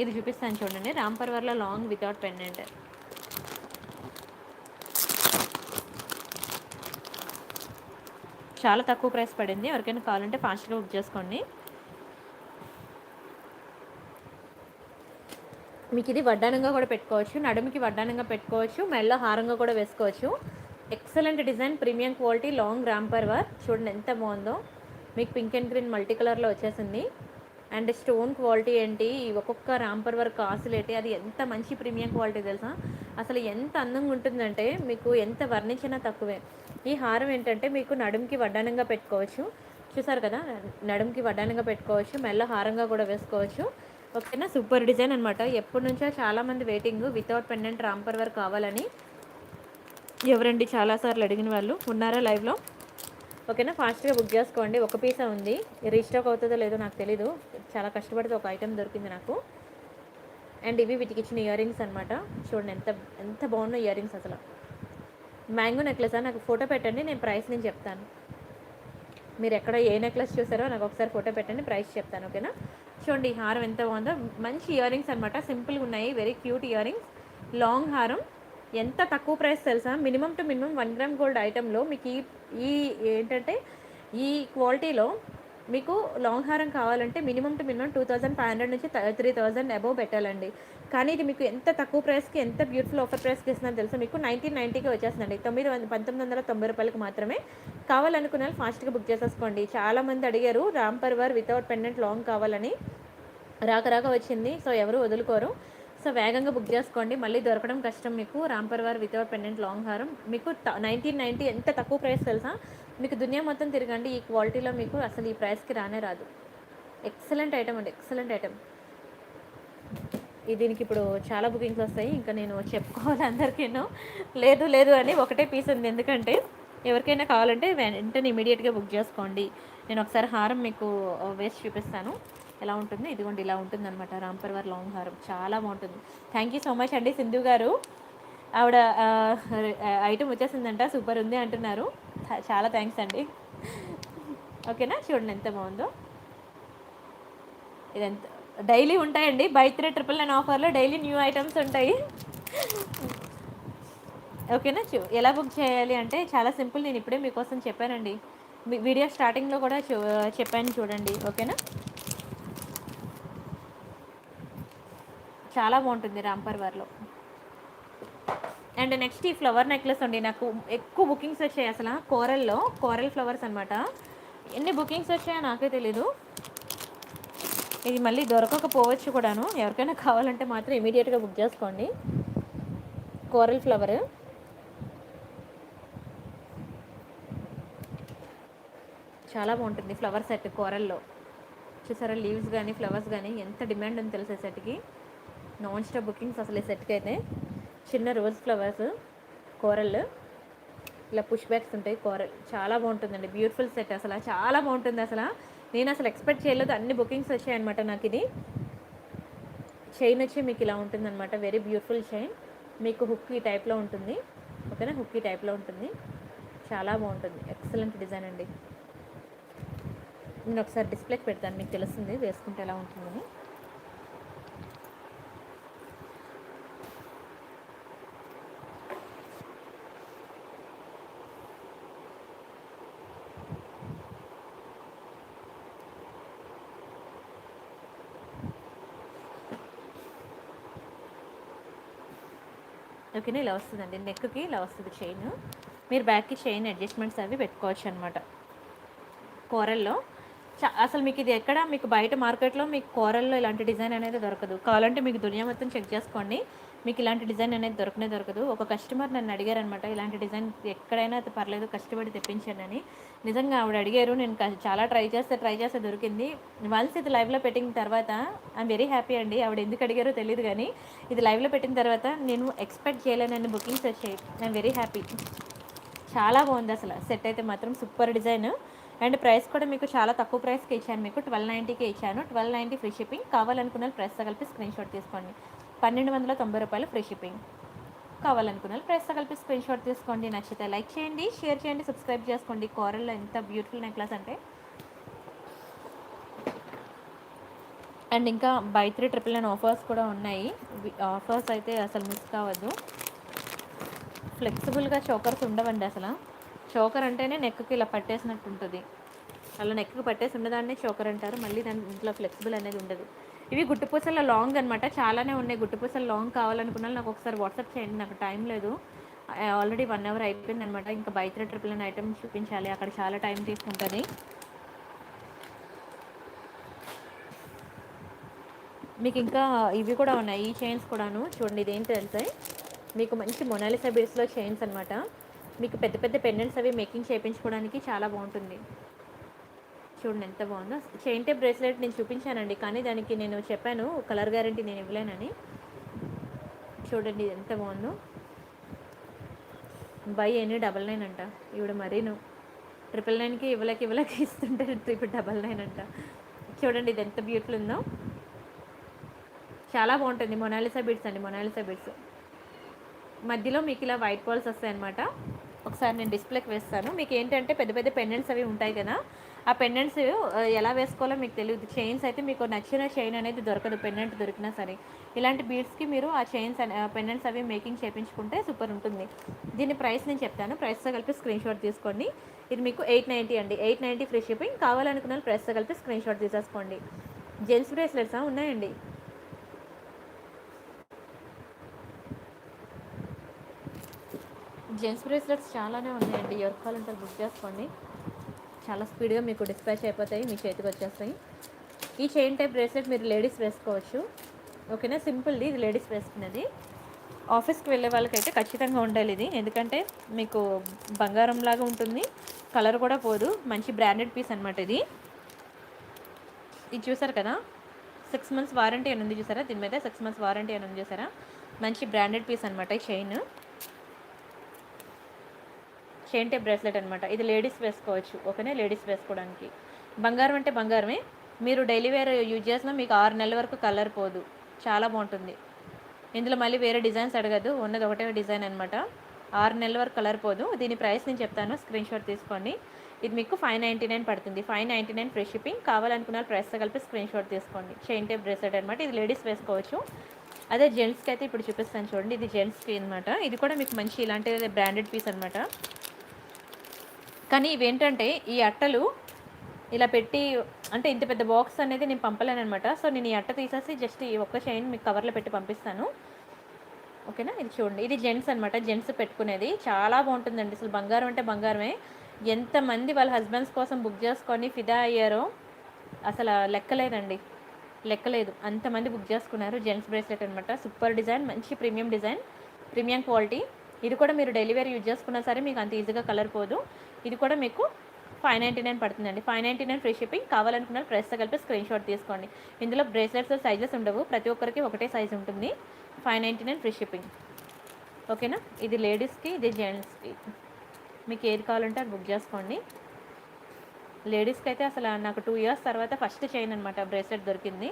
Speaker 1: ఇది చూపిస్తాను చూడండి, రాంపర్ వర్లో లాంగ్ వితౌట్ పెండెంట్. చాలా తక్కువ ప్రైస్ పడింది, ఎవరికైనా కావాలంటే ఫాస్ట్గా బుక్ చేసుకోండి. మీకు ఇది వడ్డానంగా కూడా పెట్టుకోవచ్చు, నడుముకి వడ్డానంగా పెట్టుకోవచ్చు, మెల్ల హారంగా కూడా వేసుకోవచ్చు. Excellent design, premium quality, long రాంపర్ వర్. చూడండి ఎంత బాగుందో, మీకు పింక్ అండ్ గ్రీన్ మల్టీ కలర్లో వచ్చేసింది. అండ్ స్టోన్ క్వాలిటీ ఏంటి, ఒక్కొక్క రాంపర్ వర్ కాసులు ఏంటి, అది ఎంత మంచి ప్రీమియం క్వాలిటీ తెలుసా, అసలు ఎంత అందంగా ఉంటుందంటే మీకు ఎంత వర్ణించినా తక్కువే. ఈ హారం ఏంటంటే మీకు నడుముకి వడ్డానంగా పెట్టుకోవచ్చు, చూసారు కదా, నడుముకి వడ్డానంగా పెట్టుకోవచ్చు, మెల్ల హారంగా కూడా వేసుకోవచ్చు. ఓకేనా, సూపర్ డిజైన్ అనమాట. ఎప్పటి నుంచో చాలామంది వెయిటింగ్ వితౌట్ పెండెంట్ రాంపర్ వర్ కావాలని. ఎవరండి చాలాసార్లు అడిగిన వాళ్ళు ఉన్నారా లైవ్లో? ఓకేనా, ఫాస్ట్గా బుక్ చేసుకోండి. ఒక పీసే ఉంది, రీస్టాక్ అవుతుందో లేదో నాకు తెలీదు, చాలా కష్టపడితే ఒక ఐటెం దొరికింది నాకు. అండ్ ఇవి వీటికి ఇచ్చిన ఇయర్ రింగ్స్ అనమాట. చూడండి ఎంత ఎంత బాగున్నాయి ఇయర్ రింగ్స్ అసలు. మ్యాంగో నెక్లెస్ నాకు ఫోటో పెట్టండి, నేను ప్రైస్ నేను చెప్తాను. మీరు ఎక్కడ ఏ నెక్లెస్ చూసారో నాకు ఒకసారి ఫోటో పెట్టండి, ప్రైస్ చెప్తాను. ఓకేనా, చూడండి ఈ హారం ఎంత బాగుందో, మంచి ఇయర్ రింగ్స్ అనమాట, సింపుల్గా ఉన్నాయి, very cute earrings, long హారం. ఎంత తక్కువ ప్రైస్ తెలుసా, minimum to minimum 1 gram gold ఐటెంలో మీకు ఈ ఏంటంటే ఈ క్వాలిటీలో మీకు లాంగ్ హారం కావాలంటే మినిమం టు మినిమం 2500 నుంచి 3000 అబోవ్ పెట్టాలండి. కానీ ఇది మీకు ఎంత తక్కువ ప్రైస్కి, ఎంత బ్యూటిఫుల్ ఆఫర్ ప్రైస్కి ఇస్తుందని తెలుసా, మీకు 1990కి వచ్చేస్తుందండి, 1990 రూపాయలకి మాత్రమే. కావాలనుకున్న వాళ్ళు ఫాస్ట్గా బుక్ చేసేసుకోండి. చాలామంది అడిగారు రాంపర్ వర్ వితౌట్ పెండెంట్ లాంగ్ కావాలని, రాక వచ్చింది, సో ఎవరు వదులుకోరు. సో వేగంగా బుక్ చేసుకోండి, మళ్ళీ దొరకడం కష్టం మీకు. రాంపర్ వర్ వితౌట్ పెండెంట్ లాంగ్ హారం మీకు 1990, ఎంత తక్కువ ప్రైస్ తెలుసా, మీకు దునియా మొత్తం తిరగండి, ఈ క్వాలిటీలో మీకు అసలు ఈ ప్రైస్కి రానే రాదు. ఎక్సలెంట్ ఐటమ్ అండి, ఎక్సలెంట్ ఐటమ్. దీనికి ఇప్పుడు చాలా బుకింగ్స్ వస్తాయి, ఇంకా నేను చెప్పుకోవాలి అందరికీను, లేదు అని ఒకటే పీస్ ఉంది, ఎందుకంటే ఎవరికైనా కావాలంటే వెంటనే ఇమీడియట్గా బుక్ చేసుకోండి. నేను ఒకసారి హారం మీకు వేసి చూపిస్తాను ఎలా ఉంటుంది. ఇదిగోండి ఇలా ఉంటుంది అనమాట, రాంపర్ వర్ లాంగ్ హారం, చాలా బాగుంటుంది. థ్యాంక్ యూ సో మచ్ అండి సింధు గారు, ఆవిడ ఐటమ్ వచ్చేసిందంట, సూపర్ ఉంది అంటున్నారు, చాలా థ్యాంక్స్ అండి. ఓకేనా, చూడండి ఎంత బాగుందో. ఇదంత డైలీ ఉంటాయండి, బై 3 999 ఆఫర్లో డైలీ న్యూ ఐటమ్స్ ఉంటాయి. ఓకేనా, ఎలా బుక్ చేయాలి అంటే చాలా సింపుల్, నేను ఇప్పుడే మీకోసం చెప్పానండి, వీడియో స్టార్టింగ్లో కూడా చెప్పాను చూడండి. ఓకేనా, చాలా బాగుంటుంది రాంపర్ వర్లో. అండ్ నెక్స్ట్ ఈ ఫ్లవర్ నెక్లెస్ అండి, నాకు ఎక్కువ బుకింగ్స్ వచ్చాయి అసలు, కోరల్ ఫ్లవర్స్ అనమాట. ఎన్ని బుకింగ్స్ వచ్చాయో నాకే తెలీదు, ఇది మళ్ళీ దొరకకపోవచ్చు కూడాను. ఎవరికైనా కావాలంటే మాత్రం ఇమీడియట్గా బుక్ చేసుకోండి. కోరల్ ఫ్లవర్ చాలా బాగుంటుంది, ఫ్లవర్ సెట్ కోరల్లో, చూసారా, లీవ్స్ కానీ ఫ్లవర్స్ కానీ ఎంత డిమాండ్ ఉంది తెలుసా సెట్కి, నాన్ స్టాప్ బుకింగ్స్ అసలు ఈ సెట్కి అయితే. చిన్న రోజ్ ఫ్లవర్స్ కోరల్, ఇలా పుష్ బ్యాక్స్ ఉంటాయి, కోరల్ చాలా బాగుంటుందండి, బ్యూటిఫుల్ సెట్ అసలు, చాలా బాగుంటుంది అసలు. నేను అసలు ఎక్స్పెక్ట్ చేయలేదు, అన్ని బుకింగ్స్ వచ్చాయన్నమాట నాకు. ఇది చైన్ వచ్చి మీకు ఇలా ఉంటుందన్నమాట, వెరీ బ్యూటిఫుల్ చైన్, మీకు హుక్ ఈ టైప్లో ఉంటుంది. ఓకేనా, హుక్ ఈ టైప్లో ఉంటుంది, చాలా బాగుంటుంది, ఎక్సలెంట్ డిజైన్ అండి. నేను ఒకసారి డిస్ప్లేకి పెడతాను, మీకు తెలుస్తుంది వేసుకుంటే ఎలా ఉంటుందని. ఓకేనా, ఇలా వస్తుందండి, నెక్కి ఇలా వస్తుంది చైన్, మీరు బ్యాక్కి చైన్ అడ్జస్ట్మెంట్స్ అవి పెట్టుకోవచ్చు అనమాట. కోరల్లో అసలు మీకు ఇది ఎక్కడ, మీకు బయట మార్కెట్లో మీకు కోరల్లో ఇలాంటి డిజైన్ అనేది దొరకదు. కావాలంటే మీకు దునియా మొత్తం చెక్ చేసుకోండి, మీకు ఇలాంటి డిజైన్ అనేది దొరకనే దొరకదు. ఒక కస్టమర్ నన్ను అడిగారనమాట, ఇలాంటి డిజైన్ ఎక్కడైనా అది పర్లేదు కష్టపడి తెప్పించానని. నిజంగా ఆవిడ అడిగారు, నేను చాలా ట్రై చేస్తే దొరికింది. వన్స్ ఇది లైవ్లో పెట్టిన తర్వాత ఐఎమ్ వెరీ హ్యాపీ అండి. ఆవిడ ఎందుకు అడిగారో తెలియదు కానీ ఇది లైవ్లో పెట్టిన తర్వాత నేను ఎక్స్పెక్ట్ చేయలేనన్ని బుకింగ్స్ వచ్చాయి. I'm very happy. చాలా బాగుంది అసలు. సెట్ అయితే మాత్రం సూపర్ డిజైన్. అండ్ ప్రైస్ కూడా మీకు చాలా తక్కువ ప్రైస్కి ఇచ్చాను. మీకు 1290కి ఇచ్చాను. 1290 ఫ్రీ షిప్పింగ్. కావాలనుకున్న ప్రైస్తో కలిపి స్క్రీన్ షాట్ తీసుకోండి. 1290 రూపాయలు ఫ్రీ షిప్పింగ్. కావాలనుకున్న ప్రైస్తో కలిపి స్క్రీన్ షాట్ తీసుకోండి. నచ్చితే లైక్ చేయండి, షేర్ చేయండి, సబ్స్క్రైబ్ చేసుకోండి. కోరల్లో ఎంత బ్యూటిఫుల్ నెక్లెస్ అంటే. అండ్ ఇంకా బై 3 999 ఆఫర్స్ కూడా ఉన్నాయి. ఆఫర్స్ అయితే అసలు మిస్ కావద్దు. ఫ్లెక్సిబుల్గా చోకర్స్ ఉండవండి అసలు. చోకర్ అంటేనే నెక్కి ఇలా పట్టేసినట్టు ఉంటుంది. అలా నెక్కి పట్టేసి ఉన్నదాన్నే చోకర్ అంటారు. మళ్ళీ దాని ఇంట్లో ఫ్లెక్సిబుల్ అనేది ఉండదు. ఇవి గుట్టుపూసల లాంగ్ అనమాట. చాలానే ఉన్నాయి. గుట్టుపూసల లాంగ్ కావాలనుకున్నా నాకు ఒకసారి వాట్సాప్ చేయండి. నాకు టైం లేదు. ఆల్రెడీ 1 అవర్ అయిపోయింది అనమాట. ఇంకా బై 3 999 ఐటమ్ చూపించాలి. అక్కడ చాలా టైం తీసుకుంటుంది. మీకు ఇంకా ఇవి కూడా ఉన్నాయి. ఈ చైన్స్ కూడాను చూడండి. ఇదేంటి తెలుసా, మీకు మంచి మొనాలిసా బీడ్స్లో చైన్స్ అనమాట. మీకు పెద్ద పెద్ద పెండెంట్స్ అవి మేకింగ్ చేయించుకోవడానికి చాలా బాగుంటుంది. చూడండి ఎంత బాగుందో. చైన్ టైప్ బ్రేస్లెట్ నేను చూపించానండి, కానీ దానికి నేను చెప్పాను కలర్ గ్యారంటీ నేను ఇవ్వలేనని. చూడండి ఎంత బాగుందో. బై ఎనీ 99 అంట. ఇవిడ మరీను 999కి ఇవ్వలేక ఇస్తుంటే 999 అంట. చూడండి ఇది ఎంత బ్యూటిఫుల్ ఉందో. చాలా బాగుంటుంది. మొనాలిసా బీడ్స్ అండి. మొనాలిసా బీడ్స్ మధ్యలో మీకు ఇలా వైట్ బాల్స్ వస్తాయన్నమాట. ఒకసారి నేను డిస్ప్లేకి వేస్తాను. మీకు ఏంటంటే పెద్ద పెద్ద పెండెంట్స్ అవి ఉంటాయి కదా, ఆ పెండెంట్స్ ఎలా వేసుకోవాలో మీకు తెలియదు. చైన్స్ అయితే మీకు నచ్చిన చైన్ అనేది దొరకదు. పెండెంట్ దొరికినా సరే ఇలాంటి బీడ్స్కి మీరు ఆ చైన్స్ పెండెంట్స్ అవి మేకింగ్ చేయించుకుంటే సూపర్ ఉంటుంది. దీని ప్రైస్ నేను చెప్తాను. ప్రైస్తో కలిపి స్క్రీన్ షాట్ తీసుకోండి. ఇది మీకు 890 అండి. 890 ఫ్రీ షిప్పింగ్. కావాలనుకున్న ప్రైస్తో కలిపి స్క్రీన్ షాట్ తీసేసుకోండి. జెంట్స్ బ్రేస్లెట్సా ఉన్నాయండి. జెంట్స్ బ్రేస్లెట్స్ చాలానే ఉన్నాయండి. ఎవరికి కావాలంటే బుక్ చేసుకోండి. చాలా స్పీడ్గా మీకు డిస్పాచ్ అయిపోతాయి, మీ చేతికి వచ్చేస్తాయి. ఈ చైన్ టైప్ బ్రేస్లెట్ మీరు లేడీస్ వేసుకోవచ్చు. ఓకేనా, సింపుల్ది. ఇది లేడీస్ వేసుకున్నది. ఆఫీస్కి వెళ్ళే వాళ్ళకైతే ఖచ్చితంగా ఉండాలి ఇది. ఎందుకంటే మీకు బంగారం లాగా ఉంటుంది, కలర్ కూడా పోదు. మంచి బ్రాండెడ్ పీస్ అనమాట ఇది. ఇది చూసారు కదా, 6 months వారంటీ అని ఉంది చూసారా, దీని మీద 6 months వారంటీ అని ఉంది చూసారా. మంచి బ్రాండెడ్ పీస్ అనమాట ఈ చైన్ టైప్ బ్రేస్లెట్ అనమాట. ఇది లేడీస్ వేసుకోవచ్చు. ఓకేనా, లేడీస్ వేసుకోవడానికి. బంగారం అంటే బంగారమే. మీరు డైలీ వేర్ యూజ్ చేసినా మీకు 6 నెలల వరకు కలర్ పోదు. చాలా బాగుంటుంది. ఇందులో మళ్ళీ వేరే డిజైన్స్ అడగదు, ఉన్నది ఒకటే డిజైన్ అనమాట. 6 నెలల వరకు కలర్ పోదు. దీని ప్రైస్ నేను చెప్తాను, స్క్రీన్ షాట్ తీసుకోండి. ఇది మీకు 599 పడుతుంది. 599 ఫ్రీ షిప్పింగ్. కావాలనుకున్న ప్రైస్తో కలిపి స్క్రీన్ షాట్ తీసుకోండి. చైన్ టైప్ బ్రేస్లెట్ అనమాట. ఇది లేడీస్ వేసుకోవచ్చు. అదే జెంట్స్కి అయితే ఇప్పుడు చూపిస్తాను చూడండి. ఇది జెంట్స్కి అనమాట. ఇది కూడా మీకు మంచి ఇలాంటి బ్రాండెడ్ పీస్ అనమాట. కానీ ఇవేంటంటే ఈ అట్టలు ఇలా పెట్టి, అంటే ఇంత పెద్ద బాక్స్ అనేది నేను పంపలేను అనమాట. సో నేను ఈ అట్ట తీసేసి జస్ట్ ఈ ఒక్క చైన్ మీకు కవర్లో పెట్టి పంపిస్తాను. ఓకేనా, ఇది చూడండి. ఇది జెంట్స్ అనమాట. జెంట్స్ పెట్టుకునేది చాలా బాగుంటుందండి. అసలు బంగారం అంటే బంగారమే. ఎంతమంది వాళ్ళ హస్బెండ్స్ కోసం బుక్ చేసుకొని ఫిదా అయ్యారో అసలు లెక్కలేదండి, లెక్కలేదు. అంతమంది బుక్ చేసుకున్నారు. జెంట్స్ బ్రేస్లెట్ అనమాట. సూపర్ డిజైన్, మంచి ప్రీమియం డిజైన్, ప్రీమియం క్వాలిటీ. ఇది కూడా మీరు డైలీ వేర్ యూజ్ చేసుకున్నా సరే మీకు అంత ఈజీగా కలర్ పోదు. ఇది కూడా మీకు 599 పడుతుందండి. 599 ఫ్రీ షిప్పింగ్. కావాలనుకున్న ప్రైస్తో కలిపి స్క్రీన్ షాట్ తీసుకోండి. ఇందులో బ్రేస్లెట్స్ సైజెస్ ఉండవు, ప్రతి ఒక్కరికి ఒకటే సైజ్ ఉంటుంది. 599 ఫ్రీ షిప్పింగ్. ఓకేనా, ఇది లేడీస్కి, ఇది జెంట్స్కి. మీకు ఏది కావాలంటే అది బుక్ చేసుకోండి. లేడీస్కి అయితే అసలు నాకు 2 years తర్వాత ఫస్ట్ చైన్ అనమాట బ్రేస్లెట్ దొరికింది.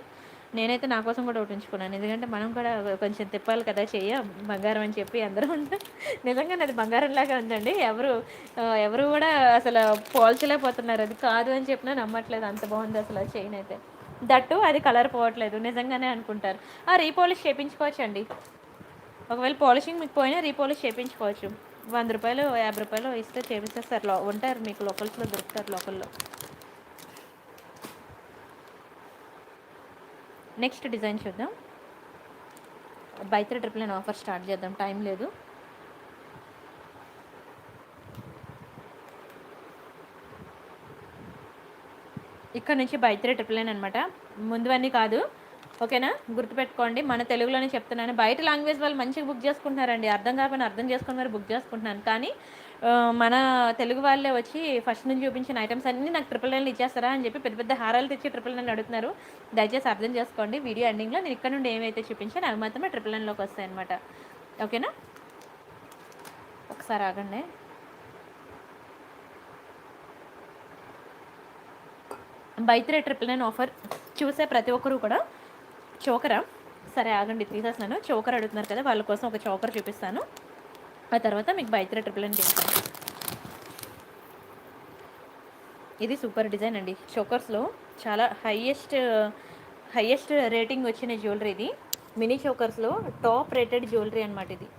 Speaker 1: నేనైతే నా కోసం కూడా ఒకటి ఉంచుకున్నాను. ఎందుకంటే మనం కూడా కొంచెం తిప్పాలి కదా చెయ్య, బంగారం అని చెప్పి అందరూ నిజంగా అది బంగారంలాగా ఉందండి. ఎవరు కూడా అసలు పోల్చలేకపోతున్నారు. అది కాదు అని చెప్పినా నమ్మట్లేదు, అంత బాగుంది అసలు చైన్ అయితే. దట్టు అది కలర్ పోవట్లేదు, నిజంగానే అనుకుంటారు. రీపాలిష్ చేయించుకోవచ్చు అండి. ఒకవేళ పాలిషింగ్ మీకు పోయినా రీపాలిష్ చేయించుకోవచ్చు. 100 రూపాయలు 50 రూపాయలు ఇస్తే చేపిస్తారు. ఉంటారు మీకు లోకల్స్లో, దొరుకుతారు లోకల్లో. నెక్స్ట్ డిజైన్ చూద్దాం. బై 3 999 ఆఫర్ స్టార్ట్ చేద్దాం, టైం లేదు. ఇక్కడ నుంచి బై 3 999 అనమాట. ముందువన్నీ కాదు, ఓకేనా, గుర్తుపెట్టుకోండి. మన తెలుగులోనే చెప్తున్నాను. బయట లాంగ్వేజ్ వాళ్ళు మంచిగా బుక్ చేసుకుంటున్నారండి, అర్థం కాకపోయినా అర్థం చేసుకుని మరి బుక్ చేసుకుంటున్నాను. కానీ మన తెలుగు వాళ్ళే వచ్చి ఫస్ట్ నుంచి చూపించిన ఐటమ్స్ అన్నీ నాకు 999 ఇచ్చేస్తారా అని చెప్పి పెద్ద పెద్ద హారాలు తెచ్చి 999 అడుగుతున్నారు. దయచేసి అర్థం చేసుకోండి. వీడియో ఎండింగ్లో నేను ఇక్కడ నుండి ఏమైతే చూపించాను అవి మాత్రమే 999లోకి వస్తాయి అనమాట. ఓకేనా, ఒకసారి ఆగండి. బైత్రే 999 ఆఫర్ చూసే ప్రతి ఒక్కరు కూడా చోకరా, సరే ఆగండి తీసేస్తున్నాను. చోకర్ అడుగుతున్నారు కదా, వాళ్ళ కోసం ఒక చోకర్ చూపిస్తాను. ఆ తర్వాత మీకు బైత్రే 999 చేస్తాను. ఇది సూపర్ డిజైన్ అండి. చోకర్స్లో చాలా హైయెస్ట్ రేటింగ్ వచ్చిన జ్యువెలరీ ఇది. మినీ చోకర్స్లో టాప్ రేటెడ్ జ్యువెలరీ అనమాట ఇది.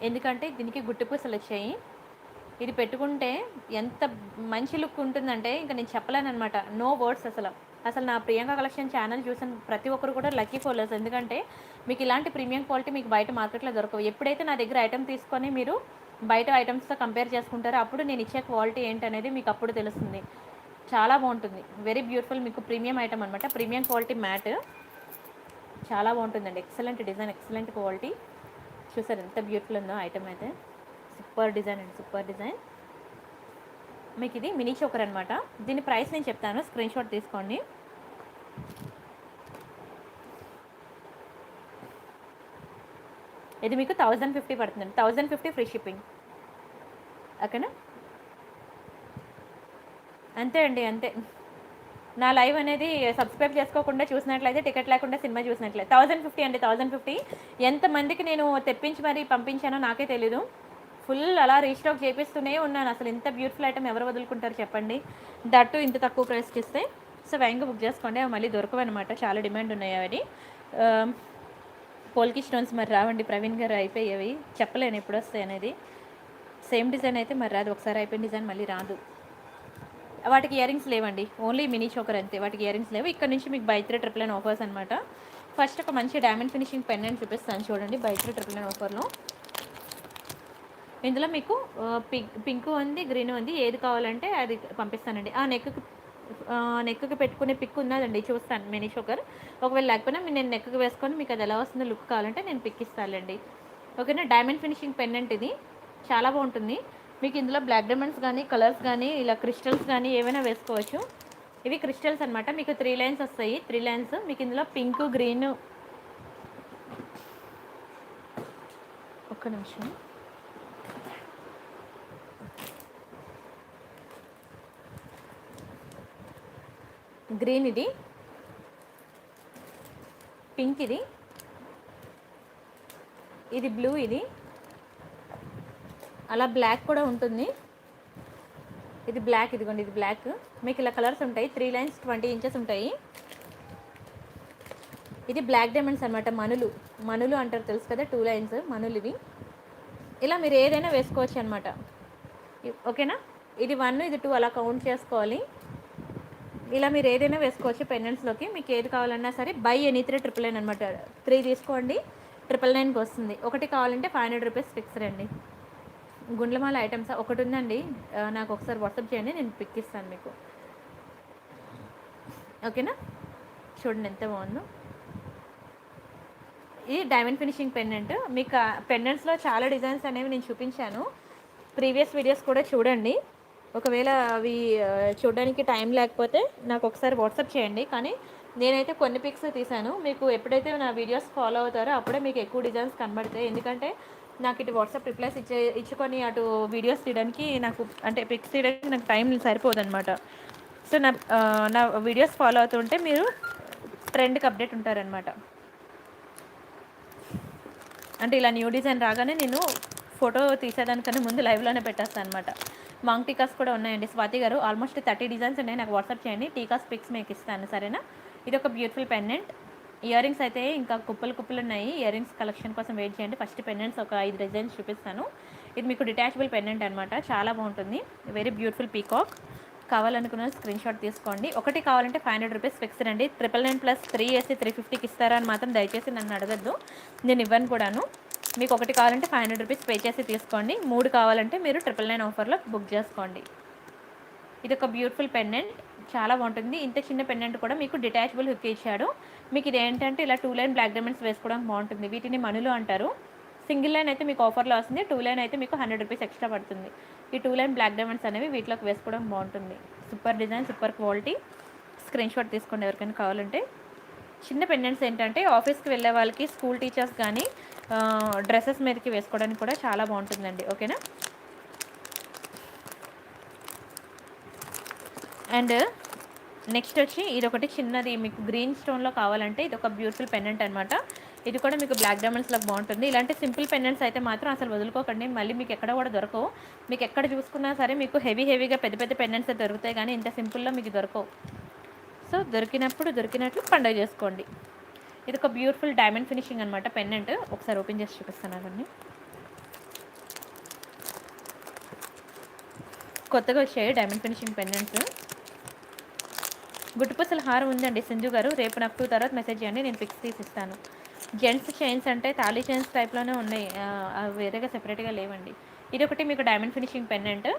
Speaker 1: ఎందుకంటే దీనికి గుట్టు పూసలు వచ్చాయి. ఇది పెట్టుకుంటే ఎంత మంచి లుక్ ఉంటుందంటే ఇంకా నేను చెప్పలేను అనమాట. No words. అసలు నా ప్రియాంక కలెక్షన్ ఛానల్ చూసిన ప్రతి ఒక్కరు కూడా లక్కీ ఫాలోవర్స్. ఎందుకంటే మీకు ఇలాంటి ప్రీమియం క్వాలిటీ మీకు బయట మార్కెట్లో దొరకవు. ఎప్పుడైతే నా దగ్గర ఐటమ్ తీసుకొని మీరు బయట ఐటమ్స్తో కంపేర్ చేసుకుంటారో అప్పుడు నేను ఇచ్చే క్వాలిటీ ఏంటనేది మీకు అప్పుడు తెలుస్తుంది. చాలా బాగుంటుంది, వెరీ బ్యూటిఫుల్. మీకు ప్రీమియం ఐటమ్ అనమాట, ప్రీమియం క్వాలిటీ మ్యాట్. చాలా బాగుంటుందండి. Excellent design, excellent quality. చూసారు ఎంత బ్యూటిఫుల్ ఉందో ఐటమ్ అయితే. సూపర్ డిజైన్ అండి, సూపర్ డిజైన్. మీకు ఇది మినీ చోకర్ అనమాట. దీని ప్రైస్ నేను చెప్తాను, స్క్రీన్ షాట్ తీసుకోండి. ఇది మీకు 1050 పడుతుందండి, 1050 ఫ్రీ షిప్పింగ్. ఓకేనా, అంతే అండి, అంతే. నా లైవ్ అనేది సబ్స్క్రైబ్ చేసుకోకుండా చూసినట్లయితే, టికెట్ లేకుండా సినిమా చూసినట్లయితే 1050 అండి, 1050. ఎంతమందికి నేను తెప్పించి మరి పంపించానో నాకే తెలీదు. ఫుల్ అలా రీస్టాక్ చేపిస్తూనే ఉన్నాను. అసలు ఇంత బ్యూటిఫుల్ ఐటమ్ ఎవరు వదులుకుంటారు చెప్పండి, దట్టు ఇంత తక్కువ ప్రైస్కి ఇస్తే. సో వేగంగా బుక్ చేసుకోండి, అవి మళ్ళీ దొరకవన్నమాట, చాలా డిమాండ్ ఉన్నాయి అవి. పోల్కి స్టోన్స్ మరి రావండి ప్రవీణ్ గారు, అయిపోయేవి, చెప్పలేను ఎప్పుడు వస్తాయి అనేది. సేమ్ డిజైన్ అయితే మరి రాదు, ఒకసారి అయిపోయిన డిజైన్ మళ్ళీ రాదు. వాటికి ఇయర్ రింగ్స్ లేవండి, ఓన్లీ మినీ చోకర్ అంతే, వాటికి ఇయర్ రింగ్స్ లేవు. ఇక్కడ నుంచి మీకు బైత్రే 999 ఆఫర్స్ అనమాట. ఫస్ట్ ఒక మంచి డైమండ్ ఫినిషింగ్ పెండెంట్ చూపిస్తాను చూడండి, బైత్రే 999 ఆఫర్లో. ఇందులో మీకు పింక్ ఉంది, గ్రీన్ ఉంది, ఏది కావాలంటే అది పంపిస్తానండి. నెక్కి పెట్టుకునే పిక్ ఉన్నదండి, చూస్తాను మినీ చోకర్. ఒకవేళ లేకపోయినా నేను నెక్కి వేసుకొని మీకు అది ఎలా వస్తుందో లుక్ కావాలంటే నేను పిక్ ఇస్తానండి. ఓకేనా, డైమండ్ ఫినిషింగ్ పెండెంట్ ఇది, చాలా బాగుంటుంది. మీకు ఇందులో బ్లాక్ డైమండ్స్ కానీ, కలర్స్ కానీ, ఇలా క్రిస్టల్స్ కానీ ఏమైనా వేసుకోవచ్చు. ఇవి క్రిస్టల్స్ అనమాట. మీకు 3 లైన్స్ వస్తాయి, 3 లైన్స్. మీకు ఇందులో పింక్, గ్రీన్, ఒక్క నిమిషం, గ్రీన్ ఇది, పింక్ ఇది బ్లూ, ఇది అలా బ్లాక్ కూడా ఉంటుంది. ఇది బ్లాక్, ఇదిగోండి ఇది బ్లాక్. మీకు ఇలా కలర్స్ ఉంటాయి, 3 లైన్స్ 20 ఇంచెస్ ఉంటాయి. ఇది బ్లాక్ డైమండ్స్ అనమాట, మనులు అంటారు తెలుసు కదా, 2 లైన్స్ మనులు ఇవి. ఇలా మీరు ఏదైనా వేసుకోవచ్చు అనమాట. ఓకేనా, ఇది 1, ఇది 2 అలా కౌంట్ చేసుకోవాలి. ఇలా మీరు ఏదైనా వేసుకోవచ్చు పెండెంట్స్లోకి. మీకు ఏది కావాలన్నా సరే బై ఎనీ 999 అనమాట. 3 తీసుకోండి 999కి వస్తుంది. ఒకటి కావాలంటే 500 రూపీస్ ఫిక్స్డ్ అండి. గుండ్లమాల ఐటమ్స్ ఒకటి ఉందండి, నాకు ఒకసారి వాట్సాప్ చేయండి, నేను పిక్ ఇస్తాను మీకు. ఓకేనా, చూడండి ఎంత బాగుందో. ఈ డైమండ్ ఫినిషింగ్ పెండెంట్. మీకు పెండెంట్స్లో చాలా డిజైన్స్ అనేవి నేను చూపించాను, ప్రీవియస్ వీడియోస్ కూడా చూడండి. ఒకవేళ అవి చూడడానికి టైం లేకపోతే నాకు ఒకసారి వాట్సాప్ చేయండి. కానీ నేనైతే కొన్ని పిక్స్ తీశాను. మీకు ఎప్పుడైతే నా వీడియోస్ ఫాలో అవుతారో అప్పుడే మీకు ఎక్కువ డిజైన్స్ కనబడతాయి. ఎందుకంటే నాకు ఇటు వాట్సాప్ రిప్లైస్ ఇచ్చుకొని అటు వీడియోస్ తీయడానికి నాకు, అంటే పిక్స్ తీయడానికి నాకు టైం సరిపోదన్నమాట. సో నా వీడియోస్ ఫాలో అవుతుంటే మీరు ట్రెండ్కి అప్డేట్ ఉంటారనమాట. అంటే ఇలా న్యూ డిజైన్ రాగానే నేను ఫోటో తీసేదానికన్నా ముందు లైవ్లోనే పెట్టేస్తాను అనమాట. మాంగ్ టీకాస్ కూడా ఉన్నాయండి స్వాతి గారు, ఆల్మోస్ట్ 30 డిజైన్స్ ఉన్నాయి. నాకు వాట్సాప్ చేయండి, టీకాస్ పిక్స్ మీకు ఇస్తాను, సరేనా. ఇది ఒక బ్యూటిఫుల్ పెండెంట్. ఇయర్ రింగ్స్ అయితే ఇంకా కుప్పలు ఉన్నాయి. ఇయర్ రింగ్స్ కలెక్షన్ కోసం వెయిట్ చేయండి. ఫస్ట్ పెండెంట్స్ ఒక 5 డిజైన్స్ చూపిస్తాను. ఇది మీకు డిటాచబుల్ పెండెంట్ అనమాట, చాలా బాగుంటుంది, వెరీ బ్యూటిఫుల్ పీకాక్. కావాలనుకున్న స్క్రీన్ షాట్ తీసుకోండి. ఒకటి కావాలంటే 500 రూపీస్ ఫిక్స్డ్ అండి. 999 ప్లస్ 3 వేసి 350కి ఇస్తారా అని మాత్రం దయచేసి నన్ను అడగద్దు, నేను ఇవ్వను కూడాను. మీకు ఒకటి కావాలంటే 500 రూపీస్ పే చేసి తీసుకోండి. 3 కావాలంటే మీరు 999 ఆఫర్లో బుక్ చేసుకోండి. ఇది ఒక బ్యూటిఫుల్ పెండెంట్, చాలా బాగుంటుంది. ఇంత చిన్న పెండెంట్ కూడా మీకు డిటాచబుల్ హుక్ ఇచ్చాడు. మీకు ఇది ఏంటంటే ఇలా 2 లైన్ బ్లాక్ డైమండ్స్ వేసుకోవడానికి బాగుంటుంది. వీటిని మణులు అంటారు. సింగిల్ లైన్ అయితే మీకు ఆఫర్లో వస్తుంది, 2 లైన్ అయితే మీకు 100 రూపీస్ ఎక్స్ట్రా పడుతుంది. ఈ 2 లైన్ బ్లాక్ డైమండ్స్ అనేవి వీటిలోకి వేసుకోవడం బాగుంటుంది. Super design, super quality. Screen shot తీసుకోండి ఎవరికైనా కావాలంటే. చిన్న పెండెంట్స్ ఏంటంటే ఆఫీస్కి వెళ్ళే వాళ్ళకి, స్కూల్ టీచర్స్ కానీ డ్రెస్సెస్ మీదకి వేసుకోవడానికి కూడా చాలా బాగుంటుందండి. ఓకేనా. అండ్ నెక్స్ట్ వచ్చి ఇది ఒకటి చిన్నది మీకు గ్రీన్ స్టోన్లో కావాలంటే ఇది ఒక బ్యూటిఫుల్ పెండెంట్ అనమాట. ఇది కూడా మీకు బ్లాక్ డైమండ్స్లో బాగుంటుంది. ఇలాంటి సింపుల్ పెండెంట్స్ అయితే మాత్రం అసలు వదులుకోకండి, మళ్ళీ మీకు ఎక్కడ కూడా దొరకవు. మీకు ఎక్కడ చూసుకున్నా సరే మీకు హెవీగా పెద్ద పెద్ద పెండెంట్స్ దొరుకుతాయి, కానీ ఇంత సింపుల్లో మీకు దొరకవు. సో దొరికినప్పుడు దొరికినట్లు పండుగ చేసుకోండి. ఇది ఒక బ్యూటిఫుల్ డైమండ్ ఫినిషింగ్ అనమాట పెండెంట్. ఒకసారి ఓపెన్ చేసి చూపిస్తాను అవన్నీ. కొత్తగా వచ్చాయి డైమండ్ ఫినిషింగ్ పెండెంట్స్. గుట్టుపూసల హారం ఉందండి సింధు గారు, రేపు నాకు 2 తర్వాత మెసేజ్ చేయండి, నేను పిక్స్ తీసిస్తాను. జెంట్స్ చైన్స్ అంటే తాళీ చైన్స్ టైప్లోనే ఉన్నాయి, అవి వేరేగా సెపరేట్గా లేవండి. ఇది ఒకటి మీకు డైమండ్ ఫినిషింగ్ పెండెంట్.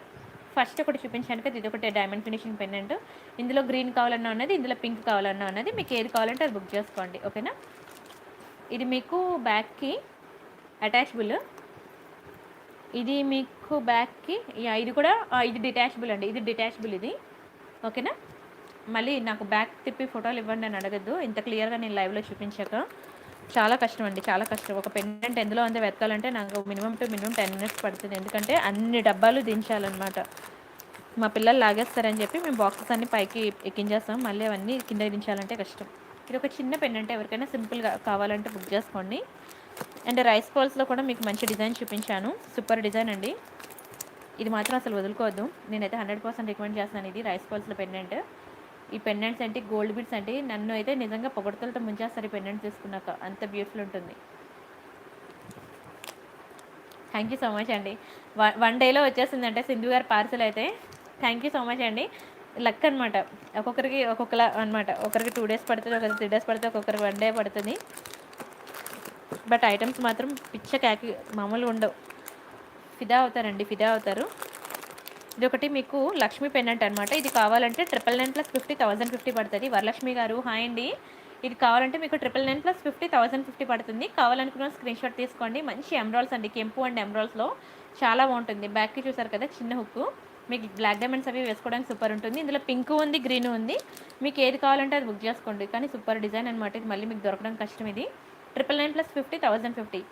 Speaker 1: ఫస్ట్ ఒకటి చూపించాను కదా, ఇది ఒకటి డైమండ్ ఫినిషింగ్ పెండెంట్. ఇందులో గ్రీన్ కావాలన్నా ఉన్నది, ఇందులో పింక్ కావాలన్నా ఉన్నది. మీకు ఏది కావాలంటే అది బుక్ చేసుకోండి. ఓకేనా. ఇది మీకు బ్యాక్కి అటాచబుల్. ఇది మీకు బ్యాక్కి ఇది కూడా ఇది డిటాచబుల్ అండి, ఇది డిటాచబుల్ ఇది. ఓకేనా. మళ్ళీ నాకు బ్యాక్ తిప్పి ఫోటోలు ఇవ్వండి అని అడగద్దు, ఇంత క్లియర్గా నేను లైవ్లో చూపించాక. చాలా కష్టం అండి, చాలా కష్టం. ఒక పెండెంట్ ఎందులో అంతా వెతకాలంటే నాకు మినిమం 10 మినిట్స్ పడుతుంది, ఎందుకంటే అన్ని డబ్బాలు దించాలన్నమాట. మా పిల్లలు లాగేస్తారని చెప్పి మేము బాక్సెస్ అన్ని పైకి ఎక్కించేస్తాం, మళ్ళీ అవన్నీ కింద దించాలంటే కష్టం. ఇది ఒక చిన్న పెండెంట్, ఎవరికైనా సింపుల్గా కావాలంటే బుక్ చేసుకోండి. అండ్ రైస్ బాల్స్లో కూడా మీకు మంచి డిజైన్ చూపించాను, సూపర్ డిజైన్ అండి. ఇది మాత్రం అసలు వదులుకోవద్దు, నేనైతే 100% రికమెండ్ చేస్తున్నాను. ఇది రైస్ బాల్స్లో పెండెంట్. ఈ పెండెంట్స్ అంటే గోల్డ్ బీడ్స్ అంటే నన్ను అయితే నిజంగా పొగడతలతో ముంచేస్తారు ఈ పెండెంట్ తీసుకున్నాక, అంత బ్యూటిఫుల్ ఉంటుంది. థ్యాంక్ యూ సో మచ్ అండి. 1 డేలో వచ్చేసిందంటే సింధు గారి పార్సల్ అయితే. థ్యాంక్ యూ సో మచ్ అండి. లక్ అనమాట, ఒక్కొక్కరికి ఒక్కొక్కలా అనమాట. ఒకరికి 2 డేస్ పడుతుంది, ఒకరికి 3 డేస్ పడుతుంది, ఒక్కొక్కరికి 1 డే పడుతుంది. బట్ ఐటమ్స్ మాత్రం పిచ్చ క్యాకి మామూలుగా ఉండవు, ఫిదా అవుతారండి, ఫిదా అవుతారు. ఇది ఒకటి మీకు లక్ష్మీ పెండెంట్ అనమాట. ఇది కావాలంటే 999 + 50 1050 పడుతుంది. వరలక్ష్మి గారు హాయ్ అండి. ఇది కావాలంటే మీకు 999 + 50 1050 పడుతుంది. కావాలనుకున్న స్క్రీన్ షాట్ తీసుకోండి. మంచి ఎమరాల్డ్స్ అండి, కెంపు అండ్ ఎమరాల్డ్స్లో చాలా బాగుంటుంది. బ్యాక్కి చూసారు కదా చిన్న హుక్కు, మీకు బ్లాక్ డైమండ్స్ అవి వేసుకోవడానికి సూపర్ ఉంటుంది. ఇందులో పింక్ ఉంది, గ్రీన్ ఉంది, మీకు ఏది కావాలంటే అది బుక్ చేసుకోండి. కానీ సూపర్ డిజైన్ అనమాట, ఇది మళ్ళీ మీకు దొరకడం కష్టం. ఇది 999 + 50 1050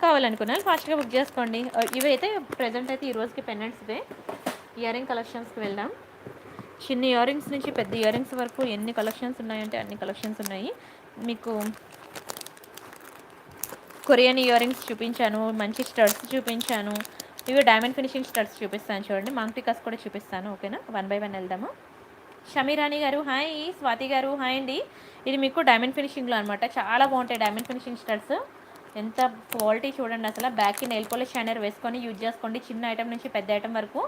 Speaker 1: కావాలనుకున్న ఫాస్ట్గా బుక్ చేసుకోండి. ఇవైతే ప్రజెంట్ అయితే ఈ రోజుకి పెండెంట్స్ ఇవే. ఇయర్ రింగ్ కలెక్షన్స్కి వెళ్దాం. చిన్న ఇయర్ రింగ్స్ నుంచి పెద్ద ఇయర్ రింగ్స్ వరకు ఎన్ని కలెక్షన్స్ ఉన్నాయంటే అన్ని కలెక్షన్స్ ఉన్నాయి. మీకు కొరియన్ ఇయర్ రింగ్స్ చూపించాను, మంచి స్టడ్స్ చూపించాను, ఇవి డైమండ్ ఫినిషింగ్ స్టడ్స్ చూపిస్తాను చూడండి, మాంగ్టికాస్ కూడా చూపిస్తాను. ఓకేనా, 1 బై 1 వెళ్దాము. షమీరాణి గారు హాయ్, స్వాతి గారు హాయ్ అండి. ఇది మీకు డైమండ్ ఫినిషింగ్లో అనమాట, చాలా బాగుంటాయి డైమండ్ ఫినిషింగ్ స్టడ్స్. ఎంత క్వాలిటీ చూడండి అసలు. బ్యాక్కి నెయిల్ పాలిష్ షైనర్ వేసుకొని యూజ్ చేసుకోండి, చిన్న ఐటమ్ నుంచి పెద్ద ఐటమ్ వరకు.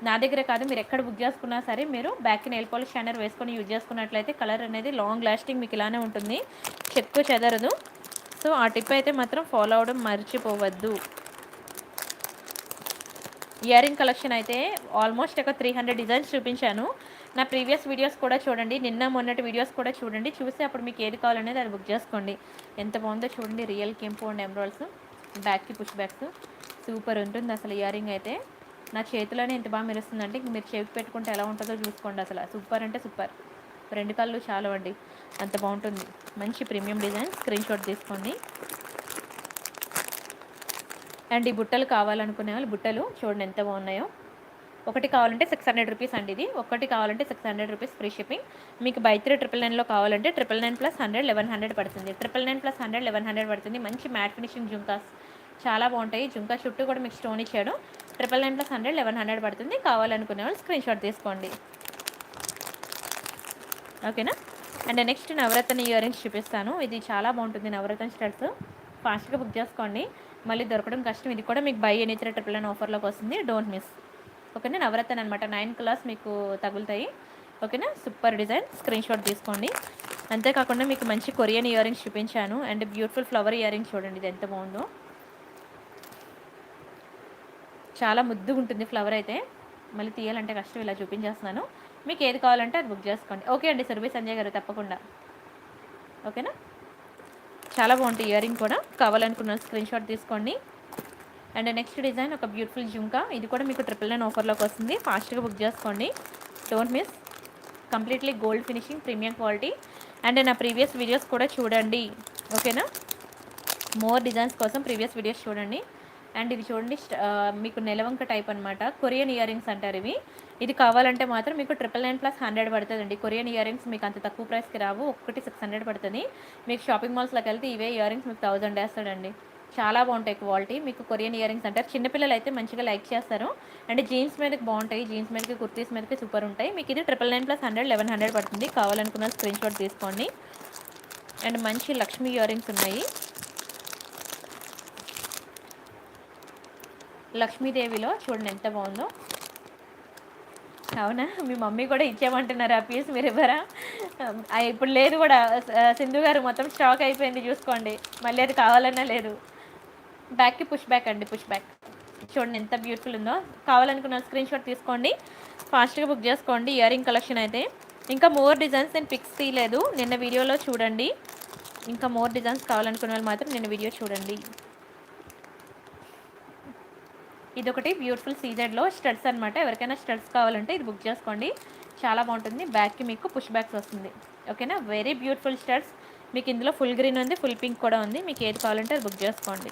Speaker 1: నా దగ్గర కాదు, మీరు ఎక్కడ బుక్ చేసుకున్నా సరే మీరు బ్యాక్కి నెయిల్ పాలిష్ షైనర్ వేసుకొని యూజ్ చేసుకున్నట్లయితే కలర్ అనేది లాంగ్ లాస్టింగ్ మీకు ఇలానే ఉంటుంది, చెక్కు చెదరదు. సో ఆ టిప్ అయితే మాత్రం ఫాలో అవడం మర్చిపోవద్దు. ఇయర్ రింగ్ కలెక్షన్ అయితే ఆల్మోస్ట్ ఒక 300 డిజైన్స్ చూపించాను. నా ప్రీవియస్ వీడియోస్ కూడా చూడండి, నిన్న మొన్నటి వీడియోస్ కూడా చూడండి, చూసి అప్పుడు మీకు ఏది కావాలనేది అది బుక్ చేసుకోండి. ఎంత బాగుందో చూడండి, రియల్ కెంపు అండ్ ఎమరాల్డ్స్, బ్యాక్కి పుష్ బ్యాక్స్ సూపర్ ఉంటుంది అసలు. ఇయర్ రింగ్ అయితే నా చేతిలోనే ఎంత బాగా మెరుస్తుందంటే మీరు చెవికి పెట్టుకుంటే ఎలా ఉంటుందో చూసుకోండి. అసలు సూపర్ అంటే సూపర్, 2 కళ్ళు చాలా అండి, అంత బాగుంటుంది. మంచి ప్రీమియం డిజైన్, స్క్రీన్ షాట్ తీసుకోండి. అండ్ ఈ బుట్టలు కావాలనుకునే వాళ్ళు బుట్టలు చూడండి ఎంత బాగున్నాయో. ఒకటి కావాలంటే 600 రూపీస్ అండి, ఇది ఒకటి కావాలంటే 600 రూపీస్ ఫ్రీ షిప్పింగ్. మీకు బై 3 999లో కావాలంటే 999 + 100 1100 పడుతుంది. 999 + 100 1100 పడుతుంది. మంచి మ్యాట్ ఫినిషింగ్ జుంకాస్ చాలా బాగుంటాయి. జుంకా చుట్టూ కూడా మీకు స్టోన్ ఇచ్చాడు. 999 + 100 1100 పడుతుంది. కావాలనుకునే వాళ్ళు స్క్రీన్ షాట్ తీసుకోండి. ఓకేనా. And next Navaratna earrings చూపిస్తాను. ఇది చాలా బాగుంటుంది, నవరత్న స్టడ్స్. ఫాస్ట్గా బుక్ చేసుకోండి, మళ్ళీ దొరకడం కష్టం. ఇది కూడా మీకు బై ఎనీ 3 999 ఆఫర్లోకి వస్తుంది, డోంట్ మిస్. ఓకేనా, నవరత్న అనమాట, 9 కలర్స్ మీకు తగులుతాయి. ఓకేనా, సూపర్ డిజైన్, స్క్రీన్ షాట్ తీసుకోండి. అంతేకాకుండా మీకు మంచి కొరియన్ ఇయర్ రింగ్స్ చూపించాను. And beautiful flower ear rings చూడండి, ఇది ఎంత బాగుందో, చాలా ముద్దుగా ఉంటుంది ఫ్లవర్ అయితే. మళ్ళీ తీయాలంటే కష్టం, ఇలా చూపించేస్తున్నాను. మీకు ఏది కావాలంటే అది బుక్ చేసుకోండి. ఓకే అండి, సురభి సంజయ్ గారు తప్పకుండా. ఓకేనా. చాలా బాగుంటాయి ఇయర్ రింగ్ కూడా. కావాలనుకున్న స్క్రీన్ షాట్ తీసుకోండి. అండ్ నెక్స్ట్ డిజైన్ ఒక బ్యూటిఫుల్ జుంకా. ఇది కూడా మీకు 999 ఆఫర్లోకి వస్తుంది. ఫాస్ట్గా బుక్ చేసుకోండి, don't miss. Completely gold finishing, premium quality. And నా ప్రీవియస్ వీడియోస్ కూడా చూడండి, ఓకేనా. మోర్ డిజైన్స్ కోసం ప్రీవియస్ వీడియోస్ చూడండి. అండ్ ఇది చూడండి, మీకు నెలవంక టైప్ అనమాట. కొరియన్ ఇయర్ రింగ్స్ అంటారు ఇవి. ఇది కావాలంటే మాత్రం మీకు 999 ప్లస్ 100 పడుతుందండి. కొరియన్ ఇయర్ రింగ్స్ మీకు అంత తక్కువ ప్రైస్కి రావు. ఒక్కటి 600 పడుతుంది. మీకు షాపింగ్ మాల్స్లోకి వెళ్తే ఇవే ఇయర్ రింగ్స్ మీకు 1000 వేస్తాడండి. చాలా బాగుంటాయి క్వాలిటీ. మీకు కొరియన్ ఇయర్ రింగ్స్ అంటారు. చిన్నపిల్లలు అయితే మంచిగా లైక్ చేస్తారు. అండ్ జీన్స్ మీదకి బాగుంటాయి, జీన్స్ మీదకి కుర్తీస్ మీదకి సూపర్ ఉంటాయి. మీకు ఇది 999 ప్లస్ 100 1100 పడుతుంది. కావాలనుకున్న స్క్రీన్ షాట్ తీసుకోండి. అండ్ మంచి లక్ష్మీ ఇయర్ రింగ్స్ ఉన్నాయి. లక్ష్మీదేవిలో చూడండి ఎంత బాగుందో. అవునా, మీ మమ్మీ కూడా ఇచ్చేయమంటున్నారు ఆ పీస్, మీరు ఇవ్వరా? ఇప్పుడు లేదు కూడా, సింధు గారు మొత్తం స్టాక్ అయిపోయింది చూసుకోండి. మళ్ళీ అది కావాలన్నా లేదు. బ్యాక్కి పుష్ బ్యాక్ అండి, పుష్ బ్యాక్. చూడండి ఎంత బ్యూటిఫుల్ ఉందో. కావాలనుకున్న స్క్రీన్ షాట్ తీసుకోండి, ఫాస్ట్గా బుక్ చేసుకోండి. ఇయర్ రింగ్ కలెక్షన్ అయితే ఇంకా మోర్ డిజైన్స్ నేను పిక్స్ తీయలేదు, నిన్న వీడియోలో చూడండి. ఇంకా మోర్ డిజైన్స్ కావాలనుకున్న వాళ్ళు మాత్రం నిన్న వీడియో చూడండి. ఇదొకటి బ్యూటిఫుల్ సీజెడ్లో స్టడ్స్ అనమాట. ఎవరికైనా స్టడ్స్ కావాలంటే ఇది బుక్ చేసుకోండి, చాలా బాగుంటుంది. బ్యాక్కి మీకు పుష్ బ్యాక్స్ వస్తుంది, ఓకేనా. Very beautiful studs. మీకు ఇందులో ఫుల్ గ్రీన్ ఉంది, ఫుల్ పింక్ కూడా ఉంది. మీకు ఏది కావాలంటే అది బుక్ చేసుకోండి.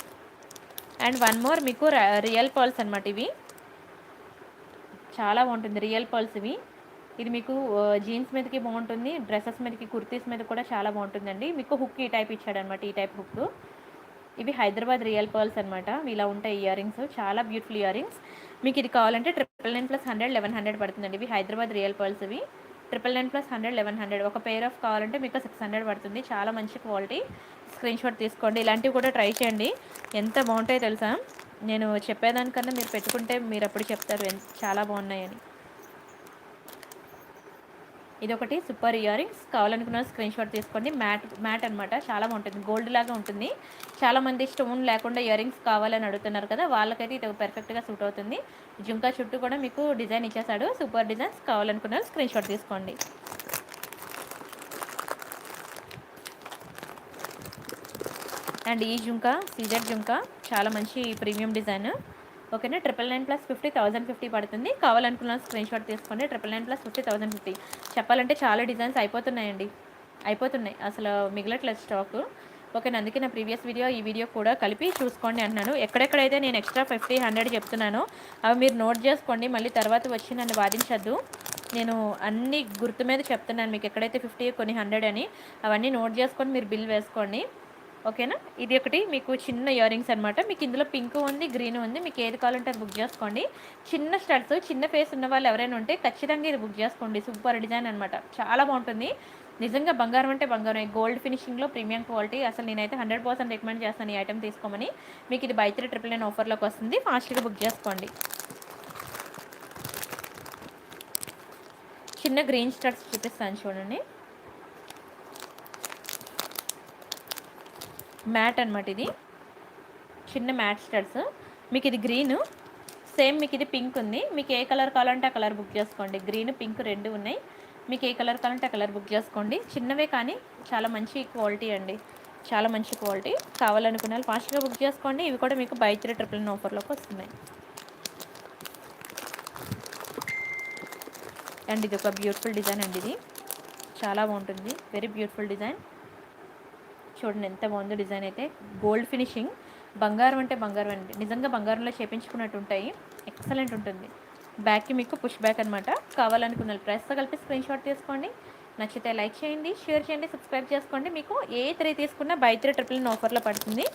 Speaker 1: అండ్ వన్ మోర్ మీకు రియల్ పర్ల్స్ అనమాట. ఇవి చాలా బాగుంటుంది, రియల్ పర్ల్స్ ఇవి. ఇది మీకు జీన్స్ మీదకి బాగుంటుంది, డ్రెస్సెస్ మీదకి, కుర్తీస్ మీద కూడా చాలా బాగుంటుందండి. మీకు హుక్ ఈ టైప్ ఇచ్చాడనమాట, ఈ టైప్ హుక్. ఇవి హైదరాబాద్ రియల్ పర్ల్స్ అనమాట. ఇలా ఉంటాయి ఇయర్ రింగ్స్, చాలా బ్యూటిఫుల్ ఇయర్ రింగ్స్. మీకు ఇది కావాలంటే 999 ప్లస్ 100 1100 పడుతుందండి. ఇవి హైదరాబాద్ రియల్ పర్ల్స్. ఇవి 999 ప్లస్ 100 1100. ఒక పెయిర్ ఆఫ్ కావాలంటే మీకు 600 పడుతుంది. చాలా మంచి క్వాలిటీ. స్క్రీన్ షాట్ తీసుకోండి, ఇలాంటివి కూడా ట్రై చేయండి. ఎంత బాగుంటాయో తెలుసా, నేను చెప్పేదానికన్నా మీరు పెట్టుకుంటే మీరు అప్పుడు చెప్తారు చాలా బాగున్నాయని. ఇదొకటి సూపర్ ఇయర్ రింగ్స్. కావాలనుకున్న స్క్రీన్ షాట్ తీసుకోండి. మ్యాట్ అనమాట, చాలా బాగుంటుంది, గోల్డ్ లాగా ఉంటుంది. చాలామంది స్టోన్ లేకుండా ఇయర్ రింగ్స్ కావాలని అడుగుతున్నారు కదా, వాళ్ళకైతే ఇది పర్ఫెక్ట్గా సూట్ అవుతుంది. జుంకా చుట్టూ కూడా మీకు డిజైన్ ఇచ్చేసాడు, సూపర్ డిజైన్స్. కావాలనుకున్న స్క్రీన్ షాట్ తీసుకోండి. అండ్ ఈ జుంకా సీజెడ్ జుంకా చాలా మంచి ప్రీమియం డిజైన్, ఓకేనా. 999 ప్లస్ 50 1050 పడుతుంది. కావాలనుకున్న స్క్రీన్ షాట్ తీసుకోండి. 999 ప్లస్ 50 1050. చెప్పాలంటే చాలా డిజైన్స్ అయిపోతున్నాయండి, అయిపోతున్నాయి, అసలు మిగలట్లేదు స్టాక్, ఓకేనా. అందుకే నా ప్రీవియస్ వీడియో ఈ వీడియో కూడా కలిపి చూసుకోండి అంటున్నాను. ఎక్కడెక్కడైతే నేను ఎక్స్ట్రా 50 100 చెప్తున్నానో అవి మీరు నోట్ చేసుకోండి, మళ్ళీ తర్వాత వచ్చి నన్ను వాదించద్దు. నేను అన్ని గుర్తు మీద చెప్తున్నాను మీకు, ఎక్కడైతే 50 కొన్ని 100 అని అవన్నీ నోట్ చేసుకొని మీరు బిల్ వేసుకోండి, ఓకేనా. ఇది ఒకటి మీకు చిన్న ఇయర్ రింగ్స్ అనమాట. మీకు ఇందులో పింక్ ఉంది, గ్రీన్ ఉంది. మీకు ఏది కావాలంటే అది బుక్ చేసుకోండి. చిన్న స్టడ్స్, చిన్న ఫేస్ ఉన్న వాళ్ళు ఎవరైనా ఉంటే ఖచ్చితంగా ఇది బుక్ చేసుకోండి. సూపర్ డిజైన్ అనమాట, చాలా బాగుంటుంది. నిజంగా బంగారం అంటే బంగారం, గోల్డ్ ఫినిషింగ్లో ప్రీమియం క్వాలిటీ. అసలు నేనైతే 100% రికమెండ్ చేస్తాను ఈ ఐటమ్ తీసుకోమని. మీకు ఇది బై 3 999 ఆఫర్లోకి వస్తుంది. ఫాస్ట్గా బుక్ చేసుకోండి. చిన్న గ్రీన్ స్టడ్స్ చూపిస్తాను చూడండి, మ్యాట్ అనమాట. ఇది చిన్న మ్యాట్ స్టడ్స్. మీకు ఇది గ్రీన్, సేమ్ మీకు ఇది పింక్ ఉంది. మీకు ఏ కలర్ కావాలంటే ఆ కలర్ బుక్ చేసుకోండి. గ్రీన్ పింక్ రెండు ఉన్నాయి. మీకు ఏ కలర్ కావాలంటే ఆ కలర్ బుక్ చేసుకోండి. చిన్నవే కానీ చాలా మంచి క్వాలిటీ అండి, చాలా మంచి క్వాలిటీ. కావాలనుకున్న వాళ్ళు ఫాస్ట్గా బుక్ చేసుకోండి. ఇవి కూడా మీకు బై 3 999 ఆఫర్లోకి వస్తున్నాయి. అండ్ ఇది ఒక బ్యూటిఫుల్ డిజైన్ అండి, ఇది చాలా బాగుంటుంది, వెరీ బ్యూటిఫుల్ డిజైన్. చూడండి ఎంత బాగుందో డిజైన్ అయితే. గోల్డ్ ఫినిషింగ్, బంగారం అంటే బంగారం అండి, నిజంగా బంగారంలో చేపించుకున్నట్టు ఉంటాయి, ఎక్సలెంట్ ఉంటుంది. బ్యాక్కి మీకు పుష్ బ్యాక్ అనమాట. కావాలనుకున్న ప్రైస్తో కలిపి స్క్రీన్ షాట్ తీసుకోండి. నచ్చితే లైక్ చేయండి, షేర్ చేయండి, సబ్స్క్రైబ్ చేసుకోండి. మీకు ఏ 3 తీసుకున్నా బై 3 999 ఆఫర్లో పడుతుంది.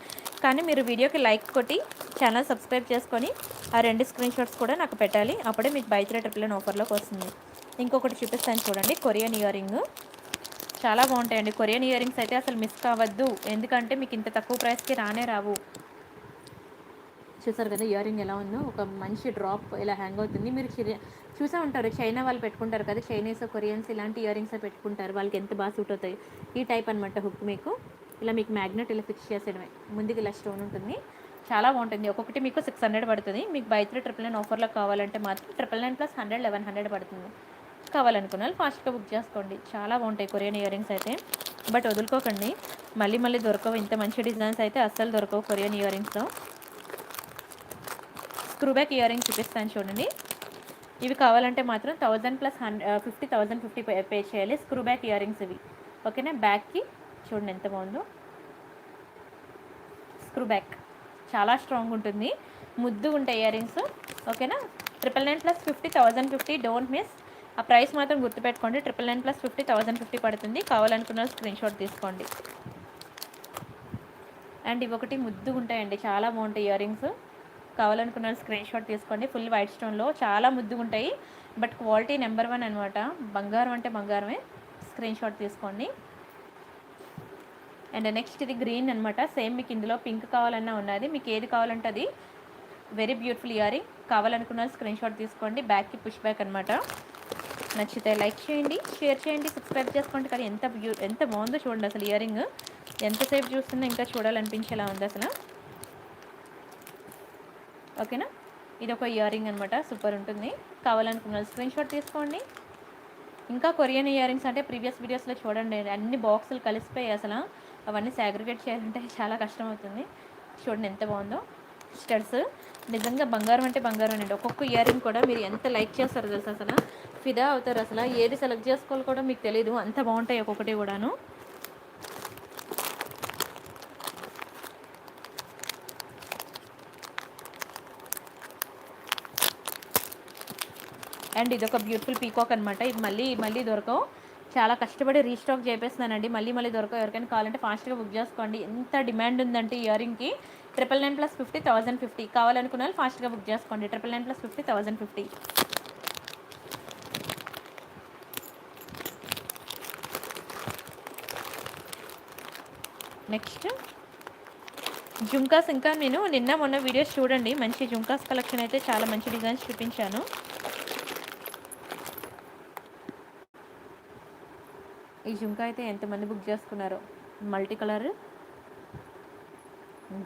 Speaker 1: కానీ మీరు వీడియోకి లైక్ కొట్టి ఛానల్ సబ్స్క్రైబ్ చేసుకొని ఆ 2 స్క్రీన్ షాట్స్ కూడా నాకు పెట్టాలి, అప్పుడే మీకు బై 3 999 ఆఫర్లోకి వస్తుంది. ఇంకొకటి చూపిస్తాను చూడండి, కొరియన్ ఇయర్ రింగ్. చాలా బాగుంటాయండి కొరియన్ ఇయర్ రింగ్స్ అయితే, అసలు మిస్ కావద్దు. ఎందుకంటే మీకు ఇంత తక్కువ ప్రైస్కి రానే రావు. చూసారు కదా ఇయర్ రింగ్ ఎలా ఉందో, ఒక మంచి డ్రాప్ ఇలా హ్యాంగ్ అవుతుంది. మీరు చూసే ఉంటారు, చైనా వాళ్ళు పెట్టుకుంటారు కదా, చైనీస్ కొరియన్స్ ఇలాంటి ఇయర్ రింగ్స్ పెట్టుకుంటారు, వాళ్ళకి ఎంత బాగా సూట్ అవుతాయి. ఈ టైప్ అనమాట హుక్. మీకు ఇలా మీకు మ్యాగ్నెట్ ఇలా ఫిక్స్ చేసేయడమే, ముందుకు ఇలా స్టోన్ ఉంటుంది, చాలా బాగుంటుంది. ఒక్కొక్కటి మీకు 600 పడుతుంది. మీకు బై 3 999 ఆఫర్లో కావాలంటే మాత్రం 999 ప్లస్ 100 1100 పడుతుంది. కావాలనుకున్న వాళ్ళు ఫాస్ట్గా బుక్ చేసుకోండి. చాలా బాగుంటాయి కొరియన్ ఇయర్ రింగ్స్ అయితే. బట్ వదులుకోకండి, మళ్ళీ మళ్ళీ దొరకవు. ఇంత మంచి డిజైన్స్ అయితే అస్సలు దొరకవు కొరియన్ ఇయర్ రింగ్స్లో. స్క్రూ బ్యాక్ ఇయర్ రింగ్స్ చూపిస్తాను చూడండి. ఇవి కావాలంటే మాత్రం 1000 ప్లస్ 50 పే చేయాలి. స్క్రూ బ్యాక్ ఇయర్ రింగ్స్ ఇవి, ఓకేనా. బ్యాక్కి చూడండి ఎంత బాగుందో, స్క్రూ బ్యాక్ చాలా స్ట్రాంగ్ ఉంటుంది, ముద్దు ఉంటాయి ఇయర్ రింగ్స్, ఓకేనా. 999 ప్లస్ 50 1050, డోంట్ మిస్. ఆ ప్రైస్ మాత్రం గుర్తుపెట్టుకోండి. 999 ప్లస్ 50 1050 పడుతుంది. కావాలనుకున్న స్క్రీన్ షాట్ తీసుకోండి. అండ్ ఇవి ఒకటి ముద్దు ఉంటాయండి, చాలా బాగుంటాయి ఇయర్ రింగ్స్. కావాలనుకున్న స్క్రీన్ షాట్ తీసుకోండి. ఫుల్ వైట్ స్టోన్లో చాలా ముద్దుగా ఉంటాయి, బట్ క్వాలిటీ నెంబర్ 1 అనమాట. బంగారం అంటే బంగారమే. స్క్రీన్ షాట్ తీసుకోండి. అండ్ నెక్స్ట్ ఇది గ్రీన్ అనమాట. సేమ్ మీకు ఇందులో పింక్ కావాలన్నా ఉన్నది, మీకు ఏది కావాలంటే అది. Very beautiful ear ring. కావాలనుకున్న స్క్రీన్ షాట్ తీసుకోండి. బ్యాక్కి పుష్ బ్యాక్ అనమాట. నచ్చితే లైక్ చేయండి, షేర్ చేయండి, సబ్స్క్రైబ్ చేసుకోండి. కానీ ఎంత బాగుందో చూడండి అసలు ఇయర్ రింగ్. ఎంతసేపు చూస్తున్నా ఇంకా చూడాలనిపించేలా ఉంది అసలు, ఓకేనా. ఇది ఒక ఇయర్ రింగ్ అనమాట, సూపర్ ఉంటుంది. కావాలనుకున్న స్క్రీన్ షాట్ తీసుకోండి. ఇంకా కొరియన్ ఇయర్ రింగ్స్ అంటే ప్రీవియస్ వీడియోస్లో చూడండి, అన్ని బాక్సులు కలిసిపోయి అసలు అవన్నీ సాగ్రిగేట్ చేయాలంటే చాలా కష్టం అవుతుంది. చూడండి ఎంత బాగుందో స్టడ్స్. నిజంగా బంగారం అంటే బంగారం అండి. ఒక్కొక్క ఇయర్ రింగ్ కూడా మీరు ఎంత లైక్ చేస్తారో తెలుసు, అసలు ఫిదా అవుతారు. అసలు ఏది సెలెక్ట్ చేసుకోవాలో కూడా మీకు తెలియదు, అంత బాగుంటాయి ఒక్కొక్కటి కూడాను. అండ్ ఇది ఒక బ్యూటిఫుల్ పీకాక్ అనమాట. ఇది మళ్ళీ దొరకవు, చాలా కష్టపడి రీస్టాక్ చేపిస్తున్నానండి. మళ్ళీ దొరకవు. ఎవరికైనా కావాలంటే ఫాస్ట్గా బుక్ చేసుకోండి. ఎంత డిమాండ్ ఉందంటే ఇయర్ రింగ్కి. 999 ప్లస్ 50 1050. కావాలనుకున్న వాళ్ళు ఫాస్ట్గా బుక్ చేసుకోండి. 999 ప్లస్ 50 1050. నెక్స్ట్ జుంకాస్. ఇంకా నేను నిన్న మొన్న వీడియోస్ చూడండి, మంచి జుంకాస్ కలెక్షన్ అయితే చాలా మంచి డిజైన్స్ చూపించాను. ఈ జుంకా అయితే ఎంతమంది బుక్ చేసుకున్నారో. మల్టీ కలర్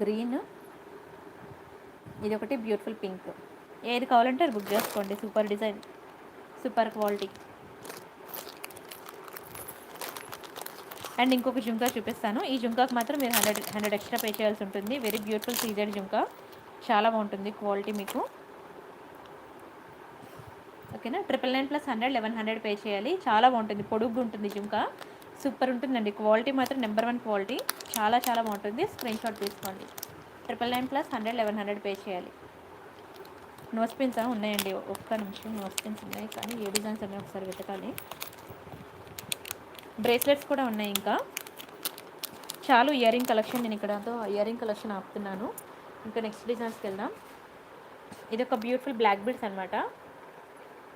Speaker 1: గ్రీన్, ఇది ఒకటి బ్యూటిఫుల్ పింక్. ఏది కావాలంటే అది బుక్ చేసుకోండి. Super design, super quality. And ఇంకొక జుంకా చూపిస్తాను. ఈ జుంకాకు మాత్రం మీరు 100 ఎక్స్ట్రా పే చేయాల్సి ఉంటుంది. వెరీ బ్యూటిఫుల్ సీజెడ్ జుంకా, చాలా బాగుంటుంది క్వాలిటీ మీకు, ఓకేనా. 999 ప్లస్ 100 1100 పే చేయాలి. చాలా బాగుంటుంది, పొడుగు ఉంటుంది జుంకా, సూపర్ ఉంటుందండి. క్వాలిటీ మాత్రం నెంబర్ 1 క్వాలిటీ, చాలా బాగుంటుంది. స్క్రీన్ షాట్ తీసుకోండి. 999 ప్లస్ 100 1100 పే చేయాలి. నోస్ పిన్స్ ఉన్నాయండి, ఒక్క నిమిషం. నోస్ పిన్స్ ఉన్నాయి కానీ ఏ డిజైన్స్ ఉన్నాయి ఒకసారి వెతకాలి. బ్రేస్లెట్స్ కూడా ఉన్నాయి. ఇంకా చాలు ఇయర్ రింగ్ కలెక్షన్. నేను ఇక్కడతో ఇయర్ రింగ్ కలెక్షన్ ఆపుతున్నాను. ఇంకా నెక్స్ట్ డిజైన్స్కి వెళ్దాం. ఇది ఒక బ్యూటిఫుల్ బ్లాక్ బీడ్స్ అనమాట.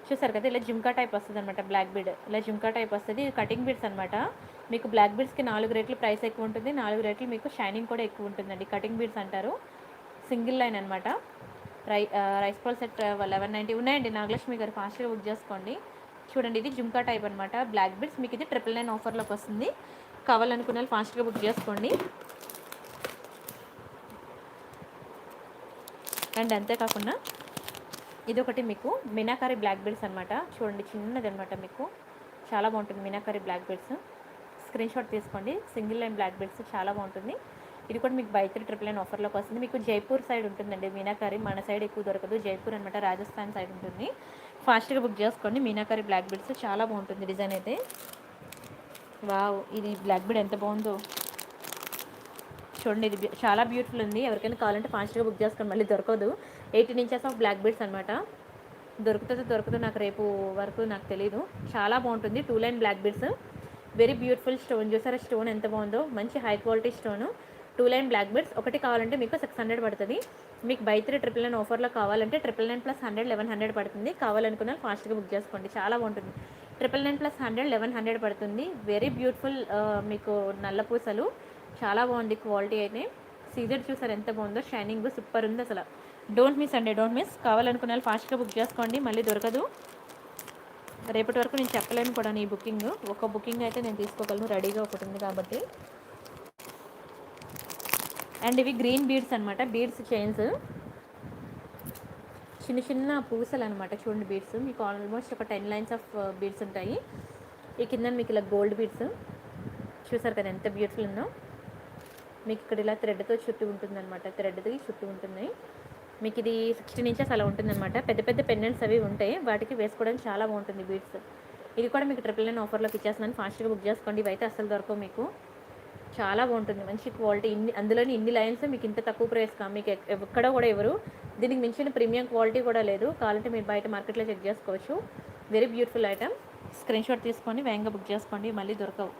Speaker 1: చూసారు కదా, ఇలా జుంకా టైప్ వస్తుంది అనమాట. బ్లాక్ బీడ్ ఇలా జుంకా టైప్ వస్తుంది. ఇది కటింగ్ బీడ్స్ అనమాట. మీకు బ్లాక్ బీడ్స్కి 4 రేట్లు ప్రైస్ ఎక్కువ ఉంటుంది, 4 రేట్లు మీకు షైనింగ్ కూడా ఎక్కువ ఉంటుందండి. కటింగ్ బీడ్స్ అంటారు. సింగిల్ లైన్ అనమాట. రైస్ పల్ సెట్ 1190 ఉన్నాయండి. నాగలక్ష్మి గారు ఫాస్ట్గా బుక్ చేసుకోండి. చూడండి, ఇది జుంకా టైప్ అనమాట. బ్లాక్ బీడ్స్ మీకు ఇది 999 ఆఫర్లోకి వస్తుంది. కావాలనుకున్న వాళ్ళు ఫాస్ట్గా బుక్ చేసుకోండి. అండ్ అంతేకాకుండా ఇది ఒకటి మీకు మీనాకారి బ్లాక్ బీడ్స్ అనమాట. చూడండి, చిన్నది అనమాట, మీకు చాలా బాగుంటుంది meenakari black beads. Screen shot తీసుకోండి. సింగిల్ లైన్ బ్లాక్ బీడ్స్ చాలా బాగుంటుంది. ఇది కూడా మీకు బై 3 999 ఆఫర్లోకి వస్తుంది. మీకు జైపూర్ సైడ్ ఉంటుందండి మీనాకారి, మన సైడ్ ఎక్కువ దొరకదు. జైపూర్ అనమాట, రాజస్థాన్ సైడ్ ఉంటుంది. ఫాస్ట్గా బుక్ చేసుకోండి. మీనాకారి బ్లాక్ బీడ్స్ చాలా బాగుంటుంది డిజైన్ అయితే. వావ్, ఇది బ్లాక్ బీడ్ ఎంత బాగుందో చూడండి. ఇది చాలా బ్యూటిఫుల్ ఉంది. ఎవరికైనా కావాలంటే ఫాస్ట్గా బుక్ చేసుకోండి, మళ్ళీ దొరకదు. 18 ఇంచెస్ ఆఫ్ బ్లాక్ బీడ్స్ అనమాట. దొరుకుతుందో నాకు రేపు వరకు నాకు తెలీదు. చాలా బాగుంటుంది. 2 line black beads, very beautiful stone. చూసారా స్టోన్ ఎంత బాగుందో, మంచి high quality stone. 2 line black beads. ఒకటి కావాలంటే మీకు 600 పడుతుంది. మీకు బై 3 999 ఆఫర్లో కావాలంటే 999 ప్లస్ 100 1100 పడుతుంది. కావాలనుకున్న ఫాస్ట్గా బుక్ చేసుకోండి, చాలా బాగుంటుంది. 999 ప్లస్ 100 1100 పడుతుంది. Very beautiful. మీకు నల్ల పూసలు, చాలా బాగుంది క్వాలిటీ అయితే. సీజెడ్ చూసారు ఎంత బాగుందో, షైనింగ్ సూపర్ ఉంది అసలు. డోంట్ మిస్ అండి, డోంట్ మిస్. కావాలనుకున్న వాళ్ళు ఫాస్ట్గా బుక్ చేసుకోండి, మళ్ళీ దొరకదు. రేపటి వరకు నేను చెప్పలేను కూడా ఈ బుకింగ్. ఒక బుకింగ్ అయితే నేను తీసుకోగలను, రెడీగా ఒకటి ఉంది కాబట్టి. అండ్ ఇవి గ్రీన్ బీడ్స్ అనమాట. బీడ్స్ చైన్స్, చిన్న పూసలు అనమాట. చూడండి బీడ్స్ మీకు ఆల్మోస్ట్ ఒక 10 లైన్స్ ఆఫ్ బీడ్స్ ఉంటాయి. ఈ కింద మీకు ఇలా గోల్డ్ బీడ్స్ చూసారు కదా ఎంత బ్యూటిఫుల్ ఉందో. మీకు ఇక్కడ ఇలా థ్రెడ్తో చుట్టూ ఉంటుందన్నమాట, థ్రెడ్ది చుట్టూ ఉంటుంది. మీకు ఇది 16 ఇంచెస్ అలా ఉంటుందన్నమాట. పెద్ద పెద్ద పెండెంట్స్ అవి ఉంటాయి, వాటికి వేసుకోవడానికి చాలా బాగుంటుంది బీడ్స్. ఇది కూడా మీకు 999 ఆఫర్లోకి ఇచ్చేస్తున్నాను, ఫాస్ట్గా బుక్ చేసుకోండి. ఇవైతే అసలు దొరకవు మీకు, చాలా బాగుంటుంది, మంచి క్వాలిటీ. అందులోని ఇన్ని లైన్స్ మీకు ఇంత తక్కువ ప్రైస్గా మీకు ఎక్కడ కూడా ఎవరు దీనికి మించిన ప్రీమియం క్వాలిటీ కూడా లేదు. కావాలంటే మీరు బయట మార్కెట్లో చెక్ చేసుకోవచ్చు. Very beautiful item. Screen shot తీసుకొని వేగంగా బుక్ చేసుకోండి, మళ్ళీ దొరకవు.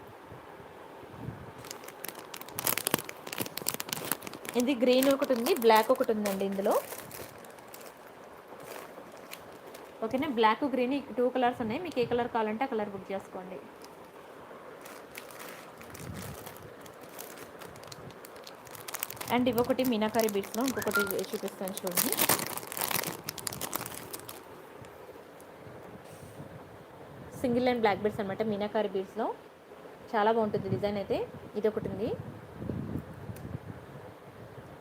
Speaker 1: ఇది గ్రీన్ ఒకటి ఉంది, బ్లాక్ ఒకటి ఉందండి ఇందులో. ఓకేనా, బ్లాక్ గ్రీన్ 2 కలర్స్ ఉన్నాయి. మీకు ఏ కలర్ కావాలంటే ఆ కలర్ బుక్ చేసుకోండి. అండ్ ఇవొకటి మీనాకారి బీట్స్లో ఇంకొకటి చూపిస్తాను చూడండి. సింగిల్ లైన్ బ్లాక్ బీడ్స్ అనమాట, మీనాకారి బీడ్స్లో చాలా బాగుంటుంది డిజైన్ అయితే. ఇది ఒకటి ఉంది,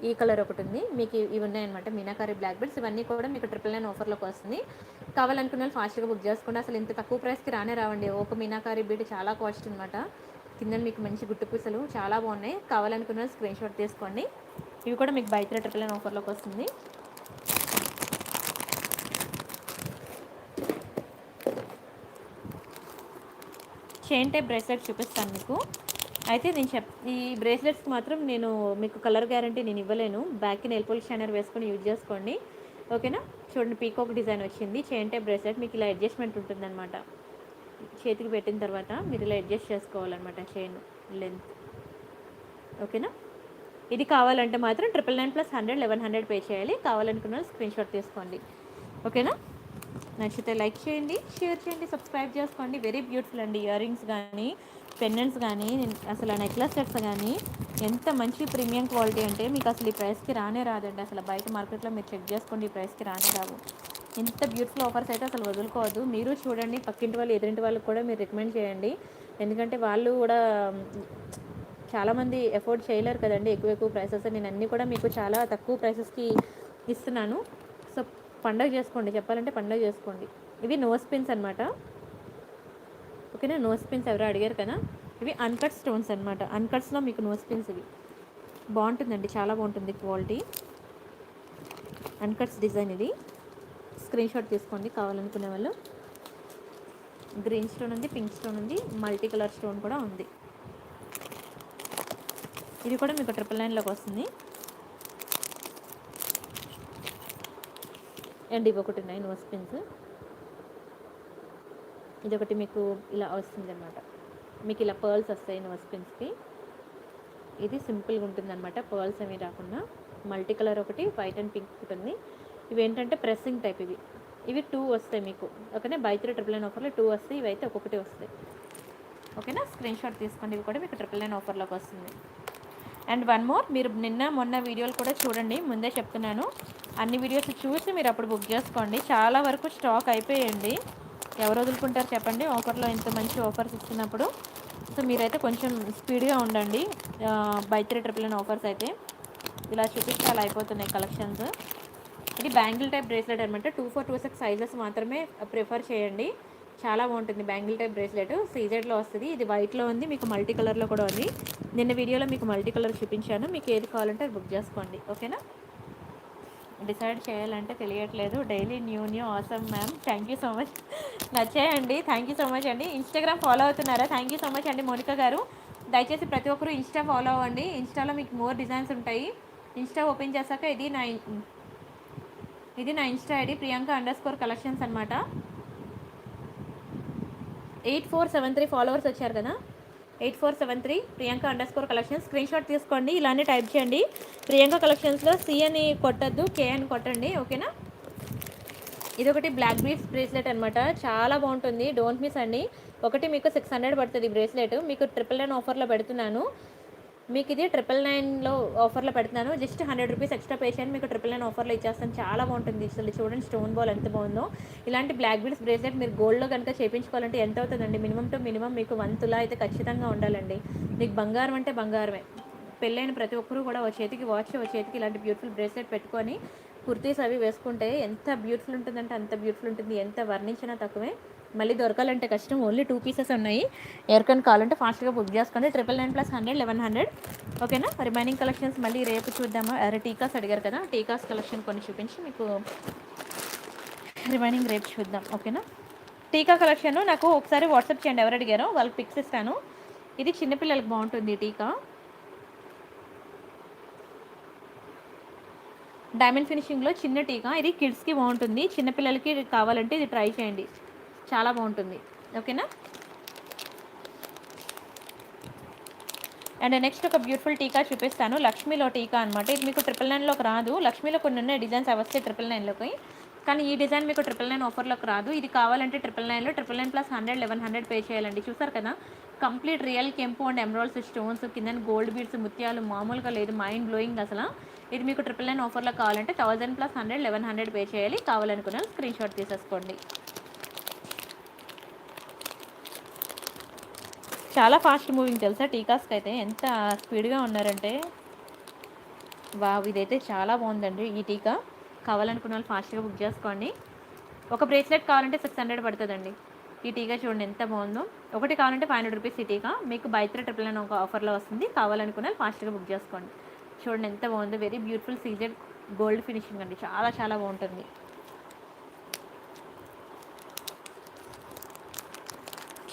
Speaker 1: ఈ కలర్ ఒకటి ఉంది. మీకు ఇవి ఉన్నాయన్నమాట మీనాకారి బ్లాక్ బీడ్స్. ఇవన్నీ కూడా మీకు 999 ఆఫర్లోకి వస్తుంది. కావాలనుకున్న వాళ్ళు ఫాస్ట్గా బుక్ చేసుకోండి. అసలు ఇంత తక్కువ ప్రైస్కి రావండి. ఒక మీనాకారి బీడ్ చాలా కాస్ట్ అనమాట. కింద మీకు మంచి గుట్టు పూసలు చాలా బాగున్నాయి. కావాలనుకున్న వాళ్ళు స్క్రీన్ షాట్ తీసుకోండి. ఇవి కూడా మీకు బై 3 999 ఆఫర్లోకి వస్తుంది. చైన్ టైప్ బ్రేస్లెట్ చూపిస్తాను మీకు. అయితే నేను ఈ బ్రేస్లెట్స్కి మాత్రం నేను మీకు కలర్ గ్యారంటీ నేను ఇవ్వలేను. బ్యాక్కి నెయిల్ పాలిష్ షైనర్ వేసుకొని యూజ్ చేసుకోండి, ఓకేనా. చూడండి, పీకాక్ డిజైన్ వచ్చింది, చైన్ టైప్ బ్రేస్లెట్. మీకు ఇలా అడ్జస్ట్మెంట్ ఉంటుందన్నమాట. చేతికి పెట్టిన తర్వాత మీరు ఇలా అడ్జస్ట్ చేసుకోవాలన్నమాట చైన్ లెంత్, ఓకేనా. ఇది కావాలంటే మాత్రం 999 + 100 1100 పే చేయాలి. కావాలనుకున్న స్క్రీన్ షాట్ తీసుకోండి, ఓకేనా. నచ్చితే లైక్ చేయండి, షేర్ చేయండి, సబ్స్క్రైబ్ చేసుకోండి. వెరీ బ్యూటిఫుల్ అండి. ఇయర్ రింగ్స్ కానీ, పెండెంట్స్ కానీ, అసలు నెక్లెస్ సెట్స్ కానీ ఎంత మంచి ప్రీమియం క్వాలిటీ అంటే మీకు అసలు ఈ ప్రైస్కి రాదండి. అసలు బయట మార్కెట్లో మీరు చెక్ చేసుకోండి, ఈ ప్రైస్కి రావు. ఇంత బ్యూటిఫుల్ ఆఫర్స్ అయితే అసలు వదులుకోవద్దు. మీరు చూడండి, పక్కింటి వాళ్ళు ఎదురింటి వాళ్ళకి కూడా మీరు రికమెండ్ చేయండి. ఎందుకంటే వాళ్ళు కూడా చాలామంది ఎఫోర్డ్ చేయలేరు కదండి ఎక్కువ ప్రైసెస్. నేను అన్నీ కూడా మీకు చాలా తక్కువ ప్రైసెస్కి ఇస్తున్నాను. సో పండగ చేసుకోండి, చెప్పాలంటే పండగ చేసుకోండి. ఇవి నోస్ పిన్స్ అనమాట, ఓకేనా. నోస్ పిన్స్ ఎవరో అడిగారు కదా, ఇవి అన్కట్ స్టోన్స్ అనమాట. అన్కట్స్లో మీకు నోస్ పిన్స్ ఇవి బాగుంటుందండి, చాలా బాగుంటుంది క్వాలిటీ. అన్కట్స్ డిజైన్ ఇది. స్క్రీన్ షాట్ తీసుకోండి కావాలనుకునే వాళ్ళు. గ్రీన్ స్టోన్ ఉంది, పింక్ స్టోన్ ఉంది, మల్టీ కలర్ స్టోన్ కూడా ఉంది. ఇది కూడా మీకు 999లోకి వస్తుంది. అండ్ ఇవి ఒకటి ఉన్నాయి నోస్ పిన్స్. ఇది ఒకటి మీకు ఇలా వస్తుంది అనమాట. మీకు ఇలా పర్ల్స్ వస్తాయి నోస్ పిన్స్కి. ఇది సింపుల్గా ఉంటుంది అనమాట, పర్ల్స్ అవి రాకుండా. మల్టీ కలర్ ఒకటి, వైట్ అండ్ పింక్ ఒకటి ఉంది. ఇవి ఏంటంటే ప్రెస్సింగ్ టైప్. ఇవి 2 వస్తాయి మీకు, ఓకేనా. బై 3 999 ఆఫర్లో 2 వస్తాయి. ఇవైతే ఒక్కొక్కటి వస్తాయి, ఓకేనా. స్క్రీన్ షాట్ తీసుకోండి. ఇవి కూడా మీకు 999 ఆఫర్లోకి వస్తుంది. అండ్ వన్ మోర్, మీరు నిన్న మొన్న వీడియోలు కూడా చూడండి, ముందే చెప్తున్నాను. అన్ని వీడియోస్ చూసి మీరు అప్పుడు బుక్ చేసుకోండి. చాలా వరకు స్టాక్ అయిపోయండి. ఎవరు వదులుకుంటారు చెప్పండి ఆఫర్లో, ఇంత మంచి ఆఫర్స్ ఇచ్చినప్పుడు. సో మీరైతే కొంచెం స్పీడ్గా ఉండండి. బై 3 999 ఆఫర్స్ అయితే ఇలా చూపిస్తే అలా అయిపోతున్నాయి కలెక్షన్స్. ఇది బ్యాంగిల్ టైప్ బ్రేస్లెట్ అనమాట. 24, 26 సైజెస్ మాత్రమే ప్రిఫర్ చేయండి. చాలా బాగుంటుంది బ్యాంగిల్ టైప్ బ్రేస్లెట్. సీజెడ్లో వస్తుంది. ఇది వైట్లో ఉంది, మీకు మల్టీ కలర్లో కూడా ఉంది. నిన్న వీడియోలో మీకు మల్టీ కలర్ చూపించాను. మీకు ఏది కావాలంటే అది బుక్ చేసుకోండి, ఓకేనా. డిసైడ్ చేయాలంటే తెలియట్లేదు. Daily new awesome ma'am, thank you so much. నచ్చాయండి, థ్యాంక్ యూ సో మచ్ అండి. ఇన్స్టాగ్రామ్ ఫాలో అవుతున్నారా? థ్యాంక్ యూ సో మచ్ అండి మోనికా గారు. దయచేసి ప్రతి ఒక్కరు ఇన్స్టా ఫాలో అవ్వండి. ఇన్స్టాలో మీకు మోర్ డిజైన్స్ ఉంటాయి. ఇన్స్టా ఓపెన్ చేశాక ఇది నా ఇన్స్టా ఐడి Priyanka_collections అనమాట. 8473 ఫాలోవర్స్ వచ్చారు కదా, 8473 Priyanka_collections. స్క్రీన్ షాట్ తీసుకోండి, ఇలానే టైప్ చేయండి. ప్రియాంక కలెక్షన్స్లో C అని కొట్టద్దు, K అని కొట్టండి, ఓకేనా. ఇదొకటి బ్లాక్ బీడ్స్ బ్రేస్లెట్ అనమాట, చాలా బాగుంటుంది. డోంట్ మిస్ అండి. ఒకటి మీకు 600 పడుతుంది బ్రేస్లెట్. మీకు 999 ఆఫర్లో పెడుతున్నాను. మీకు ఇది 999లో ఆఫర్లో పెడుతున్నాను. జస్ట్ 100 రూపీస్ ఎక్స్ట్రా పే చేయండి, మీకు 999 ఆఫర్లో ఇచ్చేస్తాను. చాలా బాగుంటుంది. అసలు చూడండి స్టోన్ బాల్ ఎంత బాగుందో. ఇలాంటి బ్లాక్ బీడ్స్ బ్రేస్లెట్ మీరు గోల్డ్లో కనుక చేయించుకోవాలంటే ఎంత అవుతుందండి? మినిమం మీకు 1 తులా అయితే ఖచ్చితంగా ఉండాలండి. మీకు బంగారం అంటే బంగారమే. పెళ్ళైన ప్రతి ఒక్కరూ కూడా ఓ చేతికి వాచ్, ఓ చేతికి ఇలాంటి బ్యూటిఫుల్ బ్రేస్లెట్ పెట్టుకొని కుర్తీస్ అవి వేసుకుంటే ఎంత బ్యూటిఫుల్ ఉంటుందంటే అంత బ్యూటిఫుల్ ఉంటుంది. ఎంత వర్ణించినా తక్కువే. మళ్ళీ దొరకాలంటే కష్టం. ఓన్లీ 2 పీసెస్ ఉన్నాయి. ఎవరికైనా కావాలంటే ఫాస్ట్గా బుక్ చేసుకోండి. 999 + 100 1100. ఓకేనా. రిమైనింగ్ కలెక్షన్స్ మళ్ళీ రేపు చూద్దామా. అరే టీకాస్ అడిగారు కదా, టీకాస్ కలెక్షన్ కొన్ని చూపించి మీకు రిమైనింగ్ రేపు చూద్దాం. ఓకేనా. టీకా కలెక్షన్ నాకు ఒకసారి వాట్సాప్ చేయండి, ఎవరు అడిగారో వాళ్ళకి పిక్స్ ఇస్తాను. ఇది చిన్నపిల్లలకి బాగుంటుంది టీకా. డైమండ్ ఫినిషింగ్లో చిన్న టీకా. ఇది కిడ్స్కి బాగుంటుంది, చిన్నపిల్లలకి కావాలంటే ఇది ట్రై చేయండి, చాలా బాగుంటుంది. ఓకేనా. అండ్ నెక్స్ట్ ఒక బ్యూటిఫుల్ టీకా చూపిస్తాను. లక్ష్మీలో టీకా అనమాట. ఇది మీకు 999లోకి రాదు. లక్ష్మీలో కొన్ని ఉన్నాయి డిజైన్స్, అవి వస్తే 999లోకి. కానీ ఈ డిజైన్ మీకు 999 ఆఫర్లోకి రాదు. ఇది కావాలంటే 999లో 999 + 100 1100 పే చేయాలండి. చూసారు కదా, కంప్లీట్ రియల్ కెంపు అండ్ ఎమరాల్డ్స్ స్టోన్స్, కింద గోల్డ్ బీడ్స్, ముత్యాలు మామూలుగా లేదు, మైండ్ బ్లోయింగ్ అసలు. ఇది మీకు 999 ఆఫర్లో కావాలంటే 1000 + 100 1100 పే చేయాలి. కావాలనుకున్న స్క్రీన్ షాట్ తీసేసుకోండి. చాలా ఫాస్ట్ మూవింగ్ తెలుసా టీకాస్కి అయితే, ఎంత స్పీడ్గా ఉన్నారంటే. ఇదైతే చాలా బాగుందండి ఈ టీకా. కావాలనుకున్న వాళ్ళు ఫాస్ట్గా బుక్ చేసుకోండి. ఒక బ్రేస్లెట్ కావాలంటే 600 పడుతుందండి. ఈ టీకా చూడండి ఎంత బాగుందో. ఒకటి కావాలంటే 500 రూపీస్ ఈ టీకా. మీకు బై 3 999 ఒక ఆఫర్లో వస్తుంది. కావాలనుకున్న వాళ్ళు ఫాస్ట్గా బుక్ చేసుకోండి. చూడండి ఎంత బాగుందో. Very beautiful CZ gold finishing అండి, చాలా చాలా బాగుంటుంది.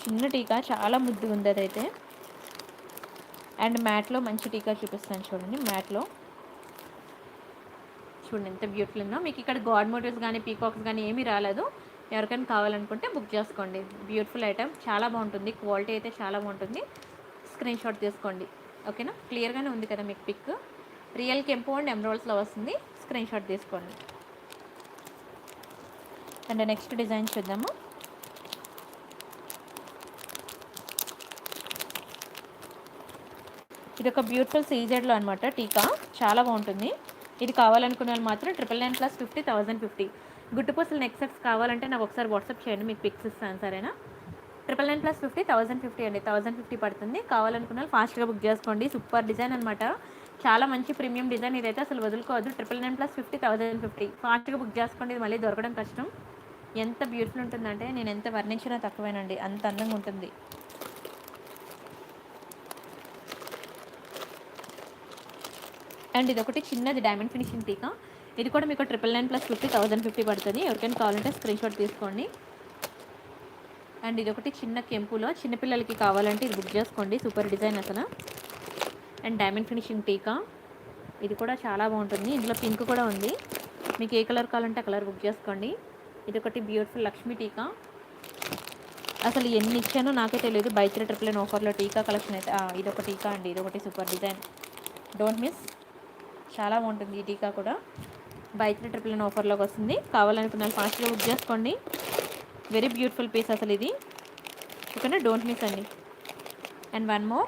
Speaker 1: చిన్న టీకా చాలా ముద్దుగా ఉంది అదైతే. అండ్ మ్యాట్లో మంచి టీకా చూపిస్తాను చూడండి. మ్యాట్లో చూడండి ఎంత బ్యూటిఫుల్ ఉందో. మీకు ఇక్కడ గాడ్ మోటివ్స్ కానీ పీకాక్స్ కానీ ఏమీ రాలేదు. ఎవరికైనా కావాలనుకుంటే బుక్ చేసుకోండి. బ్యూటిఫుల్ ఐటమ్, చాలా బాగుంటుంది. క్వాలిటీ అయితే చాలా బాగుంటుంది. స్క్రీన్ షాట్ తీసుకోండి. ఓకేనా. క్లియర్గానే ఉంది కదా మీకు పిక్. రియల్ కెంపు అండ్ ఎమరాల్డ్స్లో వస్తుంది. స్క్రీన్ షాట్ తీసుకోండి. అండ్ నెక్స్ట్ డిజైన్ చూద్దాము. ఇది ఒక బ్యూటిఫుల్ సీజెడ్లో అనమాట టీకా, చాలా బాగుంటుంది. ఇది కావాలనుకునే వాళ్ళు మాత్రం 999 + 50 1050. గుట్టుపూసలు నెక్ సెట్స్ కావాలంటే నాకు ఒకసారి వాట్సాప్ చేయండి, మీకు పిక్స్ ఇస్తాను సరేనా. 999 + 50 1050 అండి, 1050 పడుతుంది. కావాలనుకున్న వాళ్ళు ఫాస్ట్గా బుక్ చేసుకోండి. సూపర్ డిజైన్ అనమాట, చాలా మంచి ప్రీమియం డిజైన్. ఇదైతే అసలు వదులుకోవద్దు. 999 + 50 1050. ఫాస్ట్గా బుక్ చేసుకోండి, ఇది మళ్ళీ దొరకడం కష్టం. ఎంత బ్యూటిఫుల్ ఉంటుందంటే నేను ఎంత వర్ణించినా తక్కువేనండి, అంత అందంగా ఉంటుంది. అండ్ ఇది ఒకటి చిన్నది డైమండ్ ఫినిషింగ్ టీకా. ఇది కూడా మీకు 999 + 50 1050 పడుతుంది. ఎవరికైనా కావాలంటే స్క్రీన్ షాట్ తీసుకోండి. అండ్ ఇది ఒకటి చిన్న కెంపులో చిన్నపిల్లలకి కావాలంటే ఇది బుక్ చేసుకోండి. సూపర్ డిజైన్ అసలు. అండ్ డైమండ్ ఫినిషింగ్ టీకా, ఇది కూడా చాలా బాగుంటుంది. ఇందులో పింక్ కూడా ఉంది. మీకు ఏ కలర్ కావాలంటే ఆ కలర్ బుక్ చేసుకోండి. ఇది ఒకటి బ్యూటిఫుల్ లక్ష్మీ టీకా. అసలు ఎన్ని ఇచ్చానో నాకే తెలియదు. బై 3 999 ఆఫర్లో టీకా కలెక్షన్ అయితే. ఇదొక టీకా అండి, ఇదొకటి సూపర్ డిజైన్, డోంట్ మిస్. చాలా బాగుంటుంది ఈ టీకా కూడా. బై 3 999 ఆఫర్లోకి వస్తుంది. కావాలనుకున్న ఫాస్ట్గా బుక్ చేసుకోండి. వెరీ బ్యూటిఫుల్ పీస్ అసలు ఇది. ఓకేనా, డోంట్ మిస్ అండి. అండ్ వన్ మోర్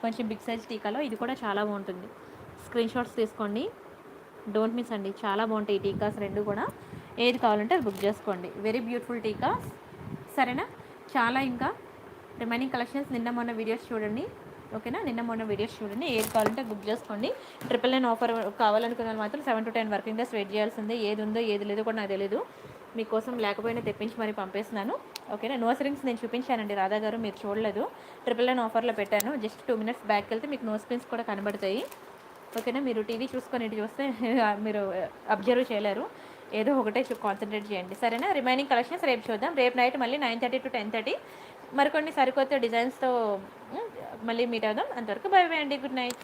Speaker 1: కొంచెం బిగ్ సైజ్ టీకాలో, ఇది కూడా చాలా బాగుంటుంది. స్క్రీన్ షాట్స్ తీసుకోండి, డోంట్ మిస్ అండి. చాలా బాగుంటాయి ఈ టీకాస్ రెండు కూడా. ఏది కావాలంటే అది బుక్ చేసుకోండి. వెరీ బ్యూటిఫుల్ టీకాస్ సరేనా. చాలా ఇంకా రిమైనింగ్ కలెక్షన్స్ నిన్న మొన్న వీడియోస్ చూడండి. ఓకేనా, నిన్న మొన్న వీడియోస్ చూడండి. ఏది కావాలంటే బుక్ చేసుకోండి. 999 ఆఫర్ కావాలనుకున్న వాళ్ళు మాత్రం 7 to 10 వర్కింగ్ డేస్ వెయిట్ చేయాల్సిందే. ఏది ఉందో ఏది లేదో కూడా నాకు తెలియదు. మీకోసం లేకపోయినా తెప్పించి మరి పంపేస్తున్నాను. ఓకేనా. నోస్ రింగ్స్ నేను చూపించానండి రాధా గారు, మీరు చూడలేదు. 999 ఆఫర్లో పెట్టాను. జస్ట్ 2 minutes బ్యాక్ వెళ్తే మీకు నోస్ రింగ్స్ కూడా కనబడతాయి. ఓకేనా. మీరు టీవీ చూసుకొని ఇటు చూస్తే మీరు అబ్జర్వ్ చేయలేరు. ఏదో ఒకటే కాన్సన్ట్రేట్ చేయండి సరేనా. రిమైనింగ్ కలెక్షన్స్ రేపు చూద్దాం. రేపు నైట్ మళ్ళీ 9:30 to 10:30 మరికొన్ని సరికొత్త డిజైన్స్తో మళ్ళీ మీట్ అవుదాం. అంతవరకు బై బై అండి, గుడ్ నైట్.